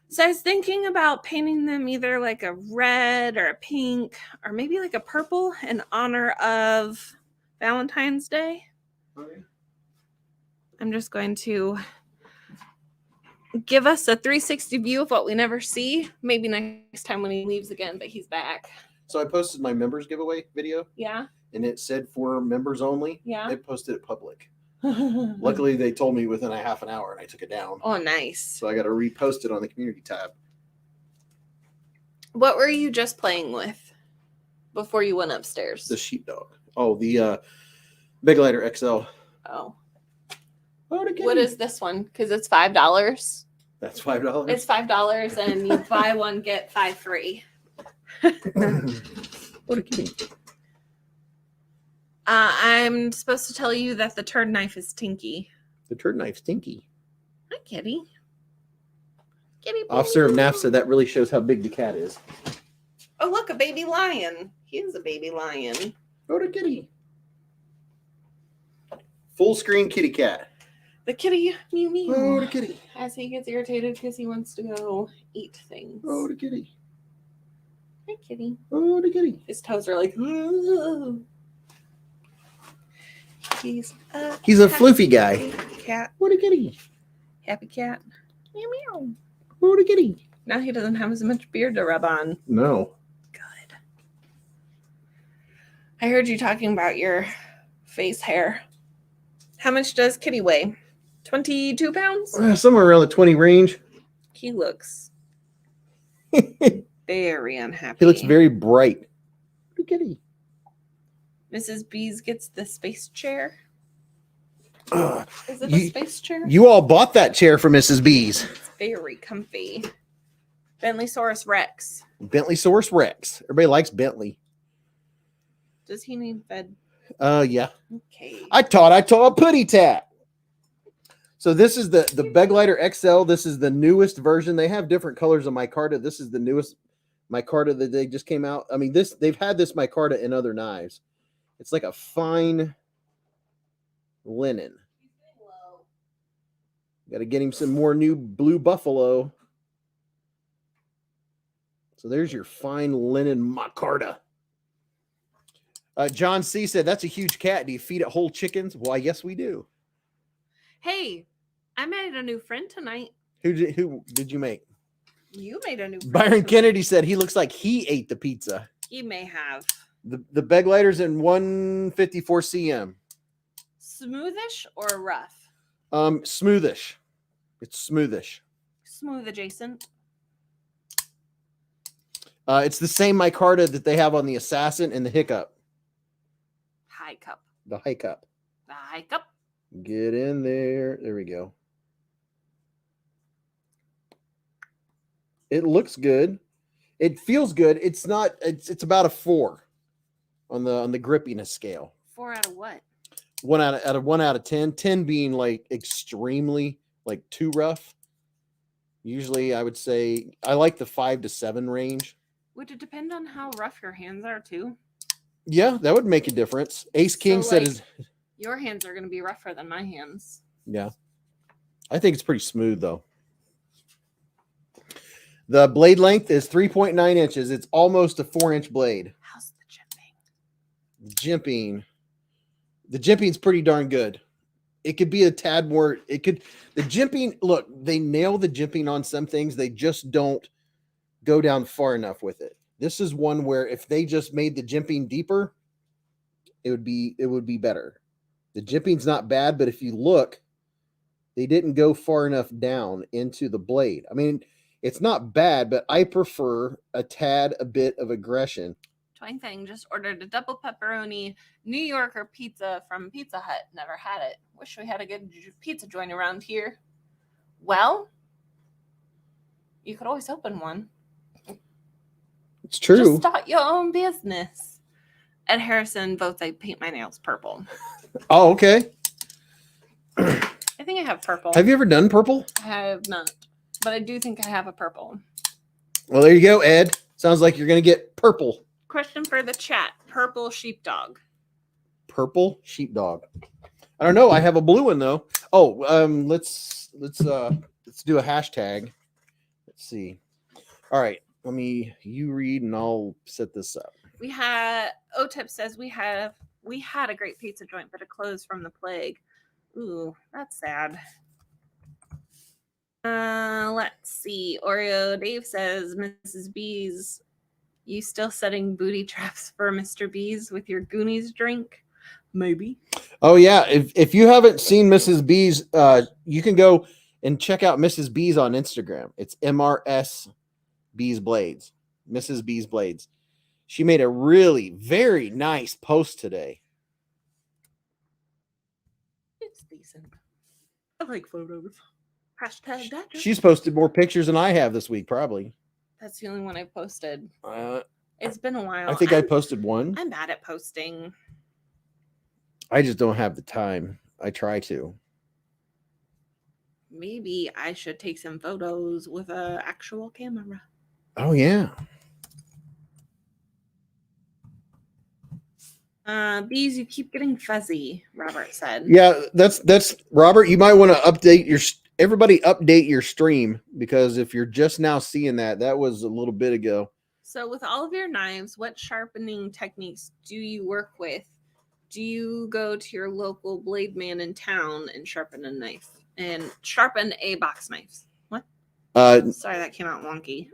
So I was thinking about painting them either like a red or a pink or maybe like a purple in honor of Valentine's Day. Okay. I'm just going to give us a 360 view of what we never see. Maybe next time when he leaves again, but he's back. So I posted my members giveaway video. Yeah. And it said for members only. Yeah. It posted it public. Luckily, they told me within a half an hour, and I took it down. Oh, nice. So I got to repost it on the community tab. What were you just playing with before you went upstairs? The sheepdog. Oh, the Big Lighter XL. Oh. Oh, what is this one? Because it's $5. That's $5. It's $5, and you buy one, get 5 free. What a kitty. I'm supposed to tell you that the turd knife is tinky. The turd knife's stinky. Hi, kitty. Kitty boy. Officer of NAF said that really shows how big the cat is. Oh, look, a baby lion. He is a baby lion. Oh, the kitty. Full screen kitty cat. The kitty, mew mew. Oh, the kitty. As he gets irritated because he wants to go eat things. Oh, the kitty. Hi, kitty. Oh, the kitty. His toes are like, ooh. He's a floofy guy. Cat. Oh, the kitty. Happy cat. Meow meow. Oh, the kitty. Now he doesn't have as much beard to rub on. No. Good. I heard you talking about your face hair. How much does Kitty weigh? 22 pounds? Somewhere around the 20 range. He looks very unhappy. He looks very bright. The kitty. Mrs. Beez gets the space chair. Is it You- a space chair? You all bought that chair for Mrs. Beez. It's very comfy. Bentleysaurus Rex. Bentleysaurus Rex. Everybody likes Bentley. Does he need fed? Yeah. Okay. I taught a putty tat. So this is the Beg Lighter XL. This is the newest version. They have different colors of micarta. This is the newest micarta that they just came out. I mean, they've had this micarta in other knives. It's like a fine linen. Got to get him some more new blue buffalo. So there's your fine linen micarta. John C. said, that's a huge cat. Do you feed it whole chickens? Why, yes, we do. Hey, I made a new friend tonight. Who did you make? You made a new friend. Byron tonight. Kennedy said he looks like he ate the pizza. He may have. The Beg Lighters in 154 cm. Smoothish or rough? Smoothish. It's smoothish. Smooth adjacent. It's the same micarta that they have on the Assassin and the Hiccup. High cup. The Hiccup. The high cup. Get in there. There we go. It looks good. It feels good. It's not. It's about a 4 on the grippiness scale. 4 out of what? 1 out of 10. 10 being like extremely like too rough. Usually, I would say I like the 5 to 7 range. Would it depend on how rough your hands are too? Yeah, that would make a difference. Ace King So, said like, his. Your hands are going to be rougher than my hands. Yeah, I think it's pretty smooth though. The blade length is 3.9 inches. It's almost a 4-inch blade. How's the jimping? The jimping's pretty darn good. it could be a tad more. It could the jimping. Look, they nail the jimping on some things. They just don't go down far enough with it. This is one where if they just made the jimping deeper, it would be better. The jimping's not bad, but if you look, they didn't go far enough down into the blade. I mean, it's not bad, but I prefer a bit of aggression. Twang Thing just ordered a double pepperoni New Yorker pizza from Pizza Hut. Never had it. Wish we had a good pizza joint around here. Well, you could always open one. It's true. Just start your own business. Ed Harrison votes I paint my nails purple. Oh, okay. I think I have purple. Have you ever done purple? I have not, but I do think I have a purple. Well, there you go, Ed. Sounds like you're going to get purple. Question for the chat. Purple sheepdog. Purple sheepdog. I don't know. I have a blue one though. Oh, let's do a hashtag. Let's see. All right. You read and I'll set this up. We had OTIP says we had a great pizza joint, but it closed from the plague. Ooh, that's sad. Let's see. Oreo Dave says, Mrs. Beez, you still setting booty traps for Mr. Beez with your Goonies drink? Maybe. Oh yeah. If you haven't seen Mrs. Beez, you can go and check out Mrs. Beez on Instagram. It's MRS Beez Blades. Mrs. Beez Blades. She made a really very nice post today. It's decent. I like photos. Hashtag that. She's posted more pictures than I have this week, probably. That's the only one I posted. It's been a while. I think I posted one. I'm bad at posting. I just don't have the time. I try to. Maybe I should take some photos with an actual camera. Oh, yeah. Beez, you keep getting fuzzy, Robert said. Yeah, that's Robert. You might want to update everybody update your stream, because if you're just now seeing that was a little bit ago. So with all of your knives, what sharpening techniques do you work with? Do you go to your local blade man in town and sharpen a knife and sharpen a box knife? What? Sorry, that came out wonky.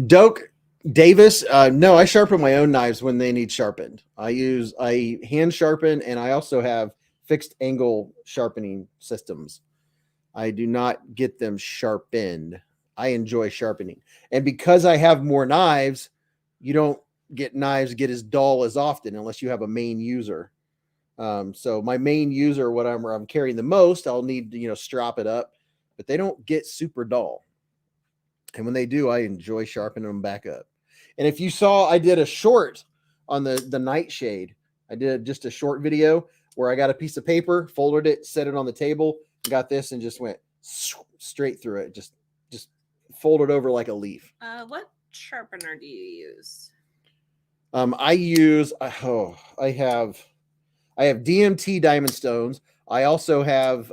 Doak Davis, no, I sharpen my own knives when they need sharpened. I hand sharpen, and I also have fixed angle sharpening systems. I do not get them sharpened. I enjoy sharpening. And because I have more knives, you don't get knives get as dull as often unless you have a main user. So my main user, where I'm carrying the most, I'll need to, strap it up, but they don't get super dull. And when they do, I enjoy sharpening them back up. And if you saw, I did a short on the nightshade. I did just a short video where I got a piece of paper, folded it, set it on the table, got this, and just went straight through it. Just folded over like a leaf. What sharpener do you use? I have DMT diamond stones. I also have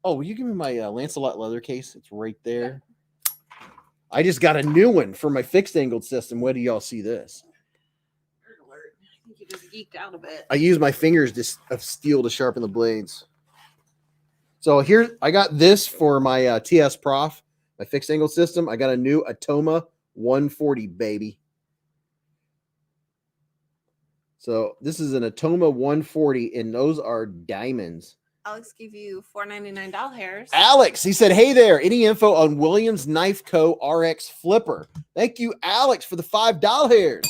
will you give me my Lancelot leather case? It's right there. Yeah. I just got a new one for my fixed angled system. When do y'all see this? Alert. I think you just geeked out a bit. I use my fingers of steel to sharpen the blades. So here, I got this for my TS Prof, my fixed angle system. I got a new Atoma 140, baby. So this is an Atoma 140, and those are diamonds. Alex gave you $4.99 doll hairs. Alex, he said, hey there, any info on Williams Knife Co. RX Flipper? Thank you, Alex, for the $5 hairs.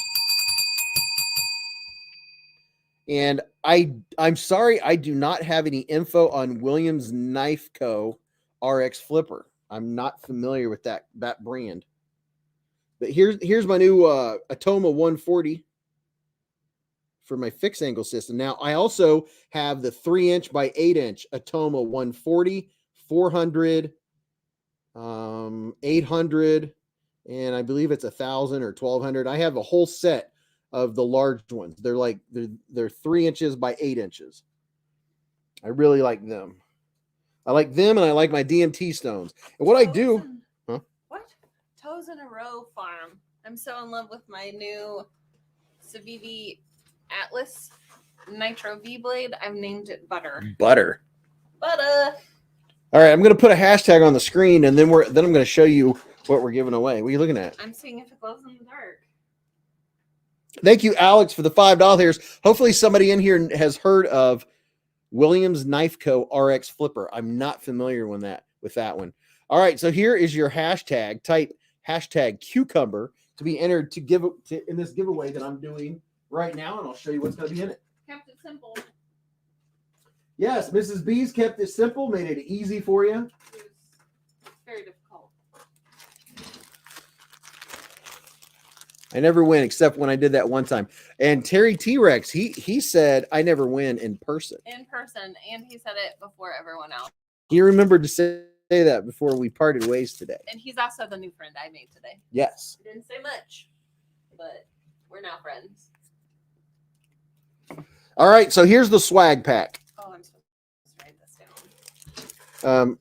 And I'm sorry, I do not have any info on Williams Knife Co. RX Flipper. I'm not familiar with that brand. But here's my new Atoma 140 for my fixed angle system. Now, I also have the 3-inch by 8-inch Atoma 140, 400, 800, and I believe it's 1,000 or 1,200. I have a whole set of the large ones. They're 3 inches by 8 inches. I really like them. I like them, and I like my DMT stones. And what I do... Huh? What? Toes in a Row Farm. I'm so in love with my new Civivi Atlas Nitro V blade. I've named it Butter. Butter. Butter. All right, I'm going to put a hashtag on the screen, and then I'm going to show you what we're giving away. What are you looking at? I'm seeing if it glows in the dark. Thank you, Alex, for the $5. Hopefully somebody in here has heard of Williams Knife Co. RX Flipper. I'm not familiar with that one. All right, so here is your hashtag. Type hashtag cucumber to be entered in this giveaway that I'm doing right now, and I'll show you what's going to be in it. Kept it simple. Yes, Mrs. Beez kept it simple, made it easy for you. It was very difficult. I never win except when I did that one time. And Terry T-Rex, he said I never win in person. In person, and he said it before everyone else. He remembered to say that before we parted ways today. And he's also the new friend I made today. Yes. He didn't say much, but we're now friends. All right, so here's the swag pack. Oh, I'm supposed to write this down.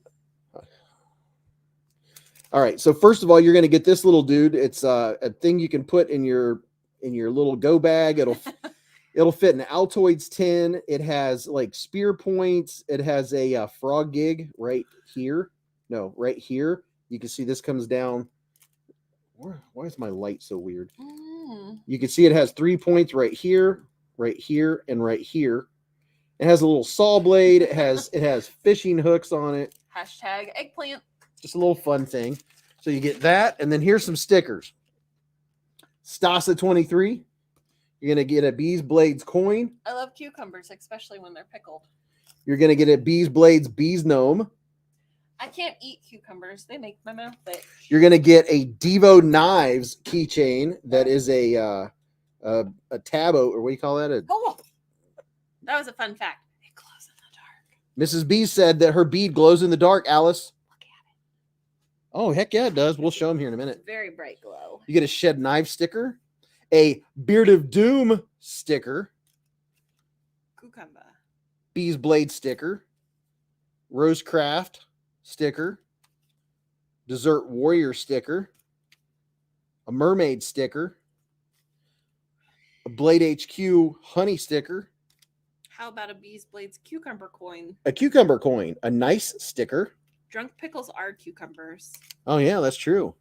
All right, so first of all, you're going to get this little dude. It's a thing you can put in your little go bag. It'll fit an Altoids tin. It has like spear points. It has a frog gig right here. No, right here. You can see this comes down. Why is my light so weird? You can see it has 3 points right here, and right here. It has a little saw blade. It has fishing hooks on it. Hashtag eggplant. Just a little fun thing. So you get that, and then here's some stickers. Stasa 23. You're going to get a Beez Blades coin. I love cucumbers, especially when they're pickled. You're going to get a Beez Blades Beez Gnome. I can't eat cucumbers. They make my mouth itch. You're going to get a Devo Knives keychain that is a tabo, or what do you call that? Oh, that was a fun fact. It glows in the dark. Mrs. B said that her bead glows in the dark, Alice. Look at it. Oh, heck yeah, it does. We'll show them here in a minute. Very bright glow. You get a Shed Knife sticker, a Beard of Doom sticker, Cucumber. Beez Blade sticker, Rosecraft sticker, Desert Warrior sticker, a Mermaid sticker, a Blade HQ honey sticker. How about a Beez Blades cucumber coin? A cucumber coin, a nice sticker. Drunk pickles are cucumbers. Oh, yeah, that's true.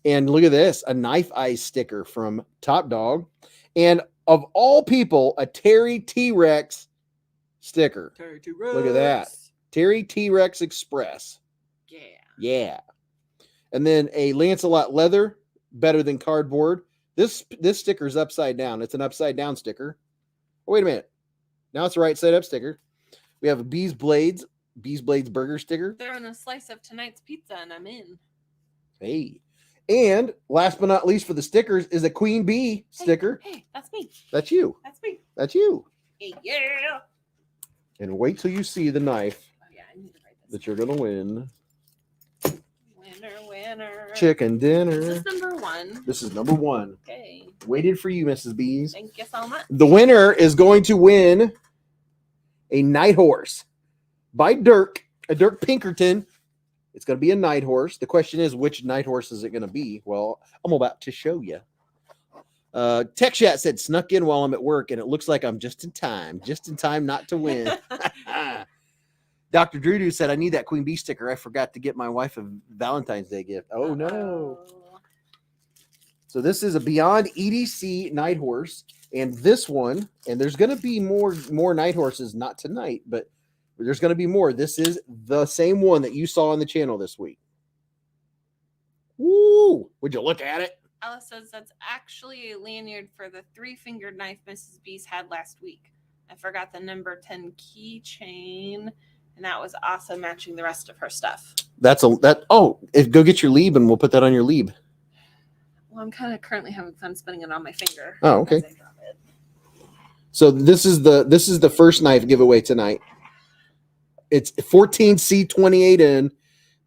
And look at this, a Knife Eyes sticker from Top Dog. And of all people, a Terry T-Rex sticker. Terry T-Rex. Look at that. Terry T-Rex Express. Yeah. Yeah. And then a Lancelot leather, better than cardboard. This sticker's upside down. It's an upside down sticker. Oh, wait a minute. Now it's a right side up sticker. We have a Beez Blades burger sticker. They're on a slice of tonight's pizza, and I'm in. Hey. And last but not least for the stickers is a Queen Bee sticker. Hey, that's me. That's you. That's me. That's you. Yeah. And wait till you see the knife Oh, yeah, I need to write this. that you're going to win. Winner. Chicken dinner. Is this number one? This is number one. Okay. Waited for you, Mrs. Beez. Thank you so much. The winner is going to win a night horse by Dirk Pinkerton. It's going to be a night horse. The question is, which night horse is it going to be? Well, I'm about to show you. Tech Chat said, snuck in while I'm at work, and it looks like I'm just in time not to win. Dr. Drew said, I need that Queen Bee sticker. I forgot to get my wife a Valentine's Day gift. Oh, no. So this is a Beyond EDC night horse, and this one, and there's going to be more night horses, not tonight, but there's going to be more. This is the same one that you saw on the channel this week. Woo! Would you look at it? Alice says that's actually a lanyard for the 3-fingered knife Mrs. Beez had last week. I forgot the number 10 keychain, and that was also matching the rest of her stuff. Go get your leeb, and we'll put that on your leeb. Well, I'm kind of currently having fun spinning it on my finger. Oh, okay. as I drop it. So this is the first knife giveaway tonight. It's 14C28N.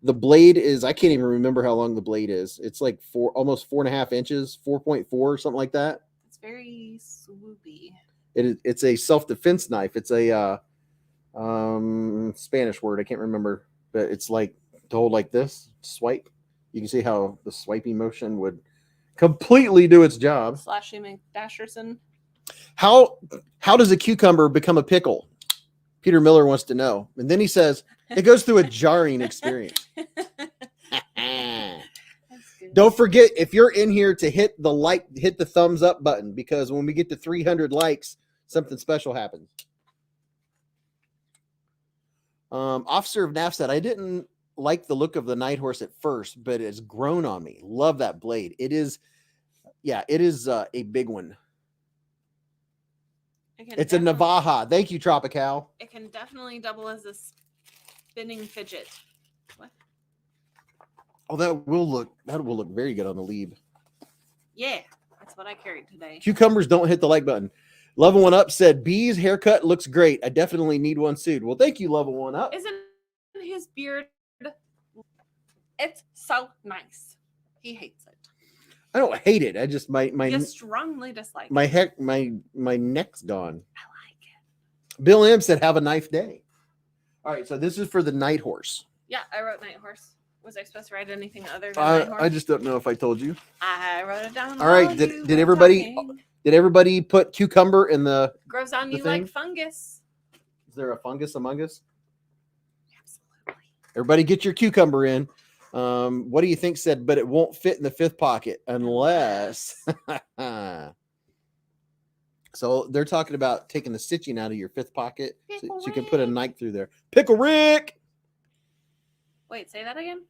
The blade is, I can't even remember how long the blade is. It's like almost 4.5 inches, 4.4, something like that. It's very swoopy. It's a self-defense knife. It's a Spanish word. I can't remember, but it's like to hold like this, swipe. You can see how the swiping motion would completely do its job. Slashy McDasherson. How does a cucumber become a pickle? Peter Miller wants to know. And then he says, it goes through a jarring experience. Don't forget, if you're in here, to hit the thumbs up button, because when we get to 300 likes, something special happens. Officer of NAF said, I didn't like the look of the Night Horse at first, but it's grown on me. Love that blade. It is a big one. It's a Navaja. Thank you, Tropical. It can definitely double as a spinning fidget. What? Oh, that will look very good on the lead. Yeah, that's what I carried today. Cucumbers don't hit the like button. Level One Up said, Beez haircut looks great. I definitely need one soon. Well, thank you, Level One Up. Isn't his beard? It's so nice. He hates it. I don't hate it. I just you strongly dislike my neck's gone. I like it. Bill M said, have a nice day. All right, so this is for the Night Horse. Yeah, I wrote Night Horse. Was I supposed to write anything other than Night Horse? I just don't know if I told you. I wrote it down. All right, did everybody put cucumber in the grows on you like fungus? Is there a fungus among us? Absolutely. Everybody get your cucumber in. What do you think said, but it won't fit in the fifth pocket unless. So they're talking about taking the stitching out of your fifth pocket so you can put a knife through there. Pickle Rick. Wait, say that again.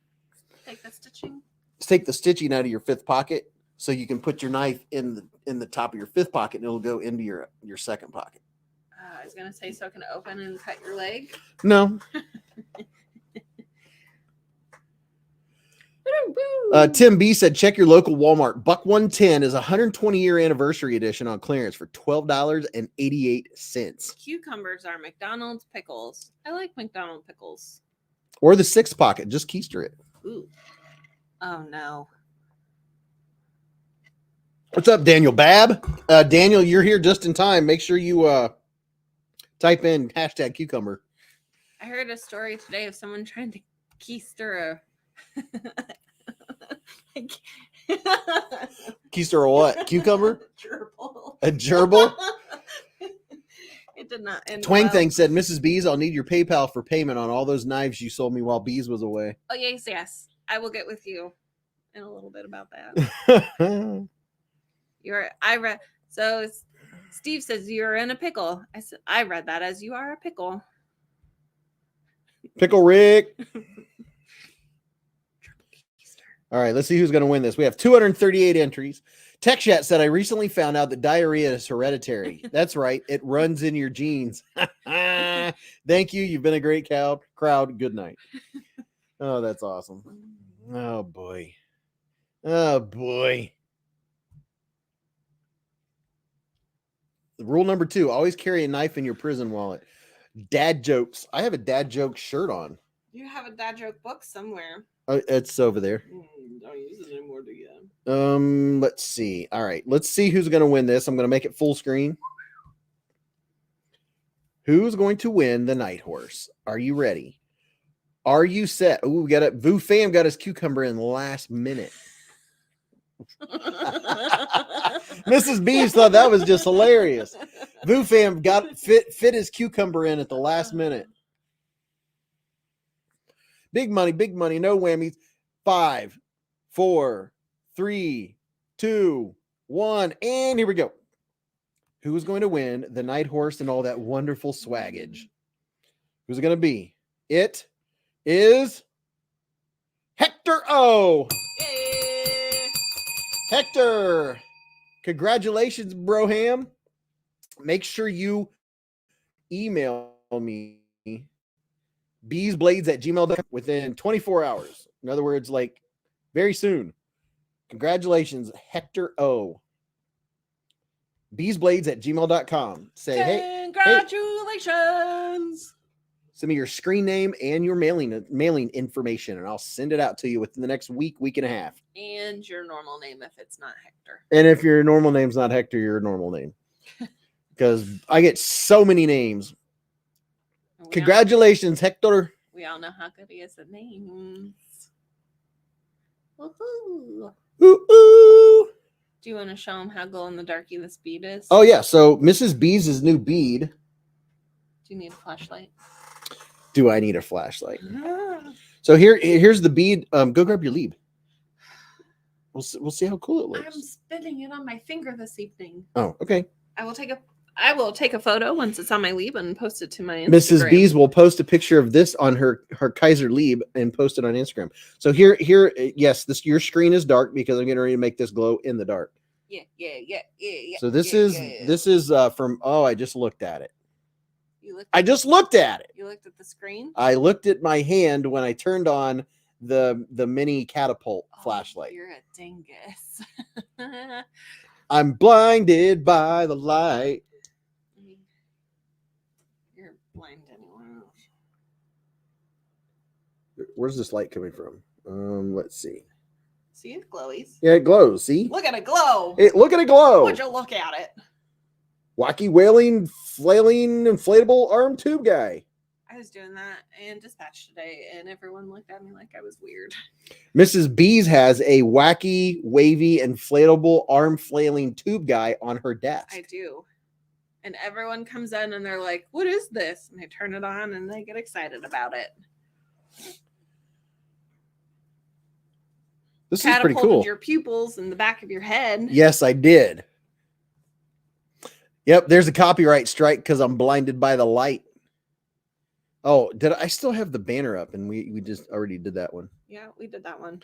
Take the stitching. Take the stitching out of your fifth pocket so you can put your knife in the top of your fifth pocket and it'll go into your second pocket. I was gonna say so it can open and cut your leg. No. Tim B said, check your local Walmart. Buck 110 is 120-year anniversary edition on clearance for $12.88. Cucumbers are McDonald's pickles. I like McDonald's pickles. Or the sixth pocket. Just keister it. Ooh. Oh, no. What's up, Daniel Babb? Daniel, you're here just in time. Make sure you type in hashtag cucumber. I heard a story today of someone trying to keister a... Keister or what? Cucumber? Gerbil. A gerbil? It did not end Twang well. Thing said, Mrs. Beez, I'll need your PayPal for payment on all those knives you sold me while Beez was away. Oh, yes. I will get with you in a little bit about that. So Steve says you're in a pickle. I read that as you are a pickle. Pickle Rick. All right, let's see who's going to win this. We have 238 entries. Tech Chat said, I recently found out that diarrhea is hereditary. That's right. It runs in your genes. Thank you. You've been a great crowd. Good night. Oh, that's awesome. Oh, boy. Rule number 2, always carry a knife in your prison wallet. Dad jokes. I have a dad joke shirt on. You have a dad joke book somewhere. It's over there. Don't use it anymore, do you? Let's see. All right, let's see who's going to win this. I'm going to make it full screen. Who's going to win the Night Horse? Are you ready? Are you set? Oh, we got it. Vu Fam got his cucumber in the last minute. Mrs. Beez thought that was just hilarious. Vu Fam got fit his cucumber in at the last minute. Big money, no whammies. 5, 4, 3, 2, 1, and here we go. Who is going to win the Night Horse and all that wonderful swaggage? Who's it going to be? It is Hector O. Yay. Hector, congratulations, Broham. Make sure you email me beezblades@gmail.com within 24 hours. In other words, like very soon. Congratulations, Hector O. beezblades@gmail.com. Say, hey, congratulations. Send me your screen name and your mailing information, and I'll send it out to you within the next week and a half. And your normal name if it's not Hector. And if your normal name's not Hector, your normal name. Because I get so many names. Congratulations, Hector. We all know how good he is at names. Woohoo. Ooh. Do you want to show him how glow in the darky this bead is? Oh, yeah. So Mrs. Beez' new bead. Do Do you need a flashlight? Do I need a flashlight? So here's the bead. Go grab your lead. We'll see how cool it looks. I'm spinning it on my finger this evening. Oh, okay. I will take a photo once it's on my leaf and post it to my Instagram. Mrs. Beez will post a picture of this on her Kaiser Lieb and post it on Instagram. So here, yes, your screen is dark because I'm getting ready to make this glow in the dark. Yeah. So this is from. Oh, I just looked at it. I just looked at it. You looked at the screen? I looked at my hand when I turned on the mini catapult flashlight. You're a dingus. I'm blinded by the light. You're blind anyway. Where's this light coming from? Let's see. See, it glowies. Yeah, it glows. See? Look at it glow. Look at it glow. Would you look at it? Wacky wailing, flailing, inflatable arm tube guy. I was doing that in dispatch today, and everyone looked at me like I was weird. Mrs. Beez has a wacky, wavy, inflatable arm flailing tube guy on her desk. I do. And everyone comes in and they're like, what is this? And I turn it on and they get excited about it. This is pretty cool. Your pupils in the back of your head. Yes, I did. Yep, there's a copyright strike because I'm blinded by the light. Oh, I still have the banner up, and we just already did that one. Yeah, we did that one.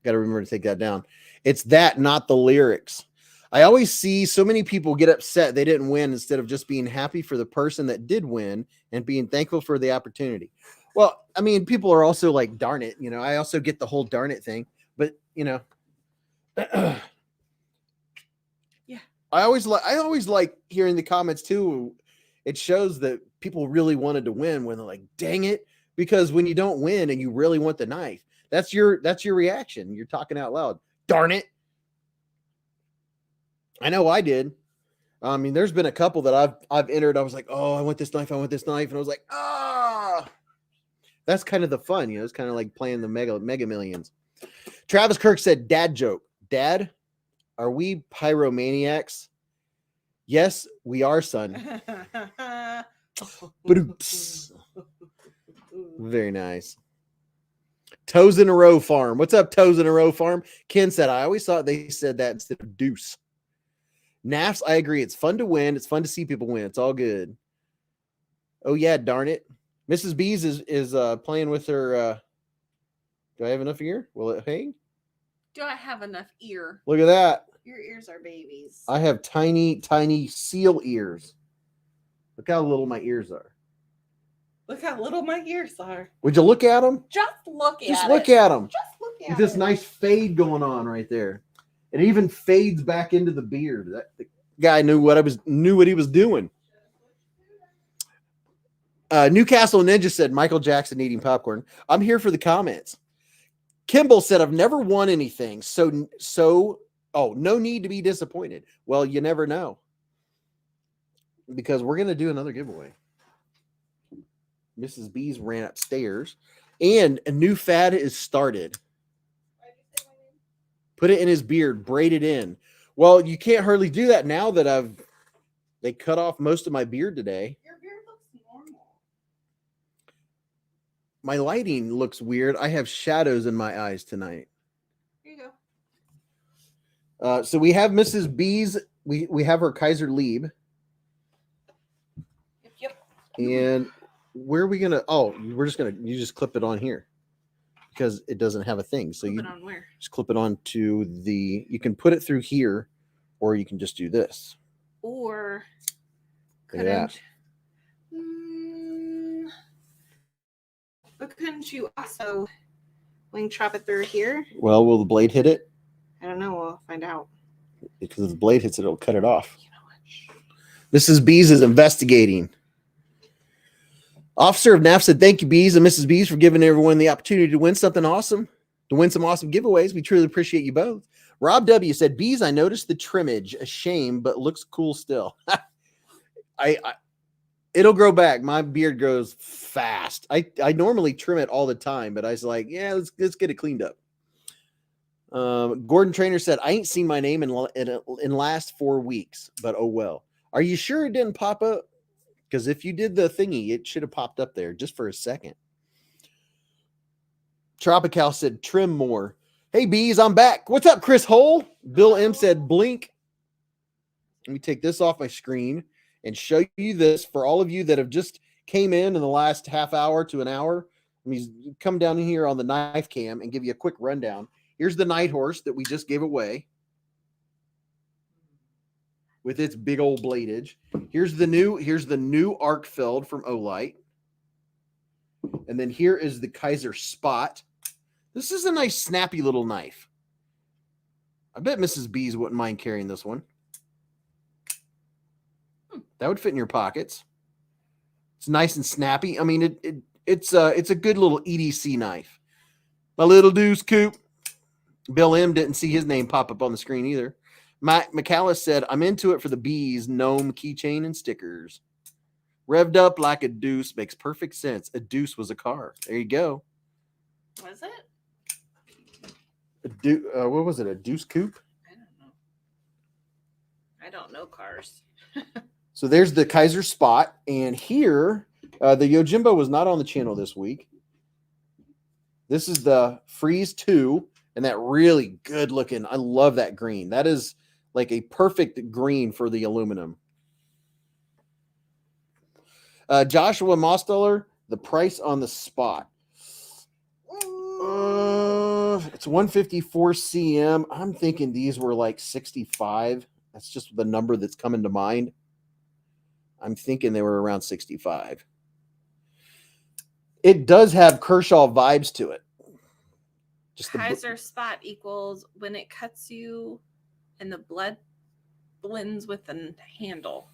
Got to remember to take that down. It's that, not the lyrics. I always see so many people get upset they didn't win instead of just being happy for the person that did win and being thankful for the opportunity. Well, I mean, people are also like, darn it. You know, I also get the whole darn it thing, but you know, yeah. I always like hearing the comments too. It shows that people really wanted to win when they're like, dang it. Because when you don't win and you really want the knife, that's your reaction. You're talking out loud. Darn it. I know I did. I mean, there's been a couple that I've entered. I was like, oh, I want this knife. I want this knife. And I was like, ah, that's kind of the fun. You know, it's kind of like playing the Mega Millions. Travis Kirk said, dad joke. Dad, are we pyromaniacs? Yes, we are, son. Very nice. Toes in a Row Farm. What's up, Toes in a Row Farm? Ken said, I always thought they said that instead of deuce. Nafs, I agree. It's fun to win. It's fun to see people win. It's all good. Oh, yeah, darn it. Mrs. Beez is playing with her. Do I have enough ear? Will it hang? Do I have enough ear? Look at that. Your ears are babies. I have tiny, tiny seal ears. Look how little my ears are. Look how little my ears are. Would you look at them? Just look at them. Just look at them. With this nice fade going on right there. It even fades back into the beard. The guy knew what he was doing. Newcastle Ninja said, Michael Jackson eating popcorn. I'm here for the comments. Kimball said, I've never won anything. So, no need to be disappointed. Well, you never know. Because we're going to do another giveaway. Mrs. Beez ran upstairs. And a new fad is started. Put it in his beard. Braid it in. Well, you can't hardly do that now that they cut off most of my beard today. Your beard looks normal. My lighting looks weird. I have shadows in my eyes tonight. Here you go. So we have Mrs. Beez. We have her Kaiser Lieb. Yep. And where are we gonna? Oh, you just clip it on here because it doesn't have a thing. So clip it on where? Just clip it onto the. You can put it through here, or you can just do this. Or couldn't. But couldn't you also wing chop it through here? Well, will the blade hit it? I don't know. We'll find out. Because if the blade hits it, it'll cut it off. You know what? Mrs. Beez is investigating. Officer of NAF said, thank you, Beez and Mrs. Beez, for giving everyone the opportunity to win something awesome, to win some awesome giveaways. We truly appreciate you both. Rob W. said, Beez, I noticed the trimmage. A shame, but looks cool still. It'll grow back. My beard grows fast. I normally trim it all the time, but I was like, yeah, let's get it cleaned up. Gordon Trainer said, I ain't seen my name in last 4 weeks, but oh well. Are you sure it didn't pop up? Because if you did the thingy, it should have popped up there just for a second. Tropical said, trim more. Hey, Beez, I'm back. What's up, Chris Hole? Bill M said, blink. Let me take this off my screen and show you this for all of you that have just came in the last half hour to an hour. Let me come down here on the knife cam and give you a quick rundown. Here's the night horse that we just gave away with its big old bladage. Here's the new arc filled from Olight. And then here is the Kaiser Spot. This is a nice snappy little knife. I bet Mrs. Beez wouldn't mind carrying this one. That would fit in your pockets. It's nice and snappy. I mean, it's a good little EDC knife. My little deuce coupe. Bill M didn't see his name pop up on the screen either. Matt McCallis said, I'm into it for the Beez gnome keychain and stickers. Revved up like a deuce makes perfect sense. A deuce was a car. There you go. Was it? What was it? A deuce coupe? I don't know. I don't know cars. So there's the Kaiser Spot. And here, the Yojimbo was not on the channel this week. This is the Freeze 2. And that really good looking. I love that green. That is like a perfect green for the aluminum. Joshua Mosteller, the price on the Spot. It's 154 CM. I'm thinking these were like 65. That's just the number that's coming to mind. I'm thinking they were around 65. It does have Kershaw vibes to it. Just Kaiser Spot equals when it cuts you and the blood blends with the handle.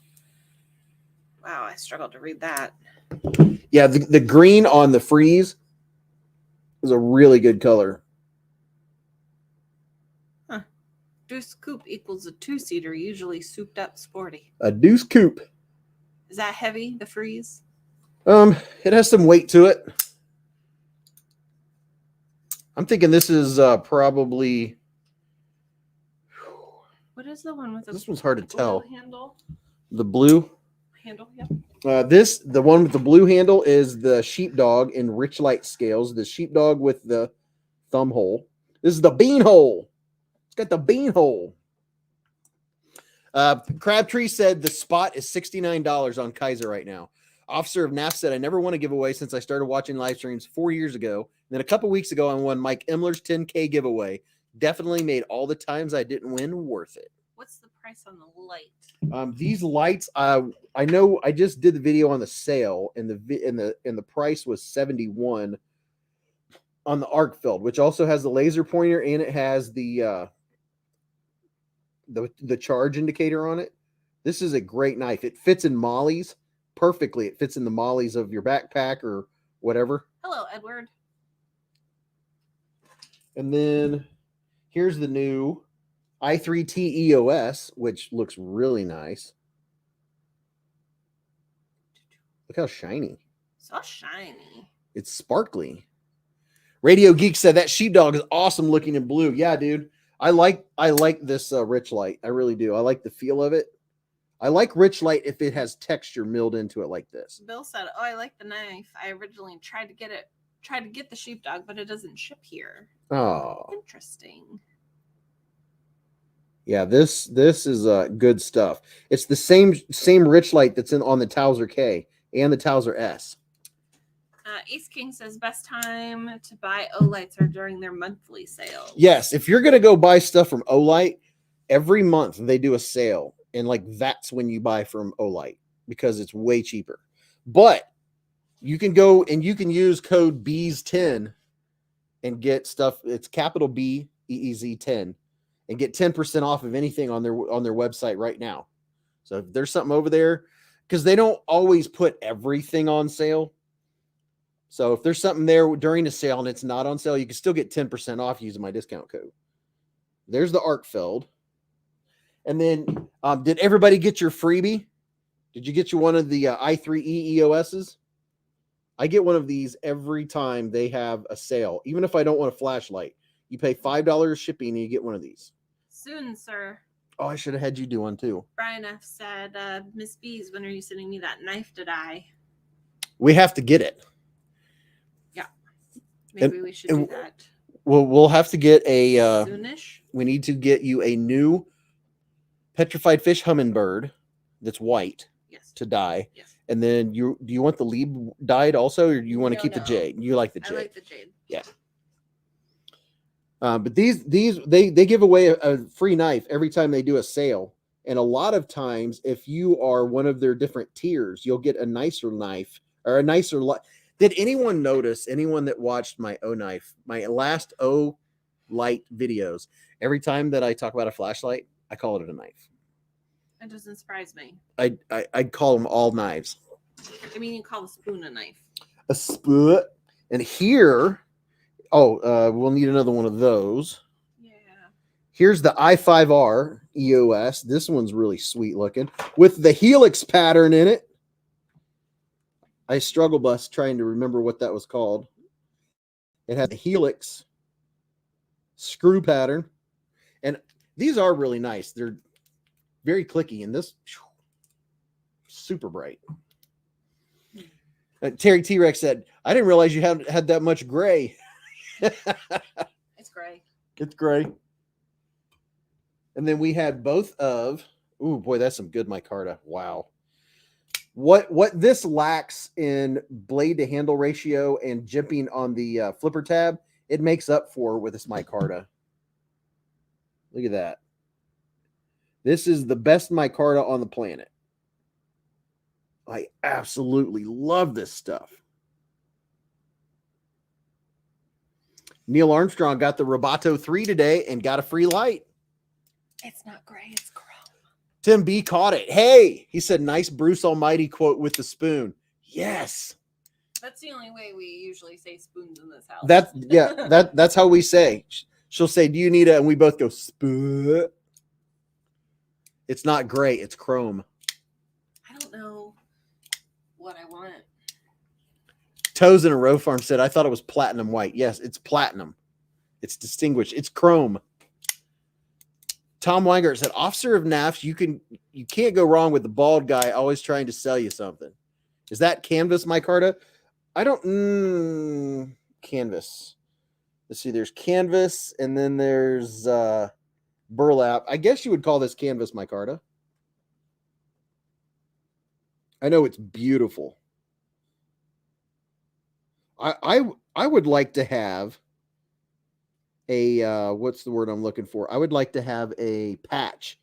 Wow, I struggled to read that. Yeah, the green on the Freeze is a really good color. Huh. Deuce Coupe equals a two-seater, usually souped up sporty. A Deuce Coupe. Is that heavy, the Freeze? It has some weight to it. I'm thinking this is probably. What is the one with the This one's hard to tell. Handle? The blue Handle, yep. The one with the blue handle is the Sheepdog in Rich Light scales. The Sheepdog with the thumb hole. This is the bean hole. It's got the bean hole. Crabtree said the Spot is $69 on Kaiser right now. Officer of NAF said, I never won a giveaway since I started watching live streams 4 years ago. And then a couple weeks ago, I won Mike Emler's 10K giveaway. Definitely made all the times I didn't win worth it. What's the price on the light? These lights, I know I just did the video on the sale, and the price was $71 on the arc filled, which also has the laser pointer and it has the charge indicator on it. This is a great knife. It fits in mollies perfectly. It fits in the mollies of your backpack or whatever. Hello, Edward. And then here's the new i3T EOS, which looks really nice. Look how shiny. So shiny. It's sparkly. Radio Geek said that Sheepdog is awesome looking in blue. Yeah, dude. I like this Rich Light. I really do. I like the feel of it. I like Rich Light if it has texture milled into it like this. Bill said, "Oh, I like the knife. I originally tried to get the Sheepdog, but it doesn't ship here." Oh, interesting. Yeah, this is good stuff. It's the same Rich Light that's on the Towser K and the Towser S. East King says best time to buy Olights are during their monthly sales. Yes, if you're gonna go buy stuff from Olight, every month they do a sale, and like that's when you buy from Olight because it's way cheaper. But you can go and you can use code BEEZ10 and get stuff. It's capital B EEZ 10 and get 10% off of anything on their website right now. So if there's something over there, because they don't always put everything on sale. So if there's something there during the sale and it's not on sale, you can still get 10% off using my discount code. There's the Arkfeld. And then did everybody get your freebie? Did you get you one of the i3E EOSs? I get one of these every time they have a sale. Even if I don't want a flashlight, you pay $5 shipping and you get one of these. Soon, sir. Oh, I should have had you do one too. Brian F said, Miss Beez, when are you sending me that knife to dye? We have to get it. Yeah. Maybe we should do that. We'll have to get a soonish. We need to get you a new petrified fish hummingbird that's white. Yes. To dye. Yes. And then do you want the lead dyed also, or do you want to keep the jade? You like the jade? I like the jade. Yeah. But these they give away a free knife every time they do a sale. And a lot of times, if you are one of their different tiers, you'll get a nicer knife or a nicer light. Did anyone notice, anyone that watched my O knife, my last O light videos, every time that I talk about a flashlight, I call it a knife. That doesn't surprise me. I'd call them all knives. I mean, you call a spoon a knife. A spoon. And here, we'll need another one of those. Yeah. Here's the i5R EOS. This one's really sweet looking with the helix pattern in it. I struggle bus trying to remember what that was called. It has a helix screw pattern. And these are really nice. They're very clicky, and this super bright. Terry T-Rex said, I didn't realize you had that much gray. It's gray. It's gray. And then we had both of, ooh, boy, that's some good micarta. Wow. What this lacks in blade to handle ratio and jimping on the flipper tab, it makes up for with this micarta. Look at that. This is the best micarta on the planet. I absolutely love this stuff. Neil Armstrong got the Roboto 3 today and got a free light. It's not gray, it's chrome. Tim B caught it. Hey, he said, nice Bruce Almighty quote with the spoon. Yes. That's the only way we usually say spoons in this house. That's how we say. She'll say, do you need it? And we both go, spoon. It's not gray, it's chrome. I don't know what I want. Toes in a Row Farm said, I thought it was platinum white. Yes, it's platinum. It's distinguished. It's chrome. Tom Weingart said, officer of NAFs, you can't go wrong with the bald guy always trying to sell you something. Is that canvas micarta? I don't canvas. Let's see, there's canvas and then there's burlap. I guess you would call this canvas micarta. I know it's beautiful. I would like to have a what's the word I'm looking for? I would like to have a patch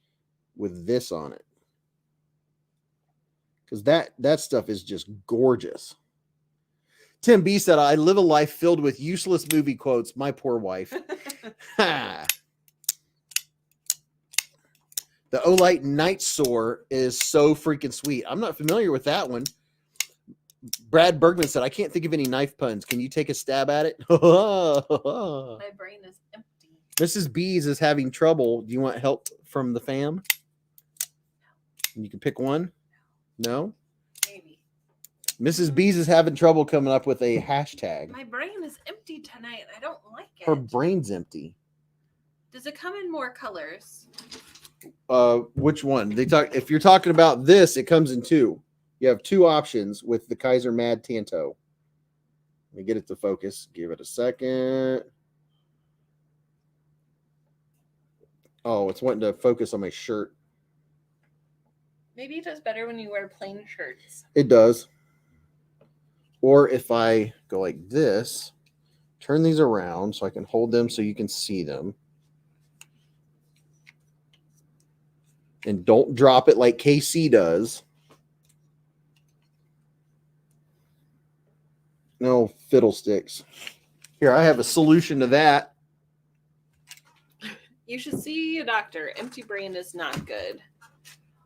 with this on it. Because that stuff is just gorgeous. Tim B said, I live a life filled with useless movie quotes. My poor wife. The Olight Night Soar is so freaking sweet. I'm not familiar with that one. Brad Bergman said, I can't think of any knife puns. Can you take a stab at it? My brain is empty. Mrs. Beez is having trouble. Do you want help from the fam? You can pick one. No? Maybe. Mrs. Beez is having trouble coming up with a hashtag. My brain is empty tonight. I don't like it. Her brain's empty. Does it come in more colors? Which one? If you're talking about this, it comes in two. You have two options with the Kaiser Mad Tanto. Let me get it to focus. Give it a second. Oh, it's wanting to focus on my shirt. Maybe it does better when you wear plain shirts. It does. Or if I go like this, turn these around so I can hold them so you can see them. And don't drop it like KC does. No fiddlesticks. Here, I have a solution to that. You should see a doctor. Empty brain is not good.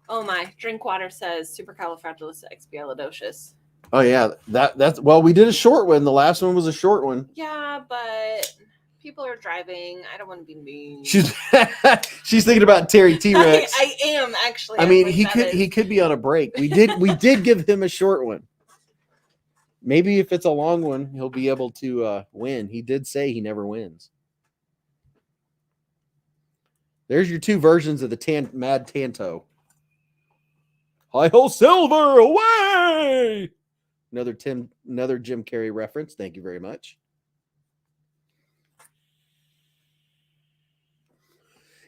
Oh my, Drinkwater says supercalifragilisticexpialidocious. Oh yeah, that's well, we did a short one. The last one was a short one. Yeah, but people are driving. I don't want to be mean. She's thinking about Terry T-Rex. I am actually. I mean, he could be on a break. We did give him a short one. Maybe if it's a long one, he'll be able to win. He did say he never wins. There's your two versions of the Mad Tanto. High Hole Silver, away! Another Jim Carrey reference. Thank you very much.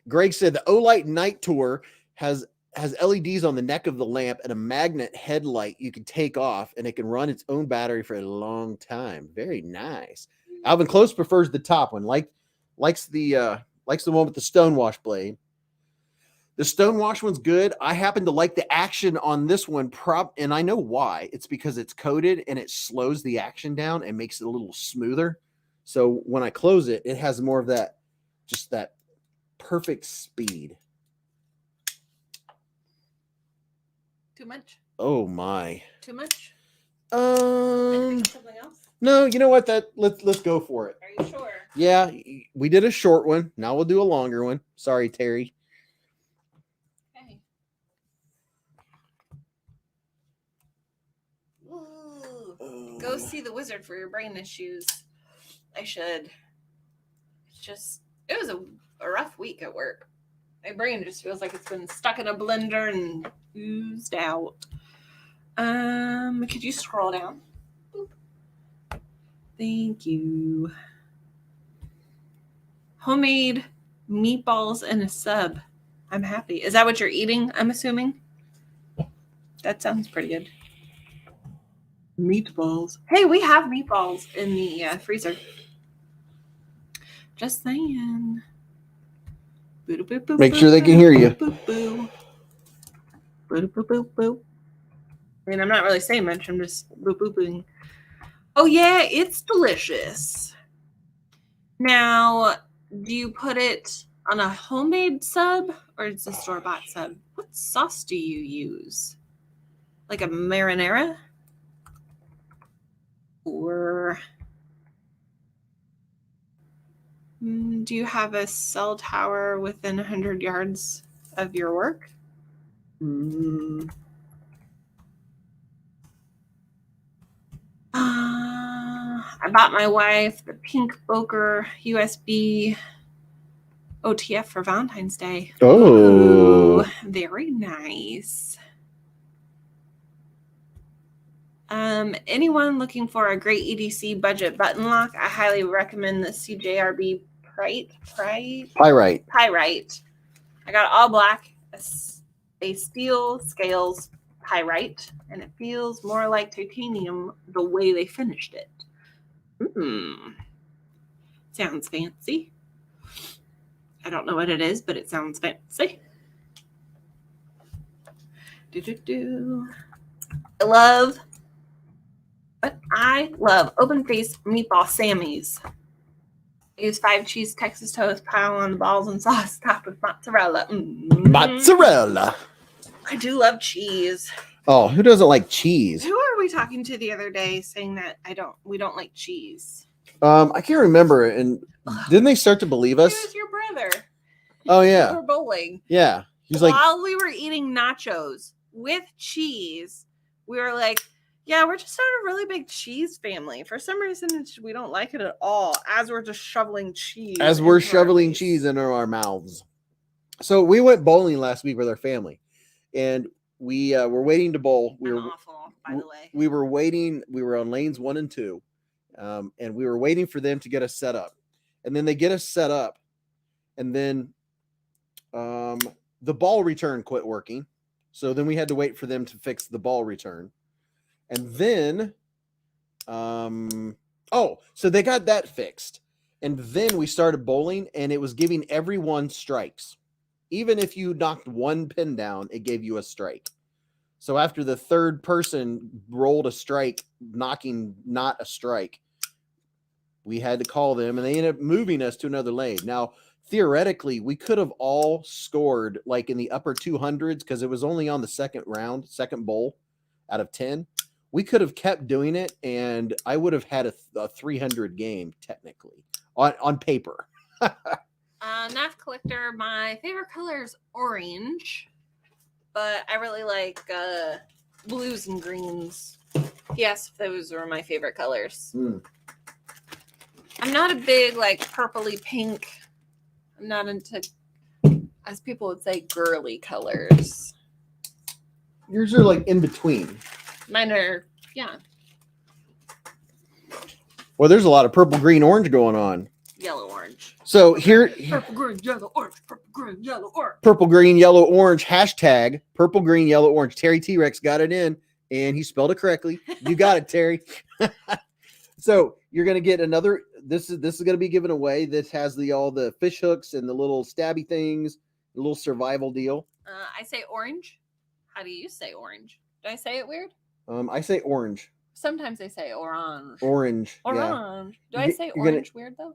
Greg said the Olight Night Tour has LEDs on the neck of the lamp and a magnet headlight you can take off, and it can run its own battery for a long time. Very nice. Alvin Close prefers the top one, likes the one with the stonewash blade. The stonewash one's good. I happen to like the action on this one, and I know why. It's because it's coated and it slows the action down and makes it a little smoother. So when I close it, it has more of that, just that perfect speed. Too much? Oh my. Too much? Something else? No, you know what? Let's go for it. Are you sure? Yeah, we did a short one. Now we'll do a longer one. Sorry, Terry. Okay. Ooh. Go see the wizard for your brain issues. I should. It was a rough week at work. My brain just feels like it's been stuck in a blender and oozed out. Could you scroll down? Boop. Thank you. Homemade meatballs in a sub. I'm happy. Is that what you're eating, I'm assuming? That sounds pretty good. Meatballs. Hey, we have meatballs in the freezer. Just saying. Make sure they can hear you. I mean, I'm not really saying much. I'm just boop-booping. Oh, yeah, it's delicious. Now, do you put it on a homemade sub or it's a store-bought sub? What sauce do you use? Like a marinara? Or do you have a cell tower within 100 yards of your work? I bought my wife the pink Boker USB OTF for Valentine's Day. Oh. Ooh, very nice. Anyone looking for a great EDC budget button lock, I highly recommend the CJRB Pyrite. I got all black, a steel scales pyrite, and it feels more like titanium the way they finished it. Sounds fancy. I don't know what it is, but it sounds fancy. I love open face meatball Sammys. I use 5 cheese Texas toast, pile on the balls and sauce, topped with mozzarella. Mozzarella. I do love cheese. Oh, who doesn't like cheese? Who are we talking to the other day saying that we don't like cheese? I can't remember. And didn't they start to believe us? It was your brother. Oh yeah. We were bowling. Yeah. He's while we were eating nachos with cheese, we were like, yeah, we're just not a really big cheese family. For some reason, we don't like it at all. As we're just shoveling cheese. As we're shoveling cheese into our mouths. So we went bowling last week with our family, and we were waiting to bowl. We were awful, by the way. We were waiting. We were on lanes 1 and 2, and we were waiting for them to get us set up. And then they get us set up, and then the ball return quit working. So then we had to wait for them to fix the ball return. And then, so they got that fixed. And then we started bowling, and it was giving everyone strikes. Even if you knocked one pin down, it gave you a strike. So after the third person rolled a strike, knocking not a strike, we had to call them, and they ended up moving us to another lane. Now, theoretically, we could have all scored like in the upper 200s because it was only on the second bowl out of 10. We could have kept doing it, and I would have had a 300 game technically on paper. Knife collector, my favorite color is orange, but I really like blues and greens. Yes, those are my favorite colors. I'm not a big like purpley pink. I'm not into as people would say, girly colors. Yours are like in between. Mine are, yeah, Well, there's a lot of purple, green, orange going on. yellow, orange. So here, Purple, green, yellow, orange. Purple, green, yellow, orange. purple, green, yellow, orange, hashtag purple, green, yellow, orange. Terry T-Rex got it in, and he spelled it correctly. You got it, Terry. So you're going to get another, this is going to be given away. This has all the fish hooks and the little stabby things, the little survival deal. I say orange. How do you say orange? Do I say it weird? I say orange. Sometimes they say orange. Orange. Orange. Yeah. Do I say orange weird though?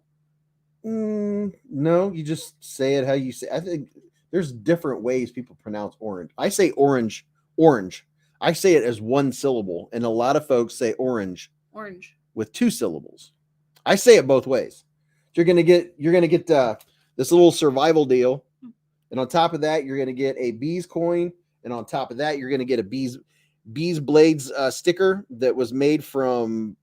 No, you just say it how you say. I think there's different ways people pronounce orange. I say orange, orange. I say it as one syllable, and a lot of folks say orange. Orange. With 2 syllables. I say it both ways. You're gonna get this little survival deal, and on top of that, you're gonna get a Beez coin, and on top of that, you're gonna get a Beez Blades sticker that was made from.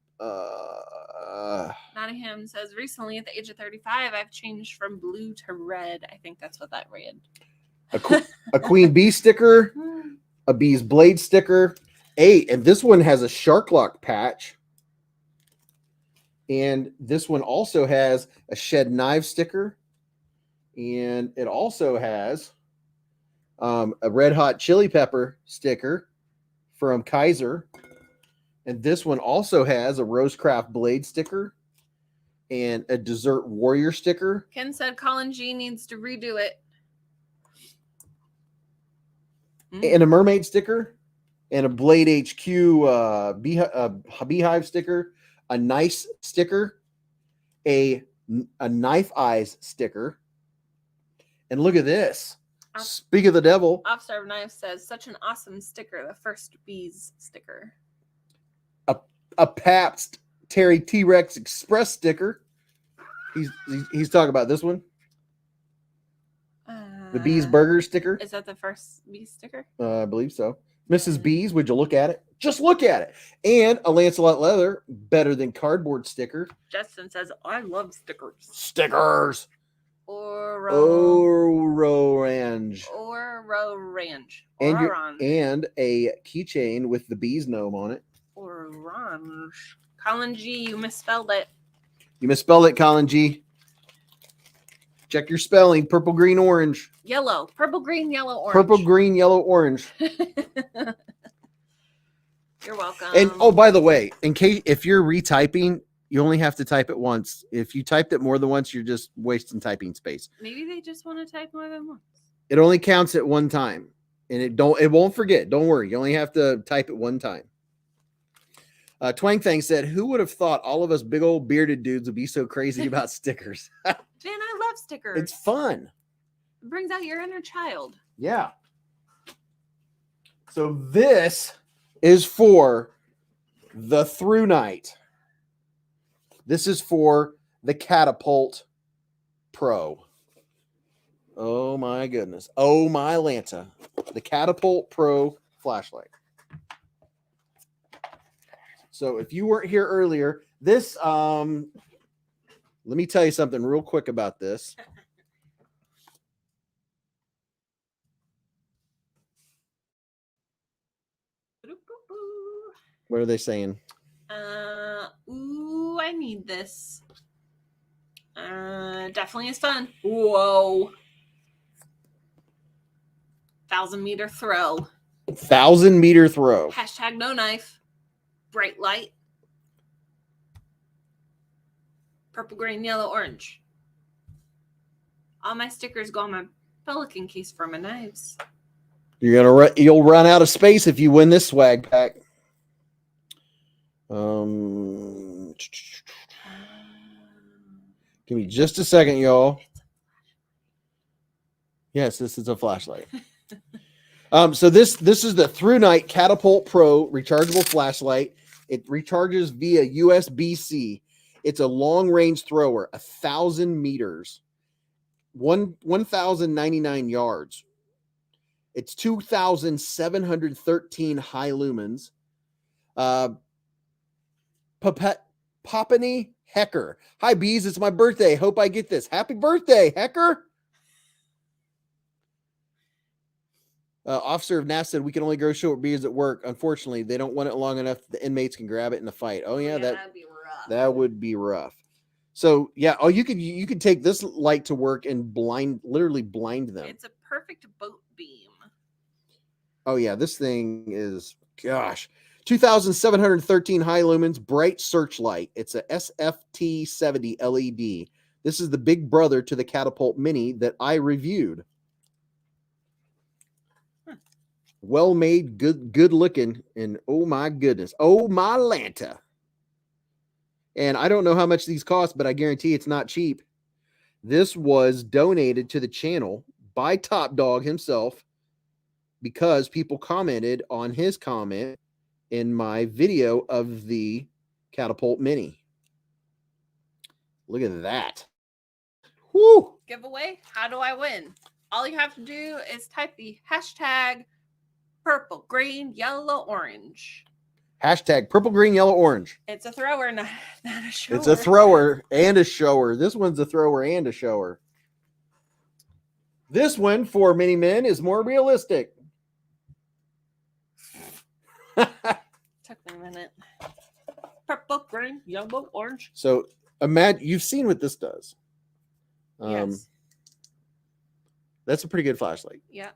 Nottingham says recently at the age of 35, I've changed from blue to red. I think that's what that read. A Queen Bee sticker, a Beez Blade sticker, and this one has a Shark Lock patch. And this one also has a Shed Knife sticker. And it also has a Red Hot Chili Pepper sticker from Kaiser. And this one also has a Rosecraft Blade sticker and a Desert Warrior sticker. Ken said Colin G needs to redo it. And a Mermaid sticker. And a Blade HQ Beehive sticker. A nice sticker, a Knife Eyes sticker, and look at this. Speak of the devil. Officer of Knife says, such an awesome sticker, the first Beez sticker. A Pabst Terry T-Rex Express sticker. He's talking about this one. The Beez Burger sticker. Is that the first Beez sticker? I believe so. Mrs. Beez, would you look at it? Just look at it. And a Lancelot Leather, better than cardboard sticker. Justin says, I love stickers. Stickers. Orange. And a keychain with the Beez gnome on it. Orange. Colin G, you misspelled it. You misspelled it, Colin G. Check your spelling. Purple, green, orange. Yellow. Purple, green, yellow, orange. Purple, green, yellow, orange. You're welcome. And oh, by the way, in case if you're retyping, you only have to type it once. If you typed it more than once, you're just wasting typing space. Maybe they just want to type more than once. It only counts at one time. And it won't forget. Don't worry. You only have to type it one time. Twang Thang said, who would have thought all of us big old bearded dudes would be so crazy about stickers? Man, I love stickers. It's fun. It brings out your inner child. Yeah. So this is for the through night. This is for the Catapult Pro. Oh my goodness. Oh my Lanta. The Catapult Pro flashlight. So if you weren't here earlier, this let me tell you something real quick about this. What are they saying? Ooh, I need this. Definitely is fun. Whoa. 1,000-meter throw. 1,000-meter throw. Hashtag no knife. Bright light. Purple, green, yellow, orange. All my stickers go on my Pelican case for my knives. You'll run out of space if you win this swag pack. Give me just a second, y'all. Yes, this is a flashlight. So this is the Through Night Catapult Pro rechargeable flashlight. It recharges via USB-C. It's a long-range thrower, 1,000 meters, 1,099 yards. It's 2,713 high lumens. Popany Hecker. Hi, Beez. It's my birthday. Hope I get this. Happy birthday, Hecker. Officer of NASA said we can only grow short beards at work. Unfortunately, they don't want it long enough that the inmates can grab it in the fight. Oh yeah, that'd be rough. that would be rough. So yeah, you could take this light to work and literally blind them. It's a perfect boat beam. Oh yeah, this thing is, gosh, 2,713 high lumens, bright searchlight. It's a SFT 70 LED. This is the big brother to the Catapult Mini that I reviewed. Well made, good looking, and oh my goodness, oh my Lanta. And I don't know how much these cost, but I guarantee it's not cheap. This was donated to the channel by Top Dog himself because people commented on his comment in my video of the Catapult Mini. Look at that. Woo! Giveaway. How do I win? All you have to do is type the hashtag purple, green, yellow, orange. Hashtag purple, green, yellow, orange. It's a thrower, not a shower. It's a thrower and a shower. This one's a thrower and a shower. This one for many men is more realistic. Took me a minute. Purple, green, yellow, orange. So imagine, you've seen what this does. Yes. That's a pretty good flashlight. Yeah.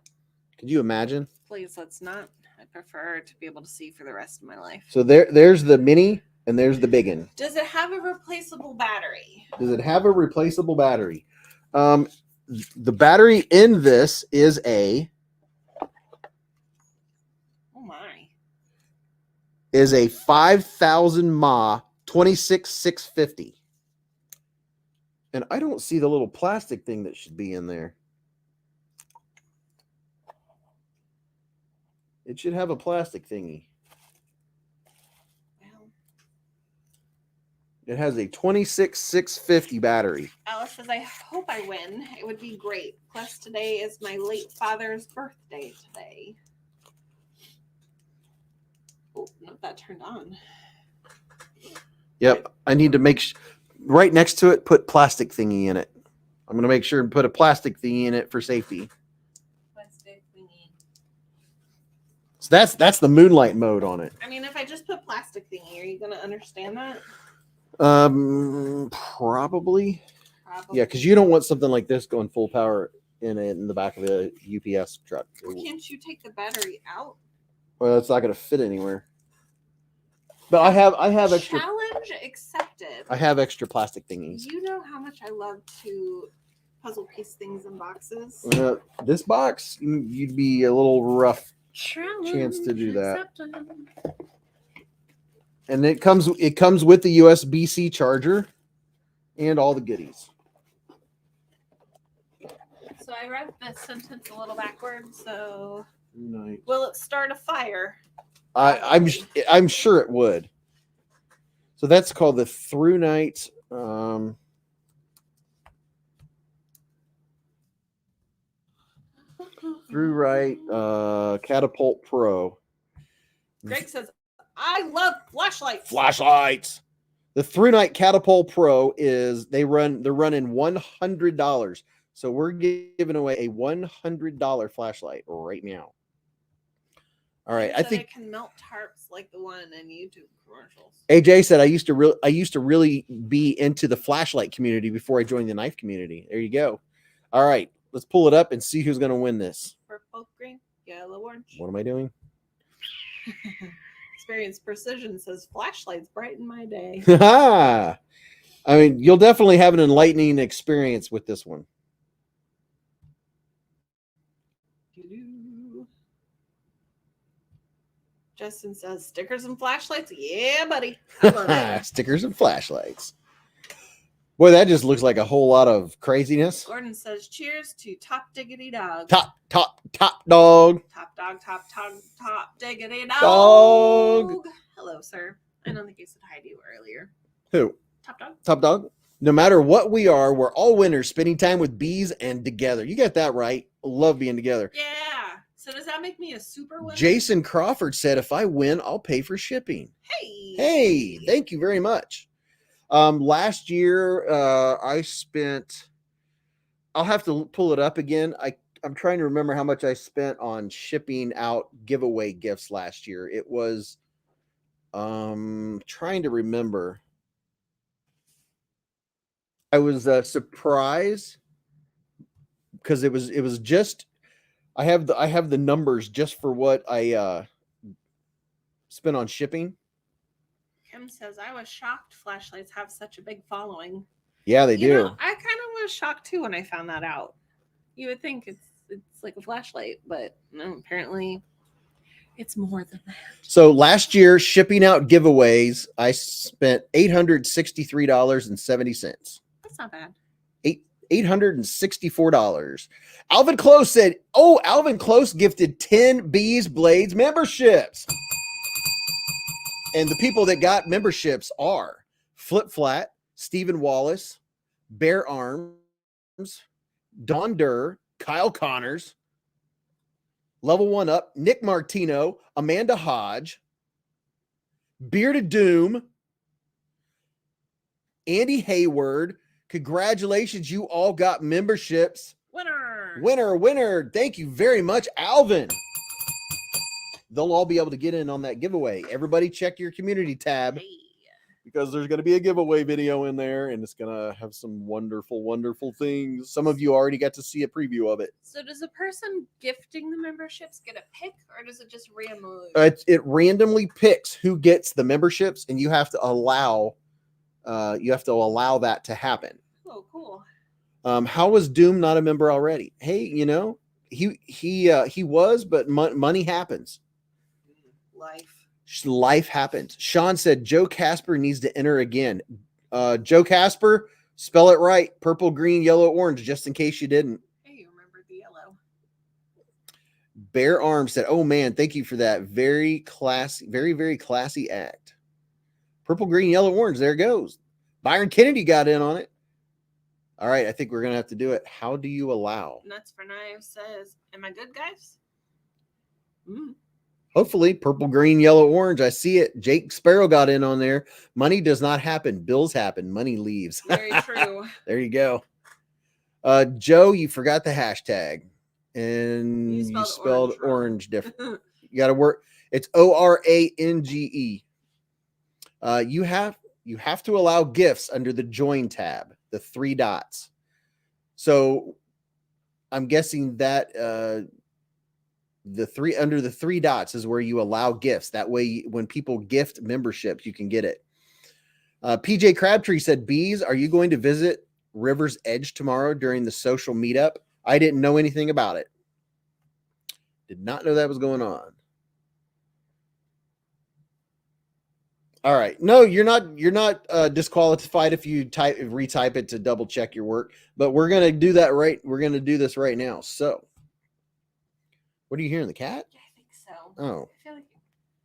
Could you imagine? Please, let's not. I prefer to be able to see for the rest of my life. So there's the mini and there's the big one. Does it have a replaceable battery? Does it have a replaceable battery? The battery in this is a 5,000 mAh 26650. And I don't see the little plastic thing that should be in there. It should have a plastic thingy. Well, it has a 26650 battery. Alice says, I hope I win. It would be great. Plus, today is my late father's birthday today. Oh, no, that turned on. Yep. I need to make right next to it, put plastic thingy in it. I'm going to make sure and put a plastic thingy in it for safety. Plastic thingy. So that's the moonlight mode on it. I mean, if I just put plastic thingy, are you going to understand that? Probably. Yeah, because you don't want something like this going full power in the back of a UPS truck. Can't you take the battery out? Well, it's not going to fit anywhere. But I have extra. Challenge accepted. I have extra plastic thingies. You know how much I love to puzzle piece things in boxes. This box, you'd be a little rough Challenge chance to do that. accepted. And it comes with the USB-C charger and all the goodies. So I read this sentence a little backwards. So Nice. will it start a fire? I'm sure it would. So that's called the Through Night. Through Right Catapult Pro. Greg says, I love flashlights. Flashlights. The Through Night Catapult Pro they're running $100. So we're giving away a $100 flashlight right now. All right, I think it can melt tarps like the one in YouTube commercials. AJ said I used to really be into the flashlight community before I joined the knife community. There you go. All right, let's pull it up and see who's going to win this. Purple, green, yellow, orange. What am I doing? Experience Precision says flashlights brighten my day. I mean, you'll definitely have an enlightening experience with this one. Justin says stickers and flashlights. Yeah, buddy. I love it. Stickers and flashlights. Boy, that just looks like a whole lot of craziness. Gordon says cheers to Top Diggity Dog. Top dog. Top dog, top diggity dog. Hello, sir. I don't think you said hi to you earlier. Who? Top dog. Top dog. No matter what we are, we're all winners spending time with bees and together. You got that right. Love being together. Yeah. So does that make me a super winner? Jason Crawford said, if I win, I'll pay for shipping. Hey, thank you very much. Last year, I spent, I'll have to pull it up again. I'm trying to remember how much I spent on shipping out giveaway gifts last year. It was trying to remember. I was surprised because it was just I have the numbers just for what I spent on shipping. Kim says, I was shocked flashlights have such a big following. Yeah, they do. I kind of was shocked too when I found that out. You would think it's like a flashlight, but no, apparently it's more than that. So last year, shipping out giveaways, I spent $863.70. That's not bad. $864. Alvin Close said, "Oh, Alvin Close gifted 10 Beez Blades memberships." And the people that got memberships are Flip Flat, Stephen Wallace, Bear Arms, Don Durr, Kyle Connors, Level 1 Up, Nick Martino, Amanda Hodge, Bearded Doom, Andy Hayward. Congratulations, you all got memberships. Winner. Thank you very much, Alvin. They'll all be able to get in on that giveaway. Everybody check your community tab because there's going to be a giveaway video in there and it's going to have some wonderful, wonderful things. Some of you already got to see a preview of it. So does a person gifting the memberships get a pick or does it just randomly? It randomly picks who gets the memberships and you have to allow that to happen. Oh, cool. How was Doom not a member already? Hey, he was, but money happens. Life happens. Sean said Joe Casper needs to enter again. Joe Casper, spell it right. Purple, green, yellow, orange, just in case you didn't. Hey, you remembered the yellow. Bear Arms said, "Oh man, thank you for that. Very classy, very, very classy act." Purple, green, yellow, orange. There it goes. Byron Kennedy got in on it. All right, I think we're gonna have to do it. How do you allow? Nuts for Knives says, "Am I good, guys?" Hopefully, purple, green, yellow, orange. I see it. Jake Sparrow got in on there. Money does not happen. Bills happen. Money leaves. Very true. There you go. Joe, you forgot the hashtag. And you spelled orange different. You got to work. It's ORANGE. You have to allow gifts under the join tab, the 3 dots. So I'm guessing that under the 3 dots is where you allow gifts. That way, when people gift memberships, you can get it. PJ Crabtree said, "Beez, are you going to visit River's Edge tomorrow during the social meetup?" I didn't know anything about it. Did not know that was going on. All right. No, you're not disqualified if you retype it to double check your work, but we're going to do that right. We're going to do this right now. So what are you hearing? The cat? Yeah, I think so. Oh. I feel like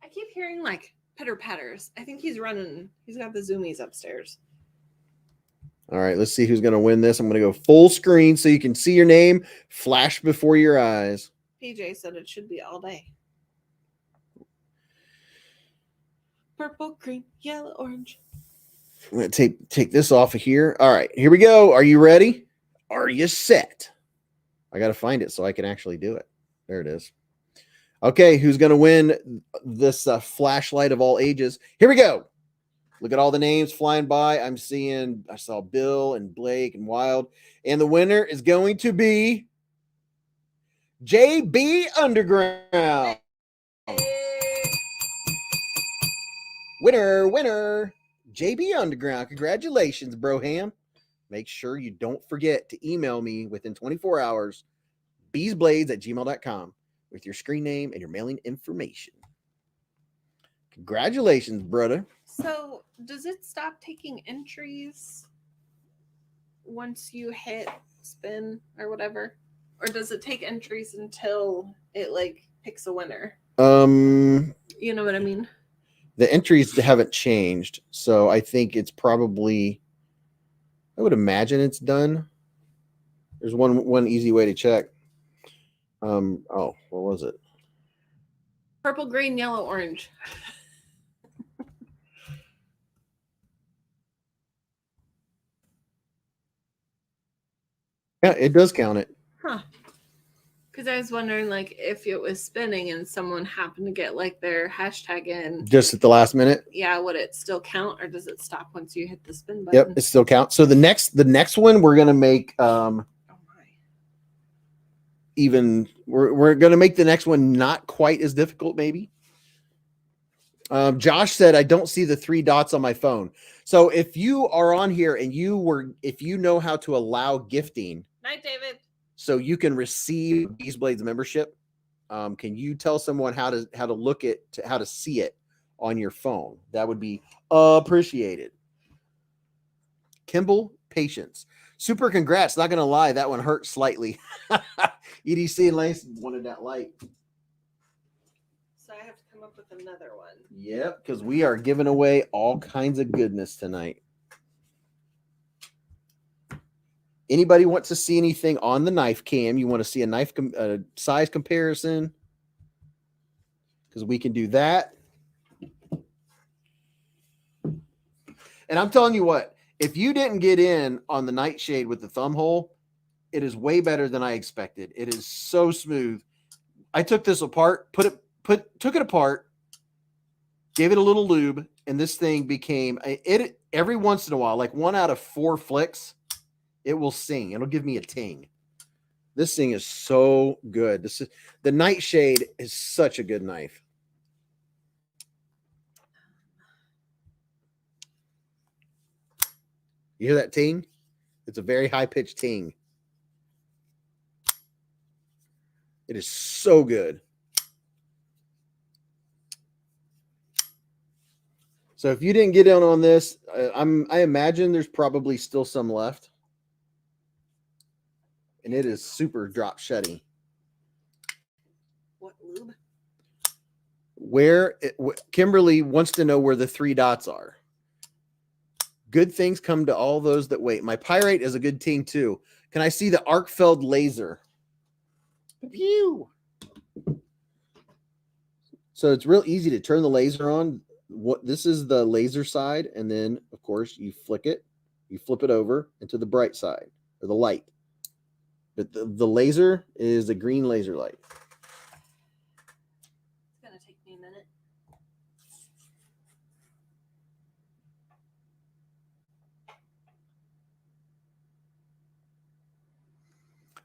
I keep hearing like pitter patters. I think he's running. He's got the zoomies upstairs. All right, let's see who's going to win this. I'm going to go full screen so you can see your name flash before your eyes. PJ said it should be all day. Purple, green, yellow, orange. I'm going to take this off of here. All right, here we go. Are you ready? Are you set? I got to find it so I can actually do it. There it is. Okay, who's going to win this flashlight of all ages? Here we go. Look at all the names flying by. I saw Bill and Blake and Wild. And the winner is going to be JB Underground. Winner. JB Underground. Congratulations, Broham. Make sure you don't forget to email me within 24 hours, beezblades@gmail.com, with your screen name and your mailing information. Congratulations, brother. So, does it stop taking entries once you hit spin or whatever? Or does it take entries until it like picks a winner? You know what I mean? The entries haven't changed, so I think it's probably, I would imagine it's done. There's one easy way to check. What was it? Purple, green, yellow, orange. Yeah, it does count it. Huh. Because I was wondering, like, if it was spinning and someone happened to get like their hashtag in just at the last minute. Yeah, would it still count, or does it stop once you hit the spin button? Yep, it still counts. So the next one we're gonna make we're gonna make the next one not quite as difficult, maybe. Josh said, I don't see the 3 dots on my phone. So if you are on here and if you know how to allow gifting, Night, David. So you can receive Beez Blades membership. Can you tell someone how to look at how to see it on your phone? That would be appreciated. Kimball, patience. Super congrats. Not gonna lie, that one hurt slightly. EDC and Lace wanted that light. So I have to come up with another one. Yep, because we are giving away all kinds of goodness tonight. Anybody wants to see anything on the knife cam? You want to see a knife size comparison? Because we can do that. And I'm telling you what, if you didn't get in on the nightshade with the thumb hole, it is way better than I expected. It is so smooth. I took this apart, took it apart, gave it a little lube, and this thing became it every once in a while, like 1 out of 4 flicks. It will sing. It'll give me a ting. This thing is so good. The Nightshade is such a good knife. You hear that ting? It's a very high-pitched ting. It is so good. So if you didn't get in on this, I imagine there's probably still some left. And it is super drop shutting. What lube? Kimberly wants to know where the 3 dots are. Good things come to all those that wait. My Pyrite is a good team too. Can I see the Arcfeld laser? Pew. So it's real easy to turn the laser on. This is the laser side, and then of course you flick it. You flip it over into the bright side or the light. But the laser is a green laser light. It's going to take me a minute.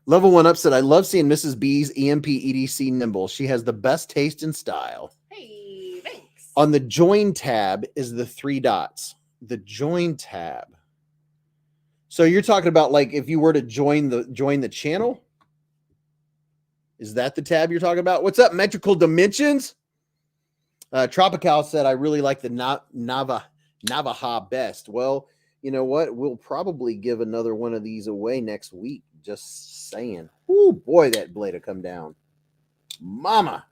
Level 1 Up said, I love seeing Mrs. B's EMP EDC nimble. She has the best taste and style. Hey, thanks. On the join tab is the 3 dots. The join tab. So you're talking about like if you were to join the channel? Is that the tab you're talking about? What's up, Metrical Dimensions? Tropical said, I really like the Navaja best. Well, you know what? We'll probably give another one of these away next week. Just saying. Oh boy, that blade will come down. Mama.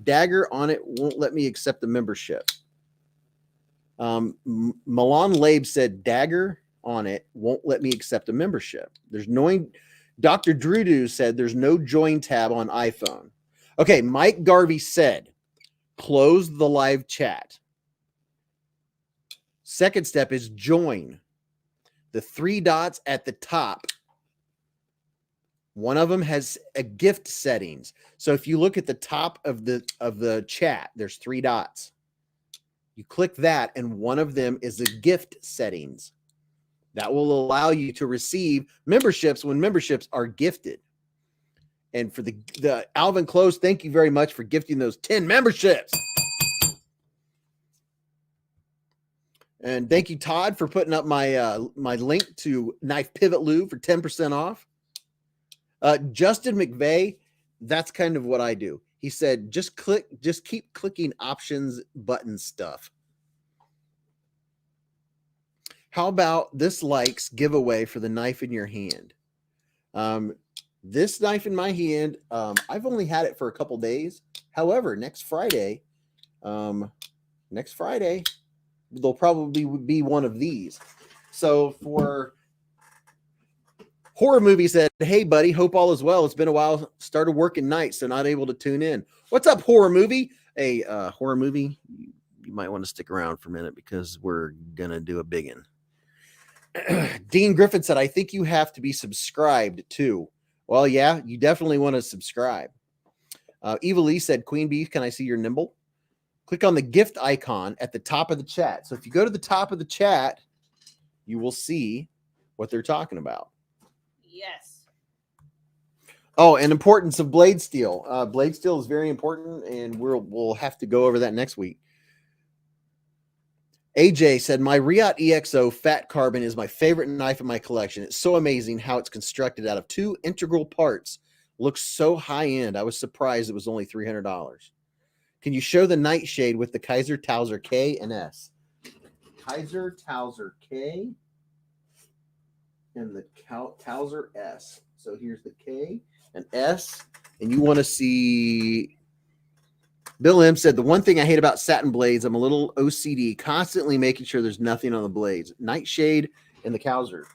Dagger on it won't let me accept the membership. Milan Labe said, Dagger on it won't let me accept a membership. There's no... Dr. Drudu said there's no join tab on iPhone. Okay, Mike Garvey said, close the live chat. Second step is join. The 3 dots at the top. One of them has a gift settings. So if you look at the top of the chat, there's 3 dots. You click that, and one of them is the gift settings. That will allow you to receive memberships when memberships are gifted. And for the Alvin Close, thank you very much for gifting those 10 memberships. And thank you, Todd, for putting up my my link to Knife Pivot Lube for 10% off. Justin McVeigh, that's kind of what I do. He said, just keep clicking options button stuff. How about this likes giveaway for the knife in your hand? This knife in my hand, I've only had it for a couple days. However, next Friday, there'll probably be one of these. So for Horror Movie said, hey, buddy, hope all is well. It's been a while. Started working nights, so not able to tune in. What's up, Horror Movie? Hey, Horror Movie, you might want to stick around for a minute because we're going to do a biggin. Dean Griffin said, I think you have to be subscribed too, Well, yeah, you definitely want to subscribe. Eva Lee said, Queen Bee, can I see your nimble? Click on the gift icon at the top of the chat. So if you go to the top of the chat, you will see what they're talking about. Yes. Oh, and importance of blade steel. Blade steel is very important, and we'll have to go over that next week. AJ said, my Riot EXO Fat Carbon is my favorite knife in my collection. It's so amazing how it's constructed out of 2 integral parts. Looks so high-end. I was surprised it was only $300. Can you show the nightshade with the Kaiser Towser K and S? Kaiser Towser K and the Towser S. So here's the K and S, and you want to see... Bill M said, the one thing I hate about satin blades, I'm a little OCD, constantly making sure there's nothing on the blades. Nightshade and the Tousers.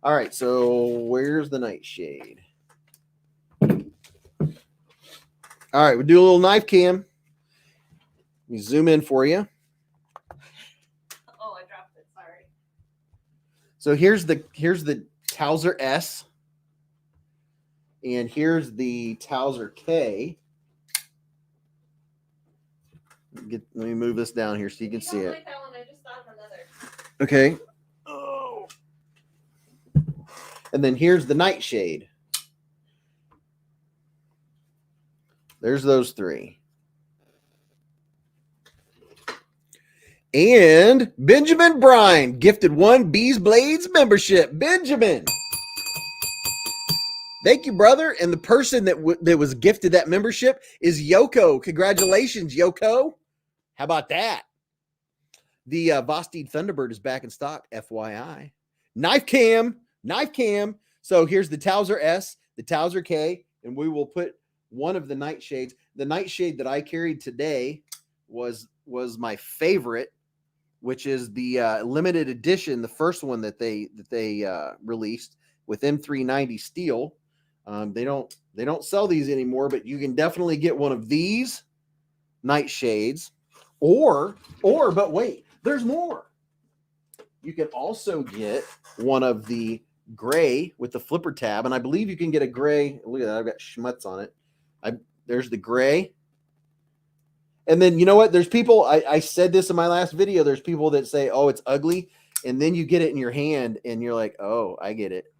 All right, so where's the nightshade? All right, we'll do a little knife cam. Let me zoom in for you. Oh, I dropped it. Sorry. So here's the Towser S, and here's the Towser K. Let me move this down here so you can see it. Like that one, I just thought of another. Okay. Oh. And then here's the nightshade. There's those 3. And Benjamin Bryan gifted 1 Beez Blades membership. Benjamin, thank you, brother. And the person that was gifted that membership is Yoko. Congratulations, Yoko. How about that? The Vosteed Thunderbird is back in stock, FYI. Knife cam. So here's the Towser S, the Towser K, and we will put one of the nightshades. The nightshade that I carried today was my favorite, which is the limited edition, the first one that they released with M390 steel. They don't sell these anymore, but you can definitely get one of these nightshades, but wait, there's more. You can also get one of the gray with the flipper tab, and I believe you can get a gray. Look at that, I've got schmutz on it. There's the gray. And then, you know what? There's people, I said this in my last video, there's people that say, oh, it's ugly. And then you get it in your hand and you're like, oh, I get it.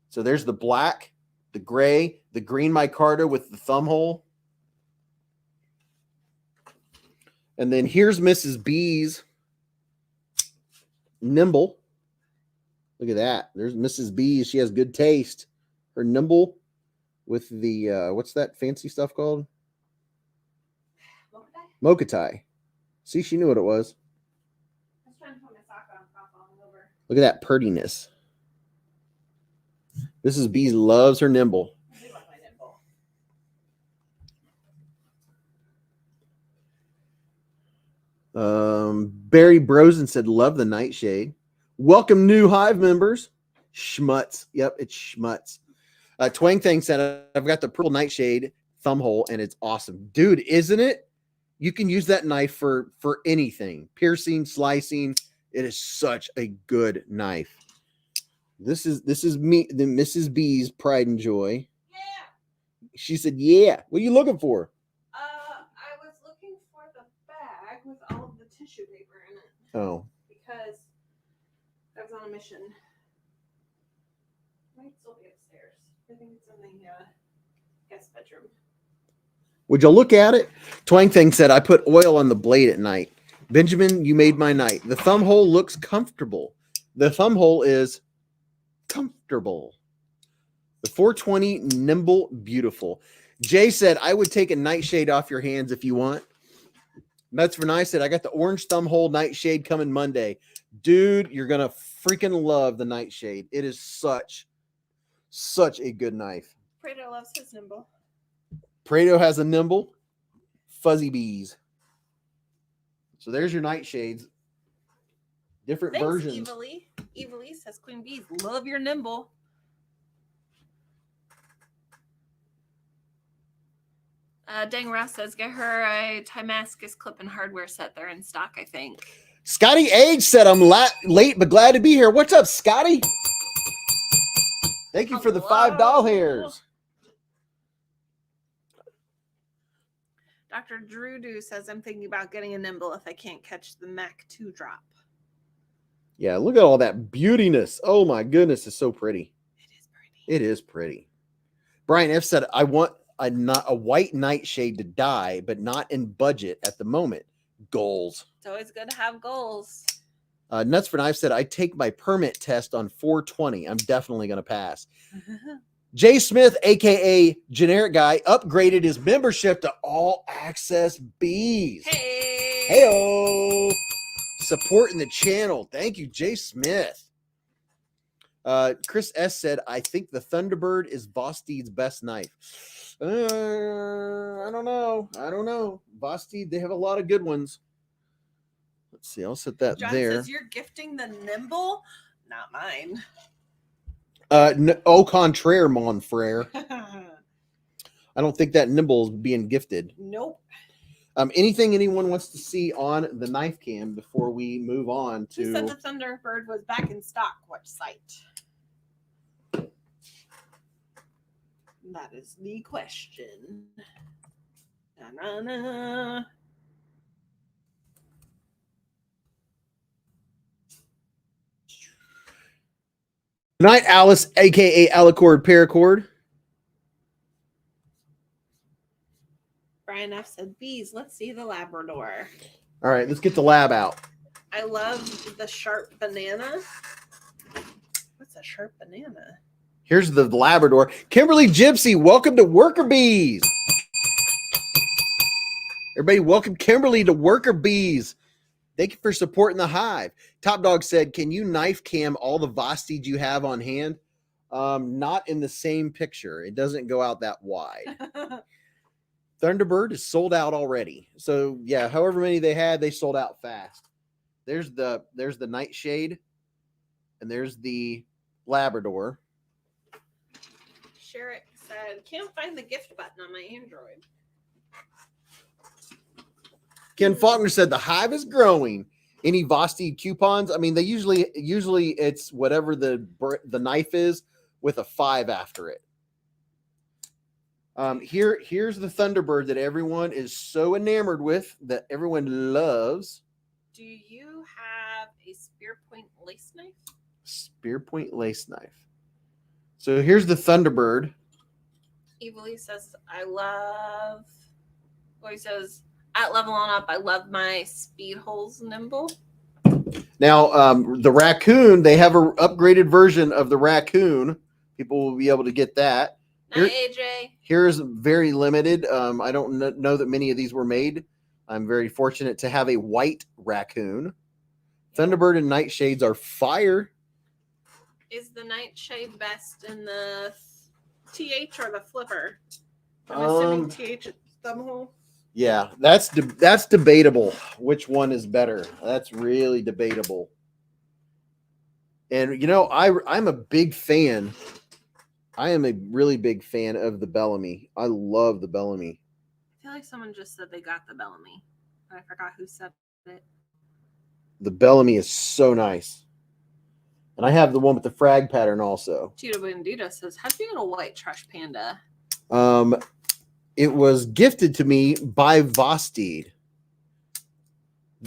So there's the black, the gray, the green micarta with the thumb hole. And then here's Mrs. B's nimble. Look at that. There's Mrs. B. She has good taste. Her nimble with the, what's that fancy stuff called? Mokatai. See, she knew what it was. I was trying to put my sock on, pop on over. Look at that purtiness. Mrs. B loves her nimble. I do love my nimble. Barry Brosen said, love the nightshade. Welcome new Hive members. Schmutz. Yep, it's schmutz. Twang Thing said, I've got the purple nightshade thumb hole and it's awesome. Dude, isn't it? You can use that knife for anything. Piercing, slicing. It is such a good knife. This is me, the Mrs. B's pride and joy. Yeah. She said, yeah. What are you looking for? I was looking for the bag with all of the tissue paper in it. Oh. Because I was on a mission. It might still be upstairs. I think it's in the guest bedroom. Would you look at it? Twang Thing said, I put oil on the blade at night. Benjamin, you made my night. The thumb hole looks comfortable. The thumb hole is comfortable. The 420 nimble, beautiful. Jay said, I would take a nightshade off your hands if you want. Nuts for Nice said, I got the orange thumb hole nightshade coming Monday. Dude, you're going to freaking love the nightshade. It is such a good knife. Fredo loves his nimble. Prado has a nimble. Fuzzy Bees. So there's your nightshades. Different versions. Eva Lee says, Queen Bees, love your nimble. Dang Ross says, get her a Timascus clip and hardware set. They're in stock, I think. Scotty Age said, I'm late but glad to be here. What's up, Scotty? Thank you for the $5 hairs. Dr. Drew Do says, I'm thinking about getting a nimble if I can't catch the Mac 2 drop. Yeah, look at all that beautiness. Oh my goodness, it's so pretty. It is pretty. It is pretty. Brian F said, I want a white nightshade to die, but not in budget at the moment. Goals. It's always good to have goals. Nuts for Knife said, I take my permit test on 420. I'm definitely going to pass. Jay Smith, aka Generic Guy, upgraded his membership to All Access Bees. Hey. Heyo. Supporting the channel. Thank you, Jay Smith. Chris S said, I think the Thunderbird is Vosteed's best knife. I don't know. Vosteed, they have a lot of good ones. Let's see. I'll set that John there. says you're gifting the nimble, not mine. Au contraire, mon frere. I don't think that nimble is being gifted. Nope. Anything anyone wants to see on the knife cam before we move on to? Who said the Thunderbird was back in stock? What site? That is the question. Na-na-na. Good night, Alice, aka Alicord Paracord. Brian F said, Bees, let's see the Labrador. All right, let's get the lab out. I love the sharp banana. What's a sharp banana? Here's the Labrador. Kimberly Gypsy, welcome to Worker Bees. Everybody, welcome Kimberly to Worker Bees. Thank you for supporting the Hive. Top Dog said, can you knife cam all the Vosteeds you have on hand? Not in the same picture. It doesn't go out that wide. Thunderbird is sold out already. So yeah, however many they had, they sold out fast. There's the Nightshade, and there's the Labrador. Sherrick said, can't find the gift button on my Android. Ken Faulkner said the Hive is growing. Any Vosteed coupons? I mean, they usually it's whatever the knife is with a 5 after it. Here's the Thunderbird that everyone is so enamored with, that everyone loves. Do you have a spear point lace knife? Spear point lace knife. So here's the Thunderbird. Evilly says, he says, at Level On Up, I love my Speed Holes Nimble. Now, the Raccoon, they have an upgraded version of the Raccoon. People will be able to get that. Night, AJ. Here's very limited. I don't know that many of these were made. I'm very fortunate to have a white Raccoon. Thunderbird and Nightshades are fire. Is the Nightshade best in the TH or the flipper? I'm assuming TH is thumbhole. Yeah, that's debatable. Which one is better? That's really debatable. And you know, I'm a big fan. I am a really big fan of the Bellamy. I love the Bellamy. I feel like someone just said they got the Bellamy. I forgot who said it. The Bellamy is so nice. And I have the one with the frag pattern also. Tito Bandito says, how'd you get a white trash panda? It was gifted to me by Vosteed.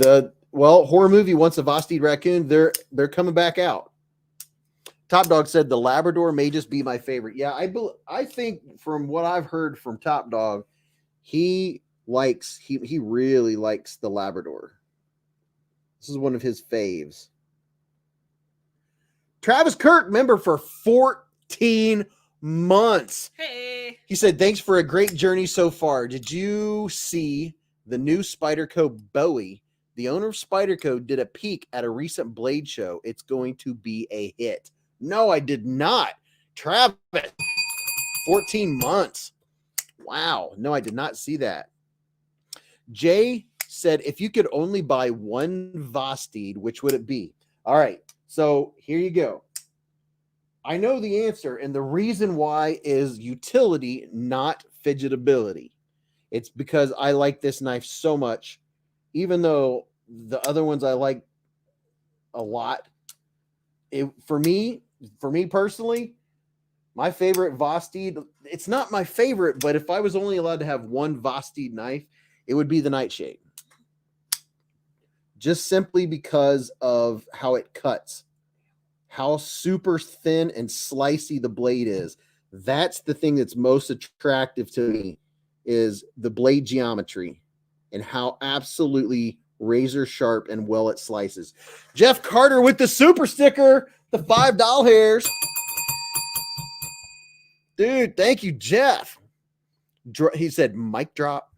Horror Movie wants a Vosteed raccoon. They're coming back out. Top Dog said the Labrador may just be my favorite. Yeah, I think from what I've heard from Top Dog, he really likes the Labrador. This is one of his faves. Travis Kirk, member for 14 months. Hey. He said, thanks for a great journey so far. Did you see the new Spyderco Bowie? The owner of Spyderco did a peek at a recent blade show. It's going to be a hit. No, I did not. Travis, 14 months. Wow. No, I did not see that. Jay said, if you could only buy one Vosteed, which would it be? All right. So here you go. I know the answer, and the reason why is utility, not fidgetability. It's because I like this knife so much, even though the other ones I like a lot. For me personally, My favorite Vosteed, it's not my favorite, but if I was only allowed to have one Vosteed knife, it would be the Nightshade. Just simply because of how it cuts, how super thin and slicey the blade is. That's the thing that's most attractive to me, is the blade geometry and how absolutely razor sharp and well it slices. Jeff Carter with the super sticker, the $5 hairs. Dude, thank you, Jeff. He said mic drop.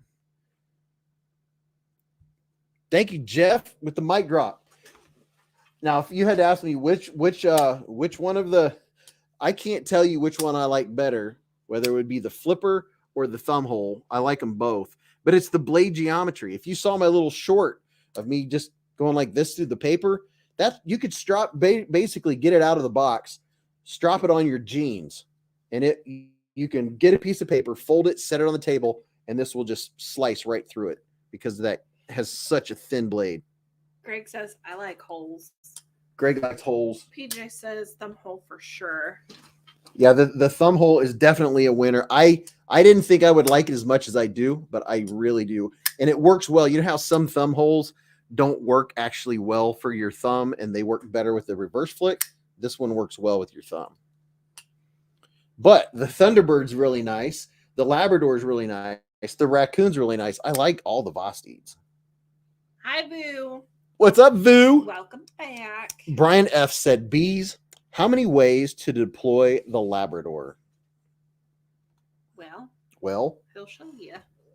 Thank you, Jeff, with the mic drop. Now, if you had to ask me which one of the, I can't tell you which one I like better, whether it would be the flipper or the thumb hole. I like them both, but it's the blade geometry. If you saw my little short of me just going like this through the paper, that you could strap, basically get it out of the box, strap it on your jeans, and you can get a piece of paper, fold it, set it on the table, and this will just slice right through it because that has such a thin blade. Greg says, I like holes. Greg likes holes. PJ says thumb hole for sure. Yeah, the thumb hole is definitely a winner. I didn't think I would like it as much as I do, but I really do. And it works well. You know how some thumb holes don't work actually well for your thumb and they work better with the reverse flick? This one works well with your thumb. But the Thunderbird's really nice. The Labrador's really nice. The Raccoon's really nice. I like all the Vosteeds. Hi, Boo. What's up, Vu? Welcome back. Brian F. said, Beez, how many ways to deploy the Labrador? Well, he'll show you.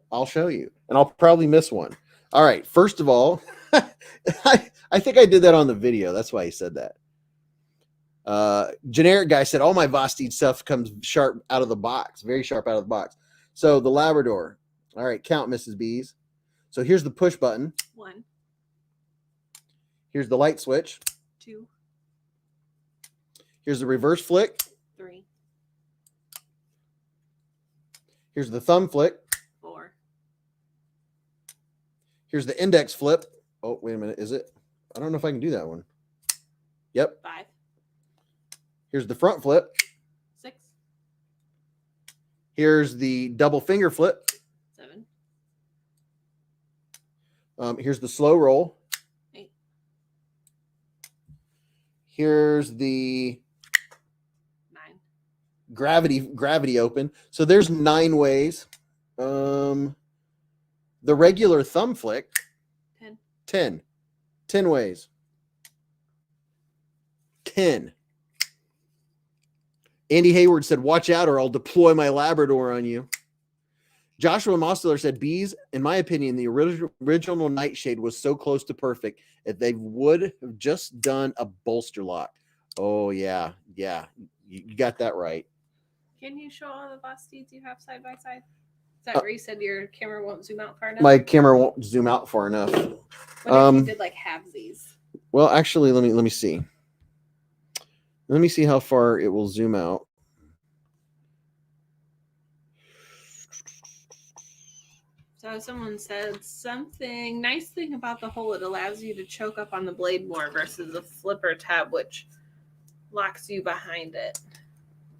I'll show you. And I'll probably miss one. All right. First of all, I think I did that on the video. That's why he said that. Generic guy said, all my Vosteed stuff comes sharp out of the box. Very sharp out of the box. So the Labrador. All right. Count, Mrs. Beez. So here's the push button. 1. Here's the light switch. 2. Here's the reverse flick. 3. Here's the thumb flick. 4. Here's the index flip. Oh, wait a minute. Is it? I don't know if I can do that one. Yep. 5. Here's the front flip. 6. Here's the double finger flip. 7. Here's the slow roll. 8. Here's the 9. gravity open. So there's 9 ways. The regular thumb flick. 10 ways. 10. Andy Hayward said, watch out or I'll deploy my Labrador on you. Joshua Mosteller said, Beez, in my opinion, the original Nightshade was so close to perfect that they would have just done a bolster lock. Oh, yeah. Yeah. You got that right. Can you show all the Vosteeds you have side by side? Is that where you said your camera won't zoom out far enough? My camera won't zoom out far enough. What if you did like halvesies? Well, actually, let me see. Let me see how far it will zoom out. So someone said something nice thing about the hole. It allows you to choke up on the blade more versus the flipper tab, which locks you behind it.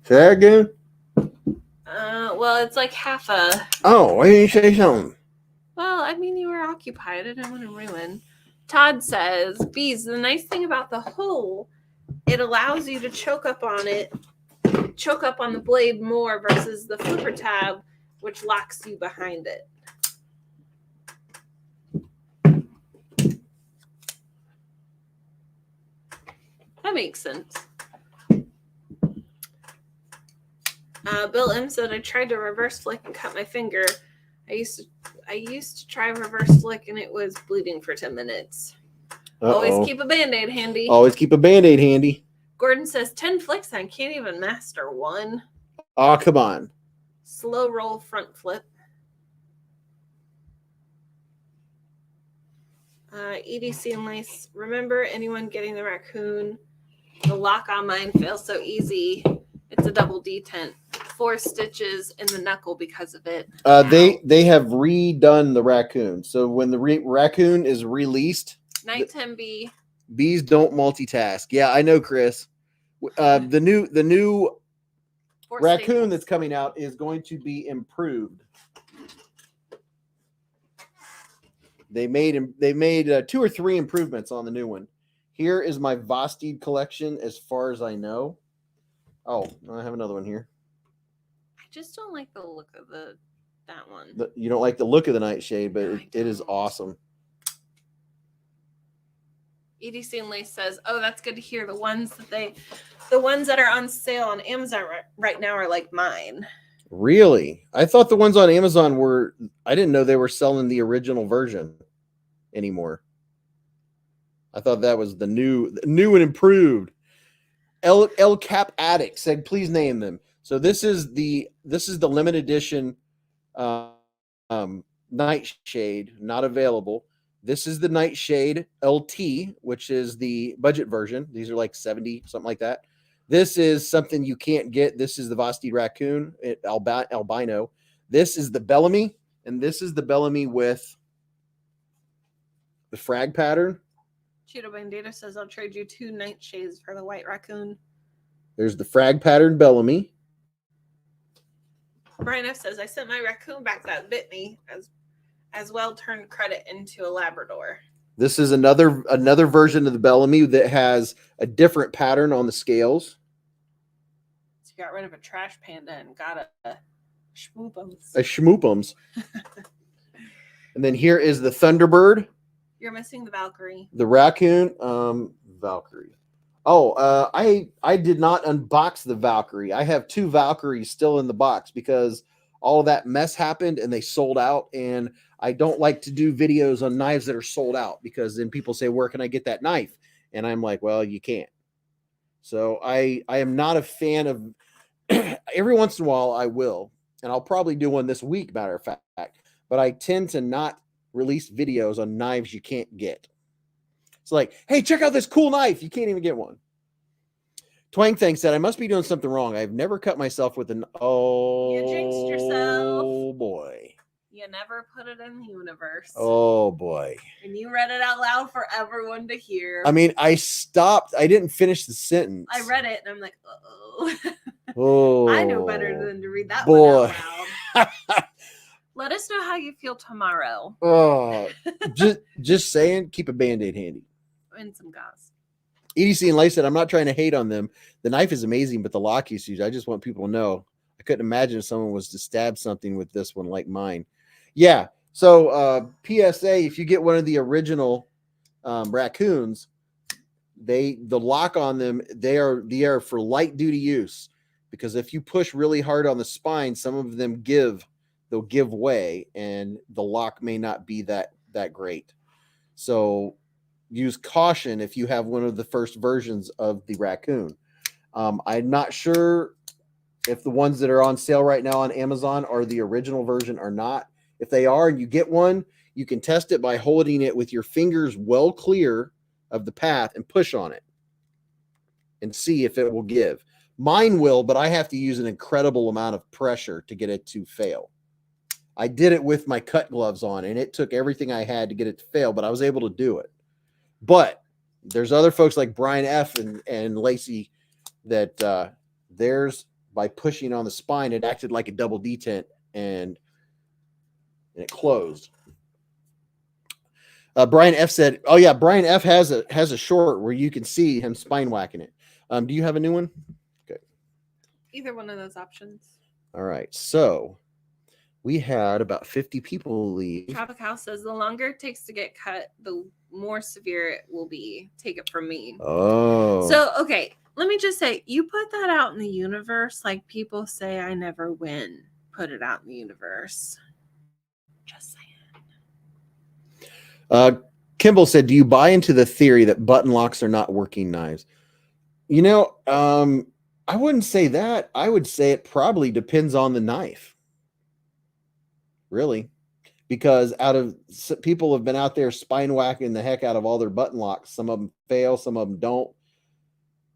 Say that again? Well, it's like half a... Oh, why didn't you say something? Well, I mean, you were occupied. I didn't want to ruin. Todd says, Beez, the nice thing about the hole, it allows you to choke up on the blade more versus the flipper tab, which locks you behind it. That makes sense. Bill M said, I tried to reverse flick and cut my finger. I used to try reverse flick and it was bleeding for 10 minutes. Always keep a Band-Aid handy. Always keep a Band-Aid handy. Gordon says 10 flicks. I can't even master one. Oh, come on. Slow roll front flip. EDC and Lace. Remember anyone getting the raccoon? The lock on mine fails so easy. It's a double detent. 4 stitches in the knuckle because of it. They have redone the raccoon. So when the raccoon is released, Night 10B. Bees don't multitask. Yeah, I know, Chris. The new raccoon staples. that's coming out is going to be improved. They made 2 or 3 improvements on the new one. Here is my Vosteed collection as far as I know. Oh, I have another one here. I just don't like the look of that one. You don't like the look of the nightshade, but it is awesome. EDC and Lace says, "Oh, that's good to hear. The ones that are on sale on Amazon right now are like mine." Really? I thought the ones on Amazon were. I didn't know they were selling the original version anymore. I thought that was the new and improved. El Cap Addict said, "Please name them." So this is the limited edition nightshade, not available. This is the Nightshade LT, which is the budget version. These are like 70, something like that. This is something you can't get. This is the Vosteed Raccoon, albino. This is the Bellamy, and this is the Bellamy with the frag pattern. Cheeto Bandito says, "I'll trade you 2 nightshades for the white raccoon." There's the frag pattern Bellamy. Brian F says, "I sent my raccoon back that bit me as well, turned credit into a Labrador." This is another version of the Bellamy that has a different pattern on the scales. So you got rid of a trash panda and got a schmoopums. A schmoopums. And then here is the Thunderbird. You're missing the Valkyrie. The raccoon, Valkyrie. Oh, I did not unbox the Valkyrie. I have 2 Valkyries still in the box because all of that mess happened and they sold out. And I don't like to do videos on knives that are sold out because then people say, "Where can I get that knife?" And I'm like, "Well, you can't." So I am not a fan of. Every once in a while I will, and I'll probably do one this week, matter of fact. But I tend to not release videos on knives you can't get. It's like, "Hey, check out this cool knife." You can't even get one. Twang Thang said, "I must be doing something wrong. I've never cut myself with an..." Oh, you jinxed yourself. Oh boy. You never put it in the universe. Oh boy. And you read it out loud for everyone to hear. I mean, I stopped. I didn't finish the sentence. I read it and I'm like, uh-oh. Oh. I know better than to read that boy. one out loud. Let us know how you feel tomorrow. Oh, just saying, keep a Band-Aid handy. And some gauze. EDC and Lace said, "I'm not trying to hate on them. The knife is amazing, but the lock usage, I just want people to know. I couldn't imagine if someone was to stab something with this one like mine." Yeah. So PSA, if you get one of the original raccoons, the lock on them, they are for light duty use, because if you push really hard on the spine, some of them they'll give way and the lock may not be that great. So use caution if you have one of the first versions of the raccoon. I'm not sure if the ones that are on sale right now on Amazon are the original version or not. If they are and you get one, you can test it by holding it with your fingers well clear of the path and push on it and see if it will give. Mine will, but I have to use an incredible amount of pressure to get it to fail. I did it with my cut gloves on, and it took everything I had to get it to fail, but I was able to do it. But there's other folks like Brian F. and Lacey that theirs, by pushing on the spine, it acted like a double detent and it closed. Brian F. said, "Oh yeah, Brian F. has a short where you can see him spine whacking it." Do you have a new one? Okay. Either one of those options. All right. So we had about 50 people leave. Tropic House says, "The longer it takes to get cut, the more severe it will be. Take it from me." Oh. So, okay, let me just say, you put that out in the universe like people say I never win. Put it out in the universe. Just saying. Kimball said, "Do you buy into the theory that button locks are not working knives?" You know, I wouldn't say that. I would say it probably depends on the knife. Really. Because people have been out there spine whacking the heck out of all their button locks. Some of them fail, some of them don't.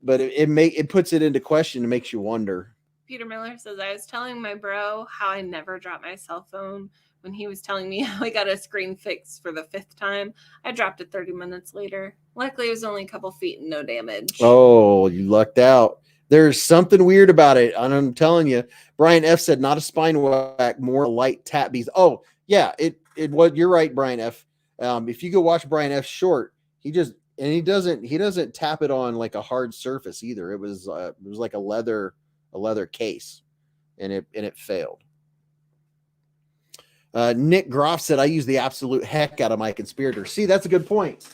But it puts it into question and makes you wonder. Peter Miller says, "I was telling my bro how I never dropped my cell phone when he was telling me how he got a screen fixed for the 5th time. I dropped it 30 minutes later. Luckily, it was only a couple feet and no damage." Oh, you lucked out. There's something weird about it. And I'm telling you, Brian F said, not a spine whack, more a light tap bees. Oh, yeah, it was, you're right, Brian F. If you go watch Brian F short, he doesn't tap it on like a hard surface either. It was like a leather case, and it failed. Nick Groff said, I use the absolute heck out of my conspirator. See, that's a good point.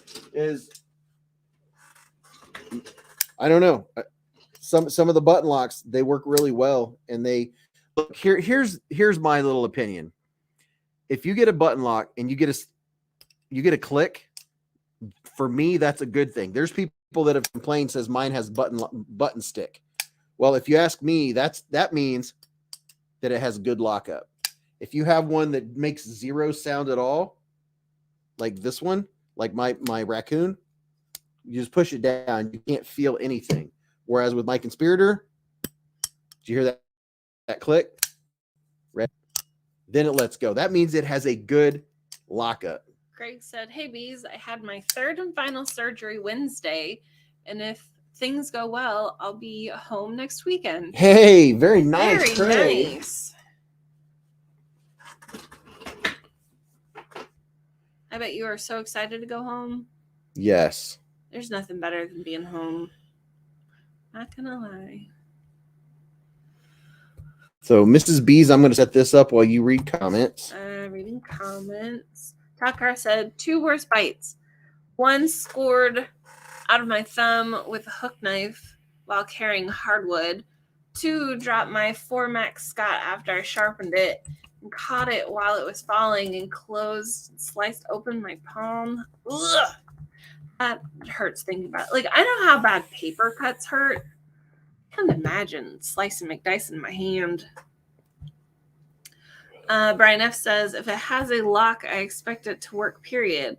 I don't know. Some of the button locks, they work really well, and they look here's my little opinion. If you get a button lock and you get a click, for me, that's a good thing. There's people that have complained, says mine has button stick. Well, if you ask me, that means that it has good lockup. If you have one that makes zero sound at all, like this one, like my raccoon, you just push it down. You can't feel anything. Whereas with my conspirator, did you hear that click? Red. Then it lets go. That means it has a good lockup. Craig said, hey, Beez, I had my third and final surgery Wednesday, and if things go well, I'll be home next weekend. Hey, very nice. Very Craig. nice. I bet you are so excited to go home. Yes. There's nothing better than being home. Not gonna lie. So, Mrs. Beez, I'm going to set this up while you read comments. Reading comments. Takar said, 2 worst bites. 1 scored out of my thumb with a hook knife while carrying hardwood. 2 dropped my 4 Max Scott after I sharpened it and caught it while it was falling and sliced open my palm. Ugh. That hurts thinking about it. Like, I know how bad paper cuts hurt. I can't imagine slicing McDice in my hand. Brian F says, if it has a lock, I expect it to work, period.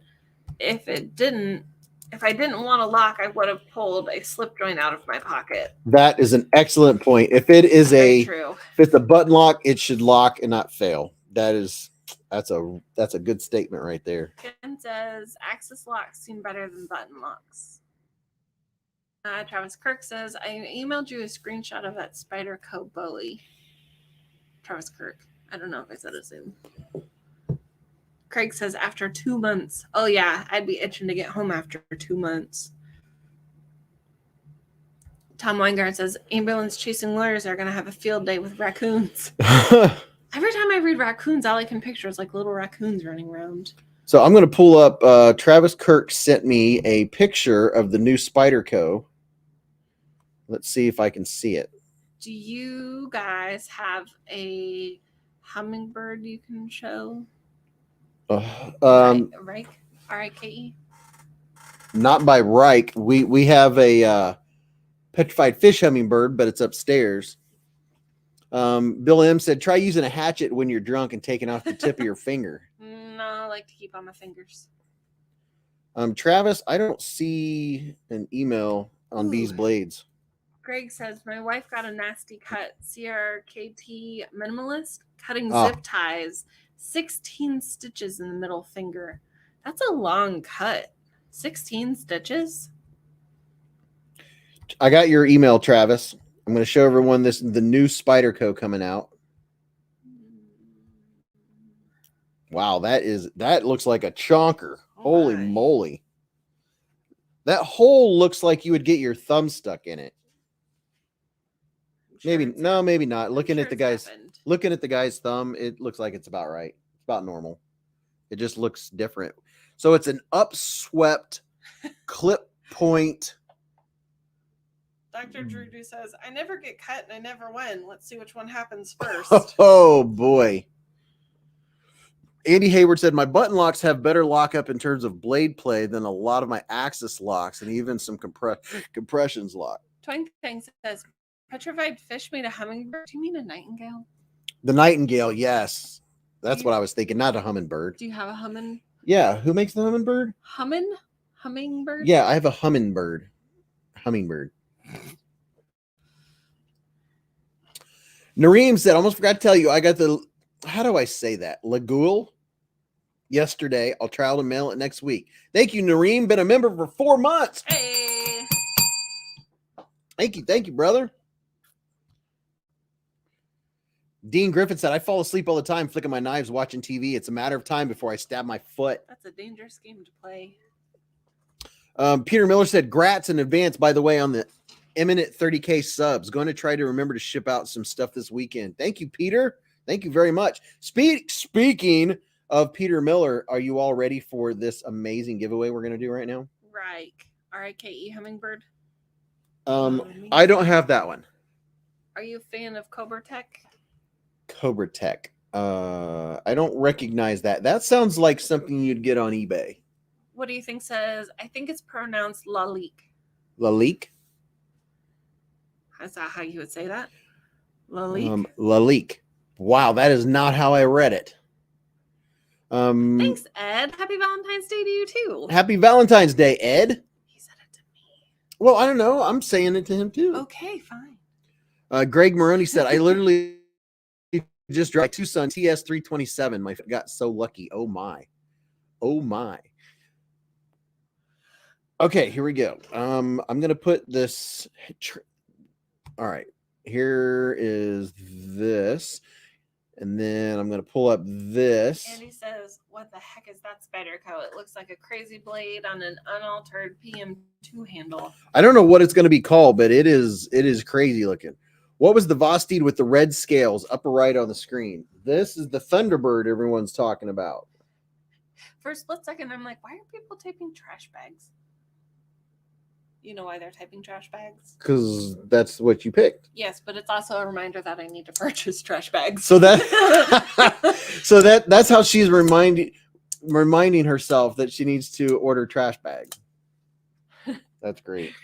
If I didn't want a lock, I would have pulled a slip joint out of my pocket. That is an excellent point. If it is true. If it's a button lock, it should lock and not fail. That's a good statement right there. Ken says, access locks seem better than button locks. Travis Kirk says, I emailed you a screenshot of that Spyderco Bowie. Travis Kirk. I don't know if I said his name. Craig says, after 2 months. Oh, yeah. I'd be itching to get home after 2 months. Tom Weingart says, ambulance chasing lawyers are going to have a field day with raccoons. Every time I read raccoons, all I can picture is like little raccoons running around. So I'm going to pull up. Travis Kirk sent me a picture of the new Spyderco. Let's see if I can see it. Do you guys have a hummingbird you can show? Rike? R-I-K-E? Not by Reich. We have a petrified fish hummingbird, but it's upstairs. Bill M said, try using a hatchet when you're drunk and taking off the tip of your finger. No, I like to keep on my fingers. Travis, I don't see an email on Beez Blades. Greg says, my wife got a nasty cut. CRKT minimalist, cutting zip ties, 16 stitches in the middle finger. That's a long cut. 16 stitches? I got your email, Travis. I'm going to show everyone the new Spyderco coming out. Wow, that looks like a chonker. Holy moly. That hole looks like you would get your thumb stuck in it. Maybe not. Looking at the guy's thumb, it looks like it's about right. It's about normal. It just looks different. So it's an upswept clip point. Dr. Drew says, I never get cut and I never win. Let's see which one happens first. Oh boy. Andy Hayward said, my button locks have better lockup in terms of blade play than a lot of my axis locks and even some compressions lock. Twang Thing says, petrified fish made a hummingbird. Do you mean a nightingale? The nightingale, yes. That's what I was thinking, not a hummingbird. Do you have a hummin? Yeah, who makes the hummingbird? Hummingbird? Yeah, I have a hummingbird. Nareem said, almost forgot to tell you, I got how do I say that? Lagool yesterday. I'll try to mail it next week. Thank you, Nareem. Been a member for 4 months. Hey. Thank you, brother. Dean Griffin said, I fall asleep all the time, flicking my knives, watching TV. It's a matter of time before I stab my foot. That's a dangerous game to play. Peter Miller said, grats in advance, by the way, on the imminent 30K subs. Going to try to remember to ship out some stuff this weekend. Thank you, Peter. Thank you very much. Speaking of Peter Miller, are you all ready for this amazing giveaway we're going to do right now? Right. R-I-K-E Hummingbird. I don't have that one. Are you a fan of Cobra Tech? Cobra Tech. I don't recognize that. That sounds like something you'd get on eBay. What do you think says? I think it's pronounced Lalique. Lalique? Is that how you would say that? Lalique? Lalique. Wow, that is not how I read it. Thanks, Ed. Happy Valentine's Day to you, too. Happy Valentine's Day, Ed. He said it to me. Well, I don't know. I'm saying it to him, too. Okay, fine. Greg Maroney said, I literally just dropped Tucson TS327. My got so lucky. Oh, my. Oh, my. Okay, here we go. I'm going to put this. All right. Here is this. And then I'm going to pull up this. Andy says, what the heck is that Spyderco? It looks like a crazy blade on an unaltered PM2 handle. I don't know what it's going to be called, but it is crazy looking. What was the Vosteed with the red scales upper right on the screen? This is the Thunderbird everyone's talking about. For a split second, I'm like, why are people taping trash bags? You know why they're typing trash bags? Because that's what you picked. Yes, but it's also a reminder that I need to purchase trash bags. So that that's how she's reminding herself that she needs to order trash bags. That's great.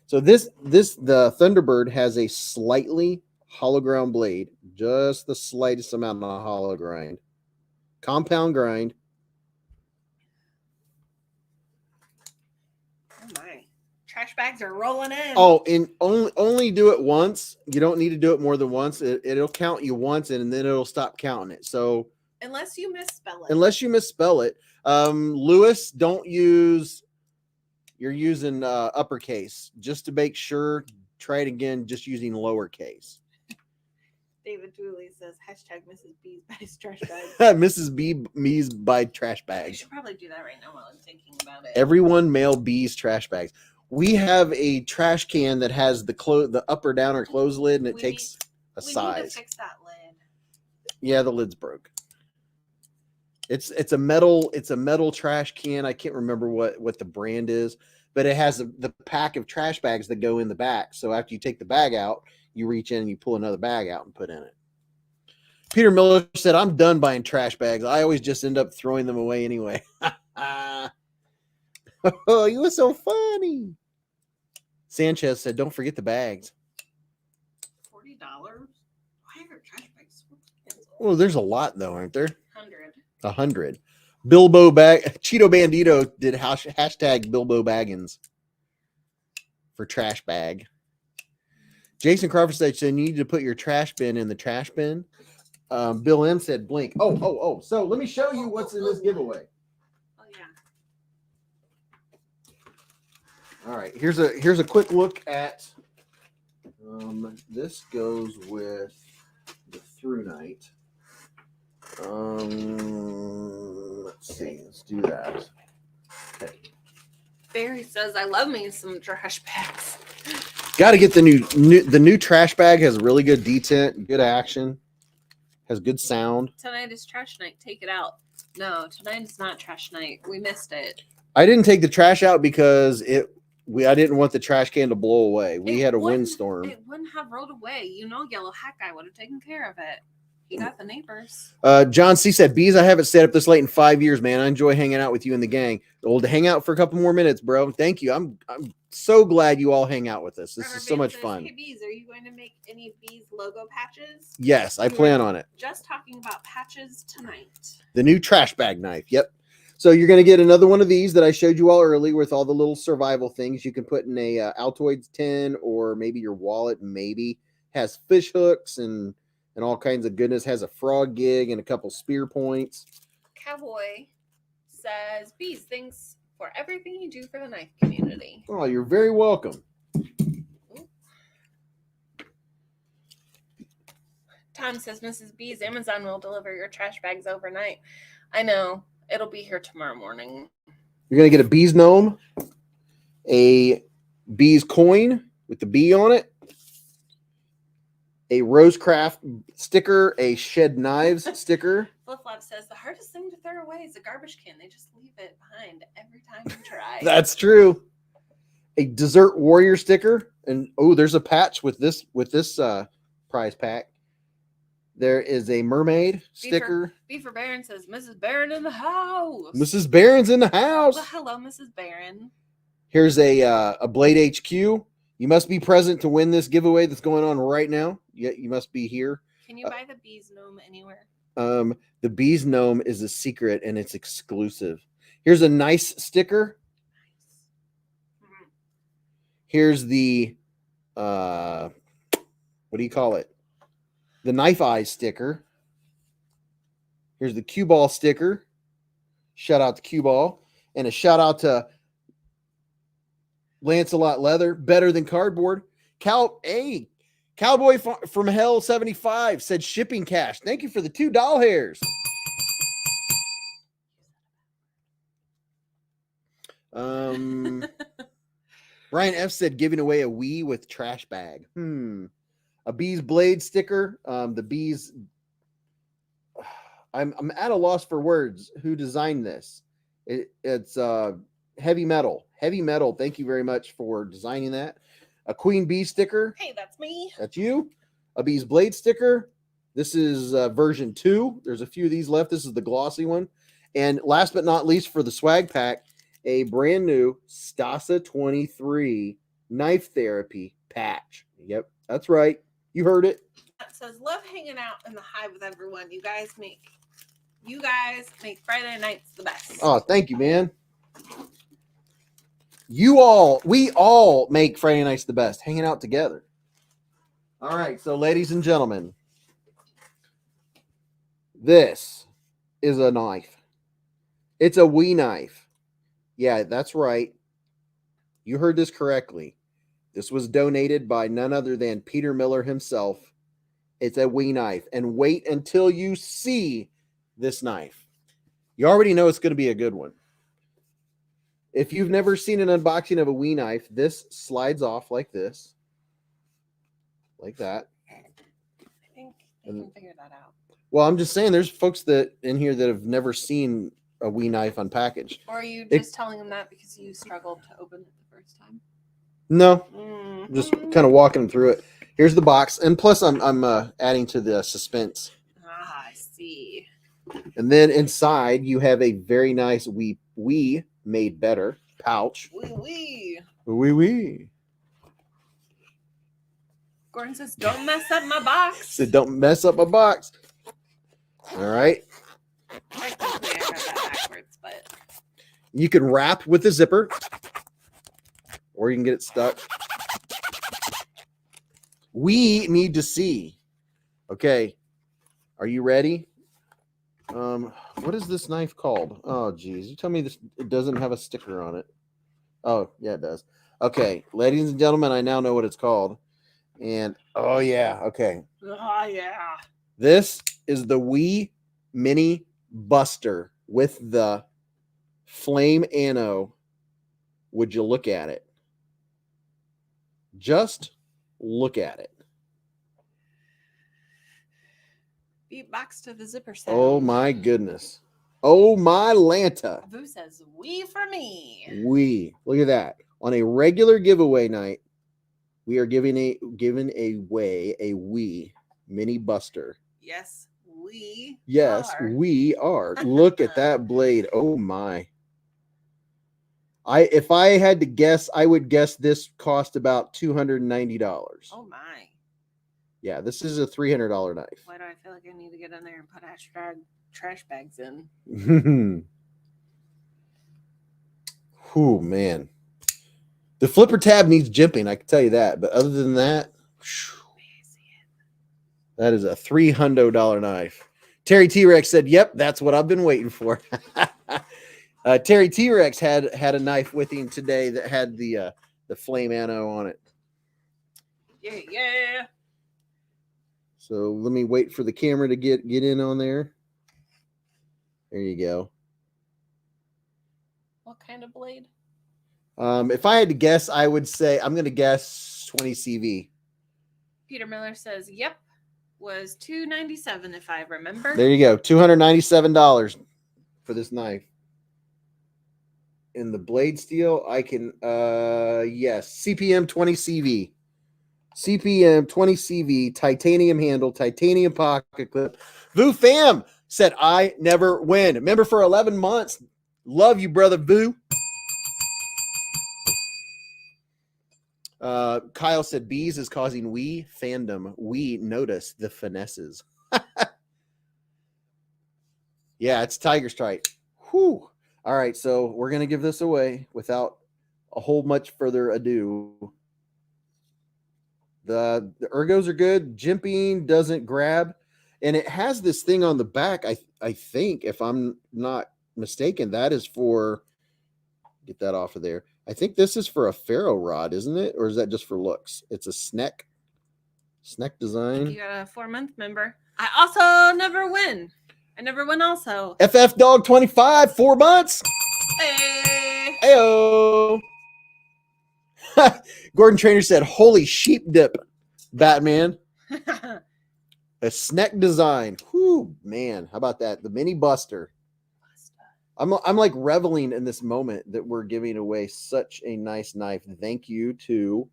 So the Thunderbird has a slightly hollow ground blade, just the slightest amount of hollow grind, compound grind. Trash bags are rolling in. Oh, and only do it once. You don't need to do it more than once. It'll count you once, and then it'll stop counting it. So unless you misspell it. Unless you misspell it. Lewis, don't use. You're using uppercase just to make sure. Try it again, just using lowercase. David Dooley says hashtag Mrs. Beez buys trash bags. Mrs. Beez buy trash bags. I should probably do that right now while I'm thinking about it. Everyone mail Beez trash bags. We have a trash can that has the up or down or close lid, and it takes a size. We need to fix that lid. Yeah, the lid's broke. It's a metal trash can. I can't remember what the brand is, but it has the pack of trash bags that go in the back. So after you take the bag out, you reach in and you pull another bag out and put in it. Peter Miller said, I'm done buying trash bags. I always just end up throwing them away anyway. Oh, you were so funny. Sanchez said, don't forget the bags. $40? Why are trash bags so expensive? Well, there's a lot, though, aren't there? 100. 100. Bilbo Cheeto Bandito did hashtag Bilbo Baggins for trash bag. Jason Crawford said, so you need to put your trash bin in the trash bin. Bill M said, blink. Oh. So let me show you what's in this giveaway. Oh, yeah. All right, here's a quick look at this goes with the through night. Let's see, let's do that. Okay. Barry says I love me some trash bags. Got to get the new trash bag. Has really good detent, good action, has good sound. Tonight is trash night. Take it out. No, tonight is not trash night. We missed it. I didn't take the trash out because I didn't want the trash can to blow away. We had a windstorm. It wouldn't have rolled away. You know, Yellow Hat Guy would have taken care of it. He got the neighbors. John C said, Beez, I haven't stayed up this late in 5 years, man. I enjoy hanging out with you and the gang. Well, to hang out for a couple more minutes, bro. Thank you. I'm so glad you all hang out with us. This is so much fun. Hey, Beez, are you going to make any Beez logo patches? Yes, I plan on it. Just talking about patches tonight. The new trash bag knife. Yep. So you're going to get another one of these that I showed you all earlier with all the little survival things you can put in a Altoids tin or maybe your wallet. Maybe has fish hooks and all kinds of goodness. Has a frog gig and a couple spear points. Cowboy says, Beez, thanks for everything you do for the knife community. Oh, you're very welcome. Tom says, Mrs. B's Amazon will deliver your trash bags overnight. I know. It'll be here tomorrow morning. You're going to get a Beez gnome, a Beez coin with the bee on it, a Rosecraft sticker, a Shed Knives sticker. Flip Flop says, the hardest thing to throw away is a garbage can. They just leave it behind every time you try. That's true. A Desert Warrior sticker. And, oh, there's a patch with this prize pack. There is a mermaid sticker. Beaver Barron says, Mrs. Barron in the house. Mrs. Barron's in the house. Well, hello, Mrs. Barron. Here's a Blade HQ. You must be present to win this giveaway that's going on right now. You must be here. Can you buy the Beez gnome anywhere? The Beez gnome is a secret and it's exclusive. Here's a nice sticker. Nice. Here's the what do you call it? The Knife Eyes sticker. Here's the Cue Ball sticker. Shout out to Cue Ball. And a shout out to Lancelot Leather. Better than cardboard. Cowboy from Hell 75 said shipping cash. Thank you for the $2 hairs. Ryan F said giving away a Wii with trash bag. A Beez Blades sticker. The Beez. I'm at a loss for words. Who designed this? It's Heavy Metal. Heavy Metal. Thank you very much for designing that. A Queen Bee sticker. Hey, that's me. That's you. A Beez Blade sticker. This is version 2. There's a few of these left. This is the glossy one. And last but not least for the swag pack, a brand new Stasa 23 knife therapy patch. Yep, that's right. You heard it. That says, love hanging out in the hive with everyone. You guys make Friday nights the best. Oh, thank you, man. We all make Friday nights the best, hanging out together. All right, so ladies and gentlemen, this is a knife. It's a Wii knife. Yeah, that's right. You heard this correctly. This was donated by none other than Peter Miller himself. It's a Wii knife. And wait until you see this knife. You already know it's going to be a good one. If you've never seen an unboxing of a Wii knife, this slides off like this. Like that. I think you can figure that out. Well, I'm just saying there's folks that in here that have never seen a Wii knife unpackaged. Or are you just telling them that because you struggled to open it the first time? No. Just kind of walking them through it. Here's the box. And plus I'm adding to the suspense. Ah, I see. And then inside you have a very nice Wii made better pouch. Wee. Gordon says, don't mess up my box. So don't mess up my box. All right. Technically, I got that backwards, but You can wrap with a zipper, or you can get it stuck. We need to see. Okay. Are you ready? What is this knife called? Oh, geez. You tell me this, it doesn't have a sticker on it. Oh, yeah, it does. Okay. Ladies and gentlemen, I now know what it's called. And, oh, yeah. Okay. oh yeah. This is the Wii Mini Buster with the flame anno. Would you look at it? Just look at it. Beatbox to the zipper sound. Oh my goodness. Oh my Lanta. Boo says, wee for me. Look at that. On a regular giveaway night, we are giving away a Wii Mini Buster. Yes, we are. Look at that blade. Oh my. If I had to guess, I would guess this cost about $290. Oh my. Yeah, this is a $300 knife. Why do I feel like I need to get in there and put trash bags in? Oh man. The flipper tab needs jimping, I can tell you that. But other than that, that is a $300 knife. Terry T-Rex said, yep, that's what I've been waiting for. Terry T-Rex had a knife with him today that had the flame anno on it. Yeah. So let me wait for the camera to get in on there. There you go. What kind of blade? If I had to guess, I would say I'm going to guess 20 CV. Peter Miller says, "Yep, was $297 if I remember." There you go, $297 for this knife. In the blade steel, I can yes, CPM 20 CV. CPM 20 CV, titanium handle, titanium pocket clip. Vu Fam said, I never win. Member for 11 months. Love you, brother Vu. Kyle said, Beez is causing we fandom. We notice the finesses. Yeah, it's Tiger Strike. Whew. All right, so we're going to give this away without a whole much further ado. The ergos are good. Jimping doesn't grab. And it has this thing on the back, I think, if I'm not mistaken, that is for, get that off of there. I think this is for a ferro rod, isn't it? Or is that just for looks? It's a Sneck design. You got a 4-month member. I also never win. I never win also. FF Dog 25, 4 months. Hey. Heyo. Gordon Trainer said, holy sheep dip, Batman. A Sneck design. Whoo, man. How about that? The Mini Buster. I'm like reveling in this moment that we're giving away such a nice knife. Thank you to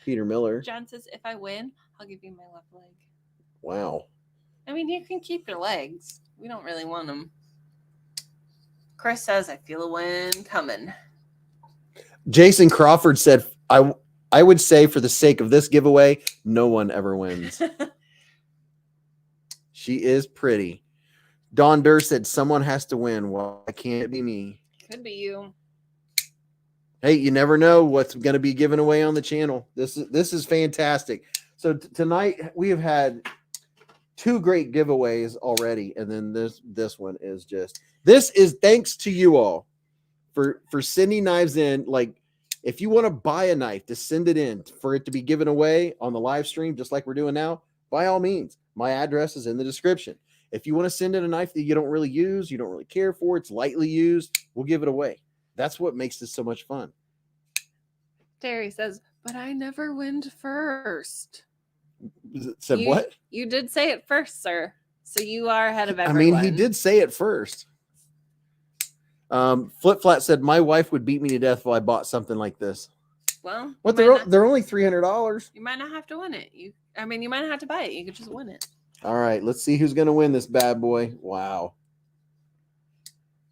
Peter Miller. John says, if I win, I'll give you my left leg. Wow. I mean, you can keep your legs. We don't really want them. Chris says, I feel a win coming. Jason Crawford said, I would say for the sake of this giveaway, no one ever wins. She is pretty. Don Durr said, someone has to win. Well, it can't be me. Could be you. Hey, you never know what's going to be given away on the channel. This is fantastic. So tonight we have had 2 great giveaways already, and then this one is just, this is thanks to you all for sending knives in. Like, if you want to buy a knife to send it in for it to be given away on the live stream, just like we're doing now, by all means, my address is in the description. If you want to send in a knife that you don't really use, you don't really care for, it's lightly used, we'll give it away. That's what makes this so much fun. Terry says, but I never win first. Said what? You did say it first, sir. So you are ahead of everyone. I mean, he did say it first. Flip Flat said, my wife would beat me to death if I bought something like this. Well, what they're only $300. You might not have to win it. You might not have to buy it. You could just win it. All right, let's see who's going to win this bad boy. Wow.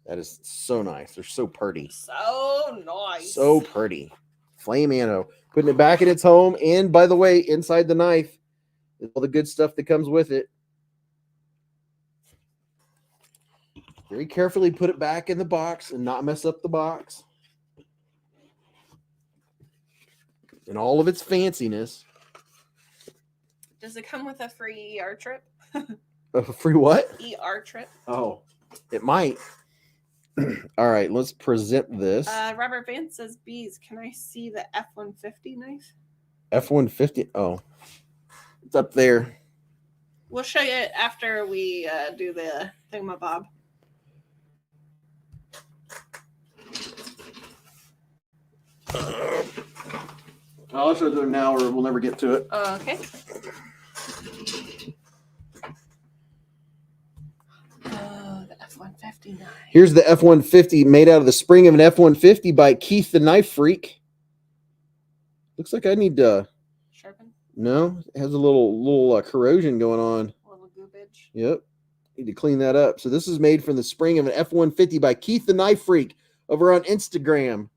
That is so nice. They're so pretty. So nice. So pretty. Flame Anno. Putting it back in its home. And by the way, inside the knife is all the good stuff that comes with it. Very carefully put it back in the box and not mess up the box. In all of its fanciness. Does it come with a free ER trip? A free what? ER trip. Oh, it might. All right, let's present this. Robert Vance says, Beez, can I see the F-150 knife? F-150? Oh, it's up there. We'll show you it after we do the thingamabob. I'll show it now or we'll never get to it. Okay. The F-150 knife. Here's the F-150 made out of the spring of an F-150 by Keith the Knife Freak. Looks like I need to sharpen. No, it has a little corrosion going on. A little goopage. Yep. Need to clean that up. So this is made from the spring of an F-150 by Keith the Knife Freak over on Instagram.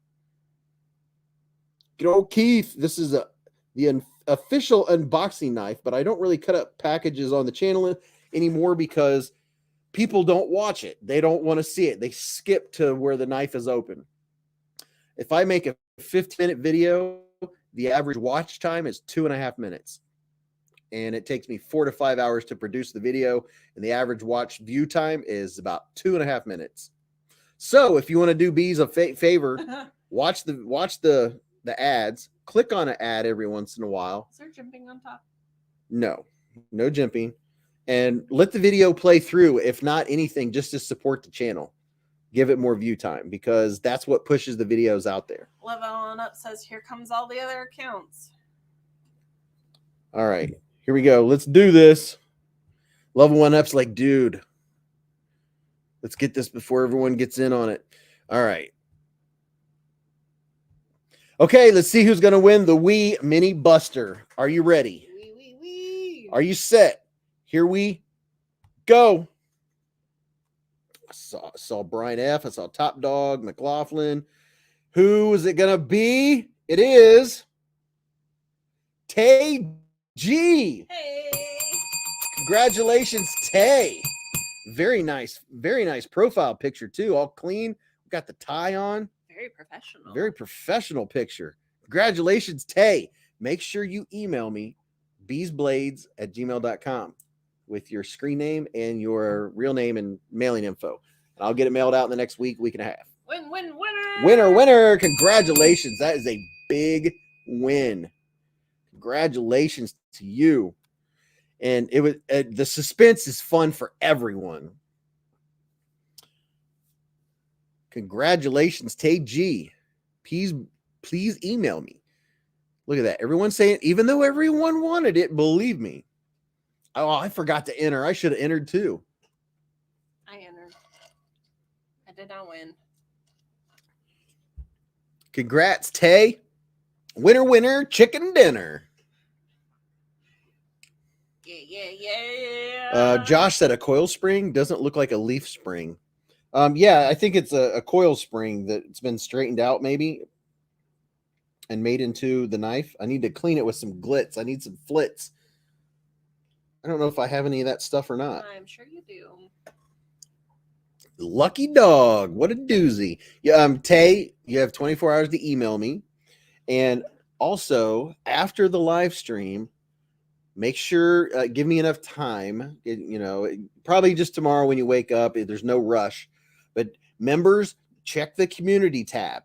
Good old Keith. This is the official unboxing knife, but I don't really cut up packages on the channel anymore because people don't watch it. They don't want to see it. They skip to where the knife is open. If I make a 15-minute video, the average watch time is 2.5 minutes. And it takes me 4 to 5 hours to produce the video. And the average watch view time is about 2.5 minutes. So if you want to do Beez a favor, watch the ads. Click on an ad every once in a while. Is there jumping on top? No. No jimping. And let the video play through, if not anything, just to support the channel. Give it more view time because that's what pushes the videos out there. Level on Up says, here comes all the other accounts. All right, here we go. Let's do this. Level 1 Up's like, dude, let's get this before everyone gets in on it. All right. Okay, let's see who's going to win the Wii Mini Buster. Are you ready? Wee. Are you set? Here we go. I saw Brian F. I saw Top Dog, McLaughlin. Who is it going to be? It is Tay G. Hey. Congratulations, Tay. Very nice profile picture too. All clean. Got the tie on. Very professional. Very professional picture. Congratulations, Tay. Make sure you email me, beezblades@gmail.com with your screen name and your real name and mailing info. And I'll get it mailed out in the next week and a half. Winner. Winner. Congratulations. That is a big win. Congratulations to you. And it was the suspense is fun for everyone. Congratulations, Tay G. Please email me. Look at that. Everyone's saying, even though everyone wanted it, believe me. Oh, I forgot to enter. I should have entered too. I entered. I did not win. Congrats, Tay. Winner, chicken dinner. Yeah. Josh said a coil spring doesn't look like a leaf spring. Yeah, I think it's a coil spring that's been straightened out maybe and made into the knife. I need to clean it with some glitz. I need some flits. I don't know if I have any of that stuff or not. I'm sure you do. Lucky dog. What a doozy. Yeah, Tay, you have 24 hours to email me. And also, after the live stream, make sure, give me enough time. Probably just tomorrow when you wake up. There's no rush. But members, check the community tab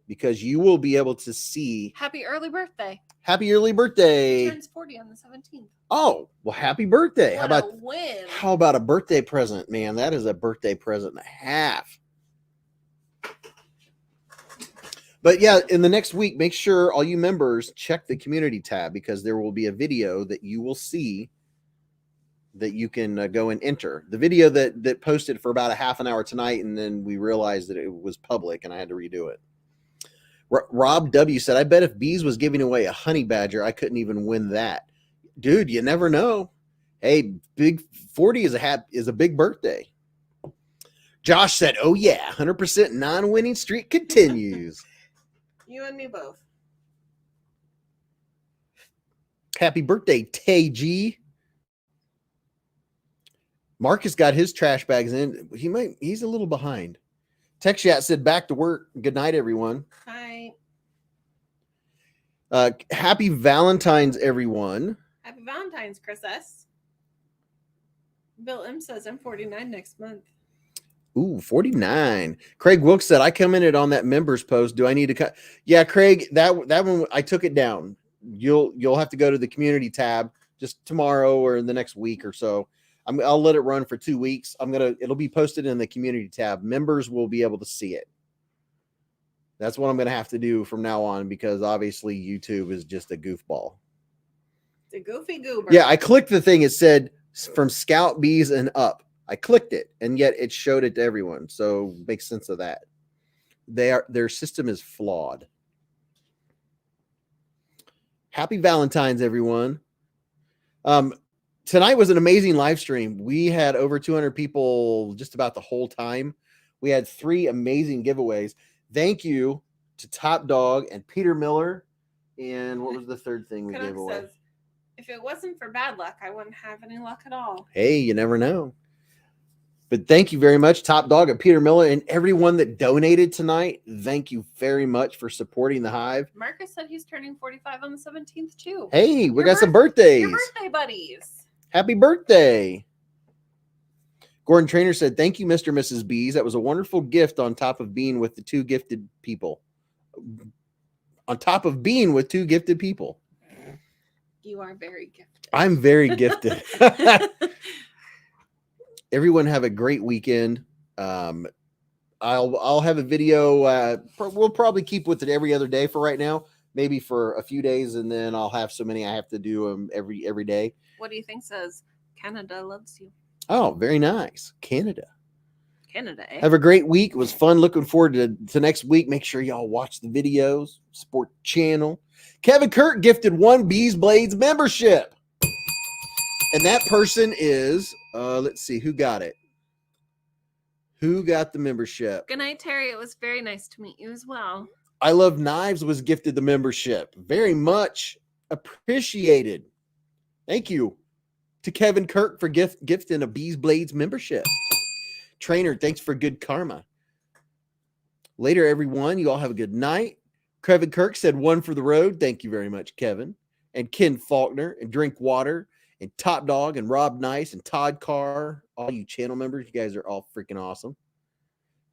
because you will be able to see. Happy early birthday. Happy early birthday. He turns 40 on the 17th. Oh, well, happy birthday. What a win. How about a birthday present, man? That is a birthday present and a half. But yeah, in the next week, make sure all you members check the community tab because there will be a video that you will see that you can go and enter. The video that posted for about a half an hour tonight, and then we realized that it was public and I had to redo it. Rob W said, I bet if Beez was giving away a honey badger, I couldn't even win that. Dude, you never know. Hey, big 40 is a big birthday. Josh said, oh yeah, 100% non-winning streak continues. You and me both. Happy birthday, Tay G. Marcus got his trash bags in. He's a little behind. Text chat said back to work. Good night, everyone. Hi. Happy Valentine's, everyone. Happy Valentine's, Chris S. Bill M says I'm 49 next month. Ooh, 49. Craig Wilkes said, I commented on that members post. Do I need to cut? Yeah, Craig, that one, I took it down. You'll have to go to the community tab just tomorrow or in the next week or so. I'll let it run for 2 weeks. It'll be posted in the community tab. Members will be able to see it. That's what I'm going to have to do from now on because obviously YouTube is just a goofball. It's a goofy goober. Yeah, I clicked the thing. It said from Scout Bees and up. I clicked it, and yet it showed it to everyone. So make sense of that. Their system is flawed. Happy Valentine's, everyone. Tonight was an amazing live stream. We had over 200 people just about the whole time. We had 3 amazing giveaways. Thank you to Top Dog and Peter Miller. And what was the third thing we gave away? Says, if it wasn't for bad luck, I wouldn't have any luck at all. Hey, you never know. But thank you very much, Top Dog and Peter Miller, and everyone that donated tonight. Thank you very much for supporting the Hive. Marcus said he's turning 45 on the 17th, too. Hey, we got some birthdays. Your birthday buddies. Happy birthday. Gordon Trainer said, thank you, Mr. and Mrs. Beez. That was a wonderful gift on top of being with the 2 gifted people. On top of being with 2 gifted people. You are very gifted. I'm very gifted. Everyone have a great weekend. I'll have a video. We'll probably keep with it every other day for right now, maybe for a few days, and then I'll have so many I have to do them every day. What do you think says Canada loves you? Oh, very nice. Canada, eh? Have a great week. It was fun. Looking forward to next week. Make sure y'all watch the videos. Support the channel. Kevin Kirk gifted 1 Beez Blades membership. And that person is, let's see, who got it? Who got the membership? Good night, Terry. It was very nice to meet you as well. I Love Knives was gifted the membership. Very much appreciated. Thank you to Kevin Kirk for gifting a Beez Blades membership. Trainer, thanks for good karma. Later, everyone. You all have a good night. Kevin Kirk said 1 for the road. Thank you very much, Kevin. And Ken Faulkner and Drink Water and Top Dog and Rob Nice and Todd Carr. All you channel members, you guys are all freaking awesome.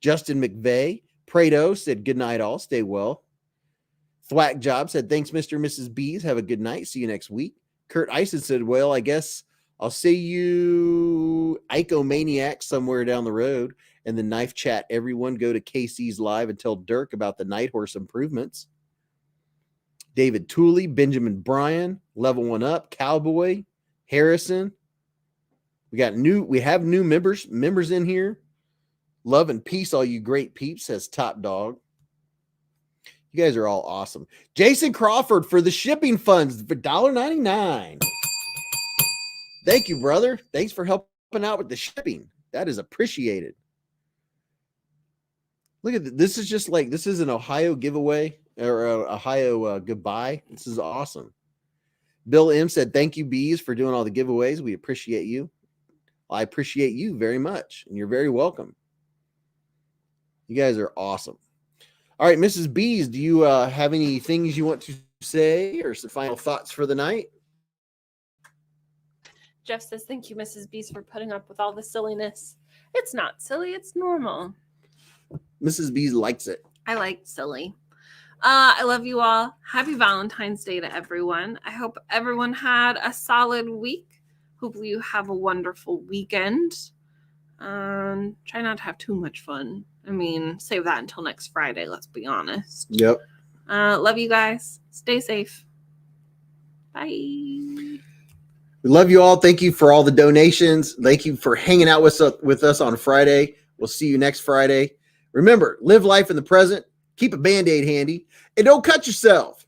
Justin McVeigh. Prado said good night all. Stay well. Thwack Job said thanks, Mr. and Mrs. Beez. Have a good night. See you next week. Kurt Ison said, well, I guess I'll see you Icomaniac somewhere down the road. And the knife chat. Everyone go to KC's live and tell Dirk about the Night Horse improvements. David Tooley, Benjamin Bryan, Level 1 Up, Cowboy, Harrison. We have new members in here. Love and peace, all you great peeps, says Top Dog. You guys are all awesome. Jason Crawford for the shipping funds for $1.99. Thank you, brother. Thanks for helping out with the shipping. That is appreciated. Look at this. This is an Ohio giveaway or Ohio goodbye. This is awesome. Bill M said, thank you, Beez, for doing all the giveaways. We appreciate you. I appreciate you very much, and you're very welcome. You guys are awesome. All right, Mrs. Beez, do you have any things you want to say or some final thoughts for the night? Jeff says, thank you, Mrs. Beez, for putting up with all the silliness. It's not silly. It's normal. Mrs. Beez likes it. I like silly. I love you all. Happy Valentine's Day to everyone. I hope everyone had a solid week. Hopefully you have a wonderful weekend. Try not to have too much fun. I mean, save that until next Friday, let's be honest. Yep. Love you guys. Stay safe. Bye. We love you all. Thank you for all the donations. Thank you for hanging out with us on Friday. We'll see you next Friday. Remember, live life in the present. Keep a Band-Aid handy. And don't cut yourself.